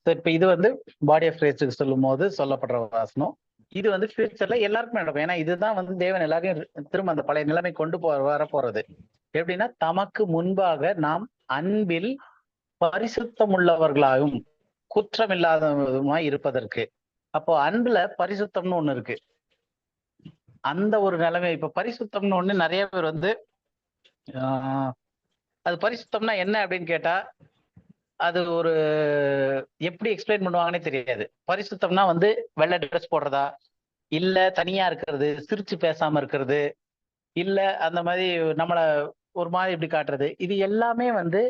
இப்ப இது வந்து பாடி ஆஃப் கிரைஸ்டுக்கு சொல்லும் போது சொல்லப்படுற வாசனம். இது வந்து ஃபியூச்சர்ல எல்லாருக்குமே நடக்கும். ஏன்னா இதுதான் வந்து தேவன் எல்லாரையும் திரும்ப அந்த பழைய நிலைமை கொண்டு வர போறது. எப்படின்னா, தமக்கு முன்பாக நாம் அன்பில் பரிசுத்தம் உள்ளவர்களாகவும் குற்றம் இல்லாதவருமாய் இருப்பதற்கு. அப்போ அன்புல பரிசுத்தம்னு ஒண்ணு இருக்கு. அந்த ஒரு நிலைமை, இப்ப பரிசுத்தம்னு ஒண்ணு நிறைய பேர் வந்து அது பரிசுத்தம்னா என்ன அப்படின்னு கேட்டா அது ஒரு எப்படி எக்ஸ்பிளைன் பண்ணுவாங்கன்னே தெரியாது. பரிசுத்தம்னா வந்து வெள்ளை ட்ரெஸ் போடுறதா, இல்ல தனியா இருக்கிறது, சிரிச்சு பேசாம இருக்கிறது, இல்ல அந்த மாதிரி நம்மள ஒரு மாதிரி இப்படி காட்டுறது, இது எல்லாமே வந்து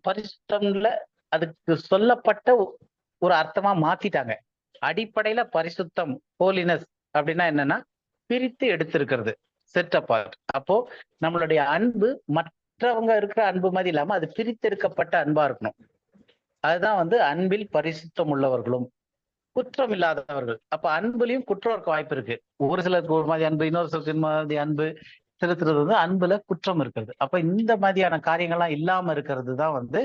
பரிசுத்தம்ல அதுக்கு சொல்லப்பட்ட ஒரு அர்த்தமா மாத்திட்டாங்க. அடிப்படையில பரிசுத்தம், ஹோலினஸ் அப்படின்னா என்னன்னா பிரித்து எடுத்திருக்கிறது, செட் அபார்ட். அப்போ நம்மளுடைய அன்பு மற்றவங்க இருக்கிற அன்பு மாதிரி இல்லாம அது பிரித்தெடுக்கப்பட்ட அன்பா இருக்கணும். அதுதான் வந்து அன்பில் பரிசுத்தம் உள்ளவர்களும் குற்றம் இல்லாதவர்கள். அப்ப அன்புலயும் குற்றம் இருக்க வாய்ப்பு இருக்கு. ஒரு சிலருக்கு ஒரு மாதிரி அன்பு, இன்னொரு சிலருக்கு மாதிரி அன்பு செலுத்துறது வந்து அன்புல குற்றம் இருக்கிறது. அப்ப இந்த மாதிரியான காரியங்கள்லாம் இல்லாம இருக்கிறது தான் வந்து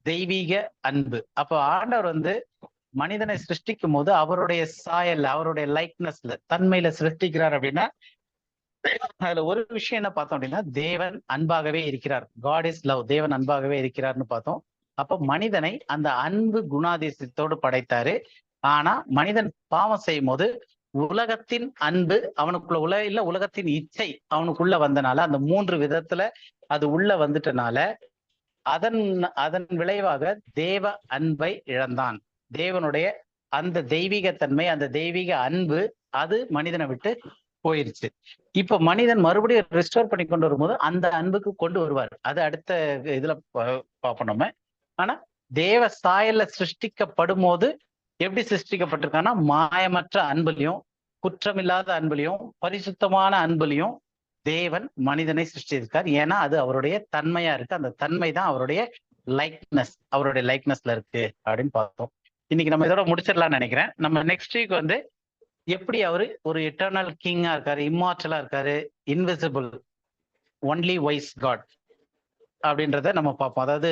தெய்வீக அன்பு. அப்ப ஆண்டவர் வந்து மனிதனை சிருஷ்டிக்கும் போது அவருடைய சாயல், அவருடைய லைக்னஸ்ல, தன்மையில சிருஷ்டிக்கிறார். அப்படின்னா அதுல ஒரு விஷயம் என்ன பார்த்தோம் அப்படின்னா, தேவன் அன்பாகவே இருக்கிறார். God is love. தேவன் அன்பாகவே இருக்கிறார்னு பார்த்தோம். அப்ப மனிதனை அந்த அன்பு குணாதிசயத்தோடு படைத்தாரு. ஆனா மனிதன் பாவம் செய்யும் போது உலகத்தின் அன்பு அவனுக்குள்ள உலகத்தின் இச்சை அவனுக்குள்ள வந்தனால, அந்த 3 விதத்துல அது உள்ள வந்துட்டனால அதன் விளைவாக தேவ அன்பை இழந்தான். தேவனுடைய அந்த தெய்வீகத்தன்மை, அந்த தெய்வீக அன்பு அது மனிதனை விட்டு போயிருச்சு. இப்ப மனிதன் மறுபடியும் ரெஸ்டோர் பண்ணி கொண்டு வரும்போது அந்த அன்புக்கு கொண்டு வருவார். அது அடுத்த இதுல பார்ப்போம் நம்ம. ஆனா தேவ சாயல்ல சிருஷ்டிக்கப்படும் போது எப்படி சிருஷ்டிக்கப்பட்டிருக்கான்னா, மாயமற்ற அன்புலையும் குற்றமில்லாத அன்புலையும் பரிசுத்தமான அன்புலையும் தேவன் மனிதனை சிருஷ்டிச்சிருக்கார். ஏன்னா அது அவருடைய தன்மையா இருக்கு. அந்த தன்மை தான் அவருடைய லைக்னஸ், அவருடைய லைக்னஸ்ல இருக்கு அப்படின்னு பார்த்தோம். இன்னைக்கு நம்ம இதோட முடிச்சிடலாம்னு நினைக்கிறேன். நம்ம நெக்ஸ்ட் வீக் வந்து எப்படி அவரு ஒரு எட்டர்னல் கிங்கா இருக்காரு, இம்மார்டலா இருக்காரு, இன்விசிபிள், ஒன்லி வைஸ் காட் அப்படின்றத நம்ம பார்ப்போம். அதாவது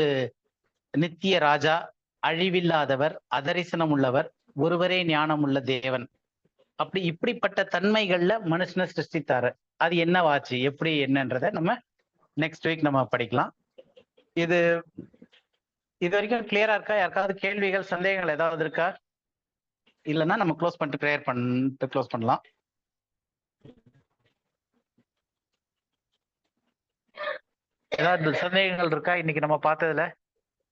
நித்திய ராஜா, அழிவில்லாதவர், அதரிசனம் உள்ளவர், ஒருவரே ஞானம் உள்ள தேவன். அப்படி இப்படிப்பட்ட தன்மைகள்ல மனுஷனை சிருஷ்டித்தாரு. அது என்னவாச்சு, எப்படி என்னன்றத நம்ம நெக்ஸ்ட் வீக் நம்ம படிக்கலாம். இது வரைக்கும் கிளியரா இருக்கா? யாருக்காவது கேள்விகள், சந்தேகங்கள் ஏதாவது இருக்கா? இல்லைன்னா நம்ம க்ளோஸ் பண்ணிட்டு ப்ரேயர் பண்ணிட்டு க்ளோஸ் பண்ணலாம். ஏதாவது சந்தேகங்கள் இருக்கா இன்னைக்கு நம்ம பார்த்ததுல?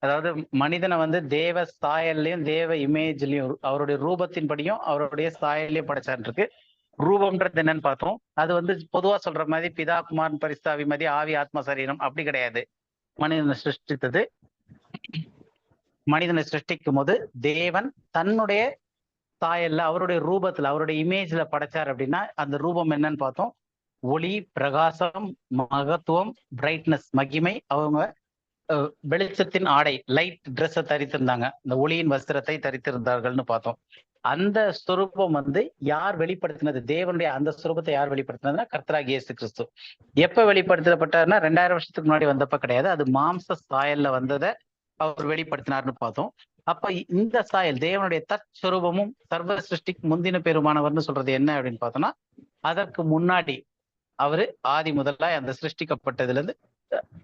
அதாவது மனிதனை வந்து தேவ சாயல்லையும் தேவ இமேஜ்லயும் அவருடைய ரூபத்தின்படியும் அவருடைய சாயல்லையும் படைச்சான் இருக்கு. ரூபம்ன்றது என்னன்னு பார்த்தோம். அது வந்து பொதுவா சொல்ற மாதிரி பிதா, குமாரன், பரிசுத்த ஆவி, ஆவி, ஆத்மா, சரீரம் அப்படி கிடையாது. மனிதனை சிருஷ்டித்தது, மனிதனை சிருஷ்டிக்கும் போது தேவன் தன்னுடைய சாயல்ல அவருடைய ரூபத்துல அவருடைய இமேஜ்ல படைச்சார். அப்படின்னா அந்த ரூபம் என்னன்னு பார்த்தோம். ஒளி, பிரகாசம், மகத்துவம், பிரைட்னஸ், மகிமை. அவங்க வெளிச்சத்தின் ஆடை, லைட் ட்ரெஸ்ஸை தரித்திருந்தாங்க, இந்த ஒளியின் வஸ்திரத்தை தரித்திருந்தார்கள்னு பார்த்தோம். அந்த ஸ்வரூபம் வந்து யார் வெளிப்படுத்தினது? தேவனுடைய அந்த ஸ்வரூபத்தை யார் வெளிப்படுத்தினதுன்னா கர்த்தராகிய இயேசு கிறிஸ்து. எப்ப வெளிப்படுத்தப்பட்டாருன்னா 2000 வருஷத்துக்கு முன்னாடி வந்தப்ப கிடையாது. அது மாம்ச சாயல்ல வந்ததை அவர் வெளிப்படுத்தினார்னு பார்த்தோம். அப்ப இந்த சாயல் தேவனுடைய தற்ஸ்வரூபமும் சர்வ சிருஷ்டிக்கு முந்தின பெருமானவர்னு சொல்றது என்ன அப்படின்னு பார்த்தோம்னா, அதற்கு முன்னாடி அவரு ஆதி முதல்ல அந்த சிருஷ்டிக்கப்பட்டதுல இருந்து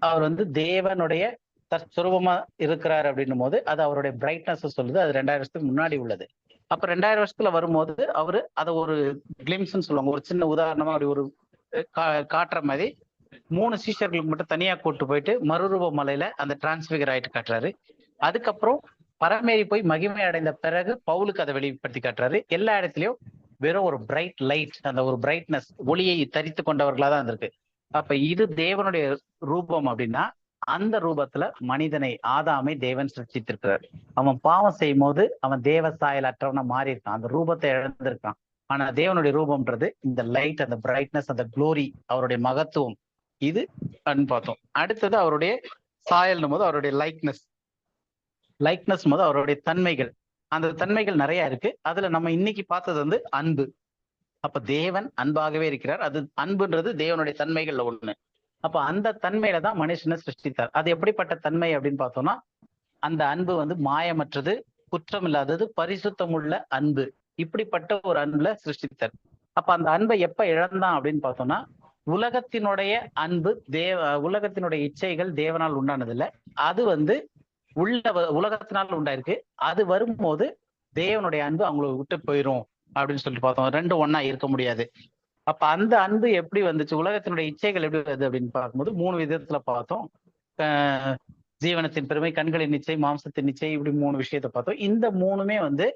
அவர் வந்து தேவனுடைய தற்ஸ்வரூபமா இருக்கிறார் அப்படின்னும் போது அது அவருடைய பிரைட்னஸ் சொல்லுது. அது 2000 வருஷத்துக்கு முன்னாடி உள்ளது. அப்ப 2000 வருஷத்துல வரும்போது அவரு அதை ஒரு கிளிம்ஸ்ன்னு சொல்லுவாங்க, ஒரு சின்ன உதாரணமா அப்படி ஒரு காட்டுற மாதிரி 3 சீஷர்களுக்கு மட்டும் தனியா கூட்டு போயிட்டு மறுரூப மலையில அந்த டிரான்ஸ்பிகர் ஆயிட்டு காட்டுறாரு. அதுக்கப்புறம் பரமேறி போய் மகிமை அடைந்த பிறகு பவுலுக்கு அதை வெளிப்படுத்தி காட்டுறாரு. எல்லா இடத்துலயும் வெறும் ஒரு பிரைட் லைட், அந்த ஒரு பிரைட்னஸ், ஒளியை தரித்து கொண்டவர்களா தான் இருக்கு. அப்ப இது தேவனுடைய ரூபம் அப்படின்னா அந்த ரூபத்துல மனிதனை, ஆதாமை தேவன் சிருஷ்டித்திருக்கிறார். அவன் பாவம் செய்யும் போது அவன் தேவ சாயல் அற்றவனா மாறி இருக்கான், அந்த ரூபத்தை இழந்திருக்கான். ஆனா தேவனுடைய ரூபம்ன்றது இந்த லைட், அந்த பிரைட்னஸ், அந்த குளோரி, அவருடைய மகத்துவம், இது பார்த்தோம். அடுத்தது அவருடைய சாயல்னும் போது அவருடைய லைக்னஸ் போது அவருடைய தன்மைகள். அந்த தன்மைகள் நிறைய இருக்கு. அதுல நம்ம இன்னைக்கு பார்த்தது வந்து அன்பு. அப்ப தேவன் அன்பாகவே இருக்கிறார். அது அன்புன்றது தேவனுடைய தன்மைகள்ல ஒண்ணு. அப்ப அந்த தன்மையில தான் மனுஷனை சிருஷ்டித்தார். அது எப்படிப்பட்ட தன்மை அப்படின்னு பார்த்தோம்னா, அந்த அன்பு வந்து மாயமற்றது, குற்றம் இல்லாதது, பரிசுத்தமுள்ள அன்பு. இப்படிப்பட்ட ஒரு அன்புல சிருஷ்டித்தார். அப்ப அந்த அன்பை எப்ப இழந்தான் அப்படின்னு பார்த்தோம்னா, உலகத்தினுடைய அன்பு உலகத்தினுடைய இச்சைகள் தேவனால் உண்டானது இல்லை. அது வந்து உலகத்தினால் உண்டாயிருக்கு. அது வரும்போது தேவனுடைய அன்பு அவங்களை விட்டு போயிரும் அப்படின்னு சொல்லிட்டு பார்த்தோம். ரெண்டும் ஒண்ணா இருக்க முடியாது. அப்ப அந்த அன்பு எப்படி வந்துச்சு, உலகத்தினுடைய இச்சைகள் எப்படி வருது அப்படின்னு பார்க்கும்போது 3 விதத்துல பார்த்தோம். ஜீவனத்தின் பெருமை, கண்களின் நிச்சை, மாம்சத்தின் நிச்சை, இப்படி 3 விஷயத்த பார்த்தோம். இந்த 3மே வந்து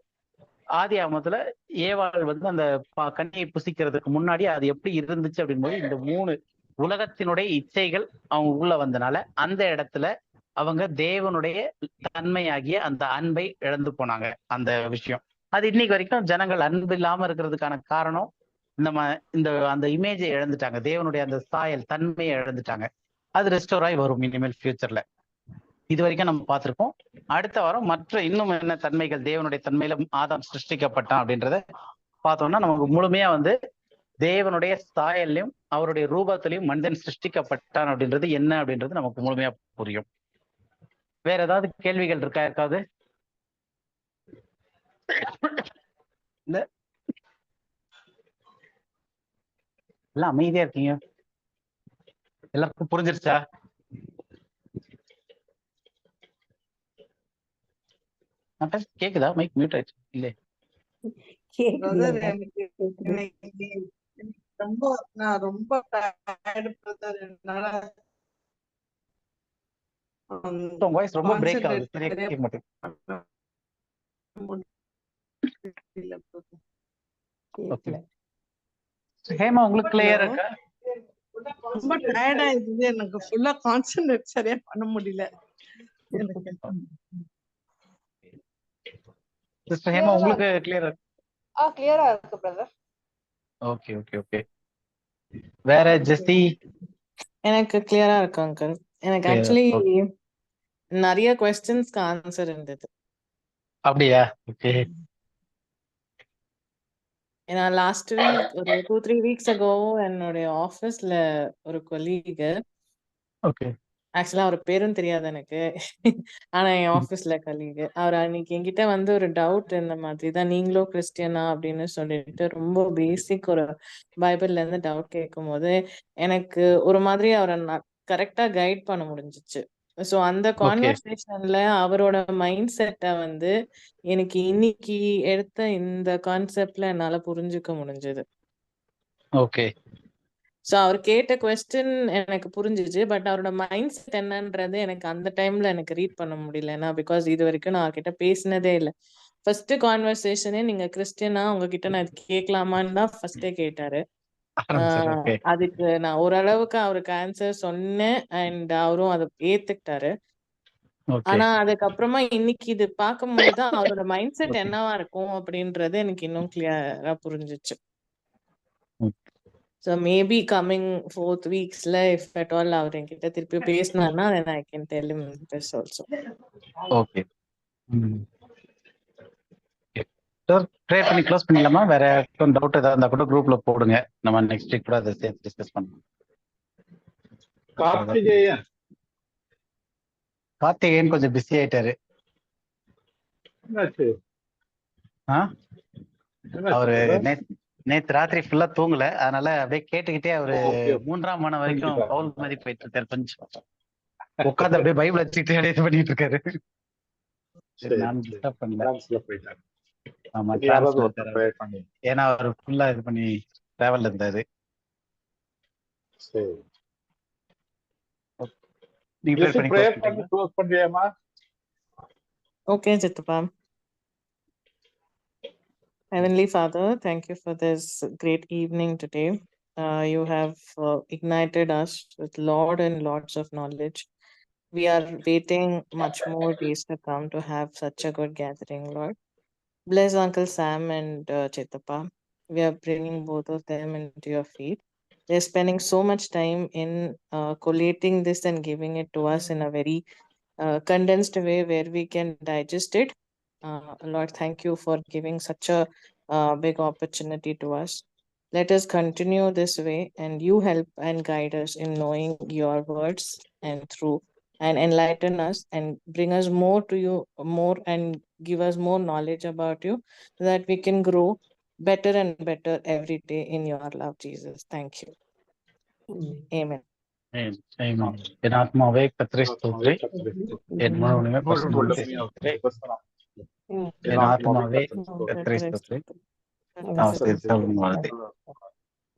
ஆதி ஆகமத்துல ஏவாள் வந்து அந்த கனியை புசிக்கிறதுக்கு முன்னாடி அது எப்படி இருந்துச்சு அப்படின்போது இந்த 3 உலகத்தினுடைய இச்சைகள் அவங்க உள்ள வந்தனால அந்த இடத்துல அவங்க தேவனுடைய தன்மையாகிய அந்த அன்பை இழந்து போனாங்க. அந்த விஷயம் அது இன்னைக்கு வரைக்கும் ஜனங்கள் அன்பு இல்லாம இருக்கிறதுக்கான காரணம் இந்த அந்த இமேஜை இழந்துட்டாங்க, தேவனுடைய அந்த சாயல் தன்மையை இழந்துட்டாங்க. அது ரெஸ்டோர் ஆகி வரும் இனிமேல் ஃபியூச்சர்ல. இது வரைக்கும் நம்ம பார்த்திருக்கோம். அடுத்த வாரம் மற்ற இன்னும் என்ன தன்மைகள் தேவனுடைய தன்மையில ஆதாம் சிருஷ்டிக்கப்பட்டான் அப்படின்றத பார்த்தோம்னா நமக்கு முழுமையா வந்து தேவனுடைய சாயல்லையும் அவருடைய ரூபத்திலையும் மனிதன் சிருஷ்டிக்கப்பட்டான் அப்படின்றது என்ன அப்படின்றது நமக்கு முழுமையா புரியும். வேற ஏதாவது கேள்விகள் இருக்கா யாருக்காவது? இல்ல, எல்லாம் அமைதியா இருக்கீங்க. எல்லாருக்கும் புரிஞ்சிருச்சா? கேக்குதா? மைக் மியூட் ஆயிடுச்சு. இல்ல நான் ரொம்ப வாய்ஸ் ரொம்ப பிரேக் ஆகுது, சரியா கேட்க மாட்டேங்குது. ஹேமா உங்களுக்கு கிளியர் இருக்கா? ரொம்ப டயர்டா இருக்குது, எனக்கு ஃபுல்லா கான்சென்ட்ரேட் சரியா பண்ண முடியல. சிஸ்டர் ஹேமா உங்களுக்கு கிளியர் இருக்கு? கிளியரா இருக்கு பிரதர். Okay okay okay. வேற ஜெஸ்டி? எனக்கு கிளியரா இருக்கு அங்கிள். எனக்கு ஆக்சுவலி நிறைய क्वेश्चंसக்கு ஆன்சர் இருந்தது. அப்படியா? ஓகே. ஏன்னா லாஸ்ட் வீக் ஒரு 2-3 வீக்ஸ் அகோ என்னுடைய ஆஃபீஸ்ல ஒரு கொலீக், ஓகே ஆக்சுவலா அவர் பேரும் தெரியாது எனக்கு, ஆனா என் ஆஃபீஸ்ல கலீக், அவர் அன்னைக்கு என்கிட்ட வந்து ஒரு டவுட் இந்த மாதிரி தான், நீங்களும் கிறிஸ்டியனா அப்படின்னு சொல்லிட்டு ரொம்ப பேசிக் ஒரு பைபிள்ல இருந்து டவுட் கேட்கும் போது எனக்கு ஒரு மாதிரி அவரை கரெக்டா கைட் பண்ண முடிஞ்சிச்சு. ஸோ அந்த ஓகே கான்வர்சேஷன்ல அவரோட மைண்ட் செட்டை வந்து எனக்கு இன்னைக்கு எடுத்த இந்த கான்செப்ட்ல என்னால புரிஞ்சுக்க முடிஞ்சது. ஓகே ஸோ அவர் கேட்ட கொஸ்டின் எனக்கு புரிஞ்சிச்சு, பட் அவரோட மைண்ட் செட் என்னன்றது எனக்கு அந்த டைம்ல எனக்கு ரீட் பண்ண முடியல. ஏன்னா பிகாஸ் இது வரைக்கும் நான் அவர்கிட்ட பேசினதே இல்லை. ஃபர்ஸ்ட் கான்வர்சேஷனே நீங்க கிறிஸ்டியனா உங்ககிட்ட நான் இது கேட்கலாமான்னு தான் ஃபர்ஸ்டே கேட்டாரு. ஆரம்பிச்சாரு. ஓகே அதுக்கு நான் ஓரளவுக்கு அவருக்கு ஆன்சர் சொன்னேன் அண்ட் அவரும் அதை ஏத்துக்கிட்டாரு. ஓகே ஆனா அதுக்கப்புறமா இன்னைக்கு இது பார்க்கும்போதுதான் அவரோட மைண்ட் செட் என்னவா இருக்கும் அப்படின்றது எனக்கு இன்னும் கிளியரா புரிஞ்சிச்சு. ஸோ மேபி கம்மிங் 4th வீக்ஸ்ல இஃப் அட் ஆல் அவர் என்கிட்ட திருப்பி பேசினார்னா then I can tell him this also. Okay sir pray பண்ணி க்ளோஸ் பண்ணிடலாமா? வேற டவுட் ஏதாவது இருந்தா கூட குரூப்ல போடுங்க, நம்ம நெக்ஸ்ட் வீக் கூட அதை சேர்த்து டிஸ்கஸ் பண்ணலாம். கார்த்திகேயன் கார்த்திகேயன் கொஞ்சம் பிஸி ஆயிட்டாரு. என்னாச்சு? ஆ என்னாச்சு அவரு brother? நேத்து ராத்திரி ஃபுல்லா தூங்கல, அதனால அப்படியே கேட்டுக்கிட்டே அவரு ஓகே 3ஆம் மணி வரைக்கும் புரிஞ்சுதா? பவுல் மாதிரி போயிட்டு இருக்காரு. கொஞ்சம் உட்காந்து அப்படியே பைபிள் வச்சுக்கிட்டு அப்படியே இது பண்ணிட்டு இருக்காரு. சரி, சரி நான் சரி டிஸ்டர்ப் பண்ணல. பிரான்ஸ்ல போயிட்டாங்க. ஆமா சரி, யாராவது டிரான்ஸ்ல ஒருத்தர் ப்ரே பண்ணி. ஏன்னா அவர் ஃபுல்லா இது பண்ணி டிராவல்ல இருந்தாரு. சரி நீங்க ப்ரே பண்ணி ப்ரேயர் க்ளோஸ் பண்ணி பண்ணிட்டீங்களா? Close பண்றியாமா? Okay, Chittappa. Heavenly Father, thank you for this great evening today. You have ignited us with Lord and lots of knowledge. We are waiting much more days to come to have such a good gathering, Lord. Bless Uncle Sam and Chittappa. We are bringing both of them into your feet. They're spending so much time in collating this and giving it to us in a very condensed way where we can digest it. Lord, thank you for giving such a big opportunity to us. Let us continue this way and you help and guide us in knowing your words and through and enlighten us and bring us more to you, more and give us more knowledge about you so that we can grow better and better every day in your love, Jesus. Thank you. Amen. என் ஆத்மாவே கர்த்தரை ஸ்தோத்திரி, என் முழு உலகமே பரிசுத்த முழு நாமத்தை உள்ளமையும் ஸ்தோத்திரி. உபசனம். என் ஆத்மாவே கர்த்தரை கர்த்தரை ஸ்தோத்திரி. ஸ்தோத்திரி. வாழ்த்து.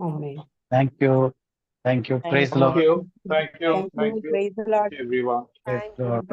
ஆமென். Thank you thank you. Thank praise you. Lord. Thank you. Praise the Lord. everyone. Praise the Lord.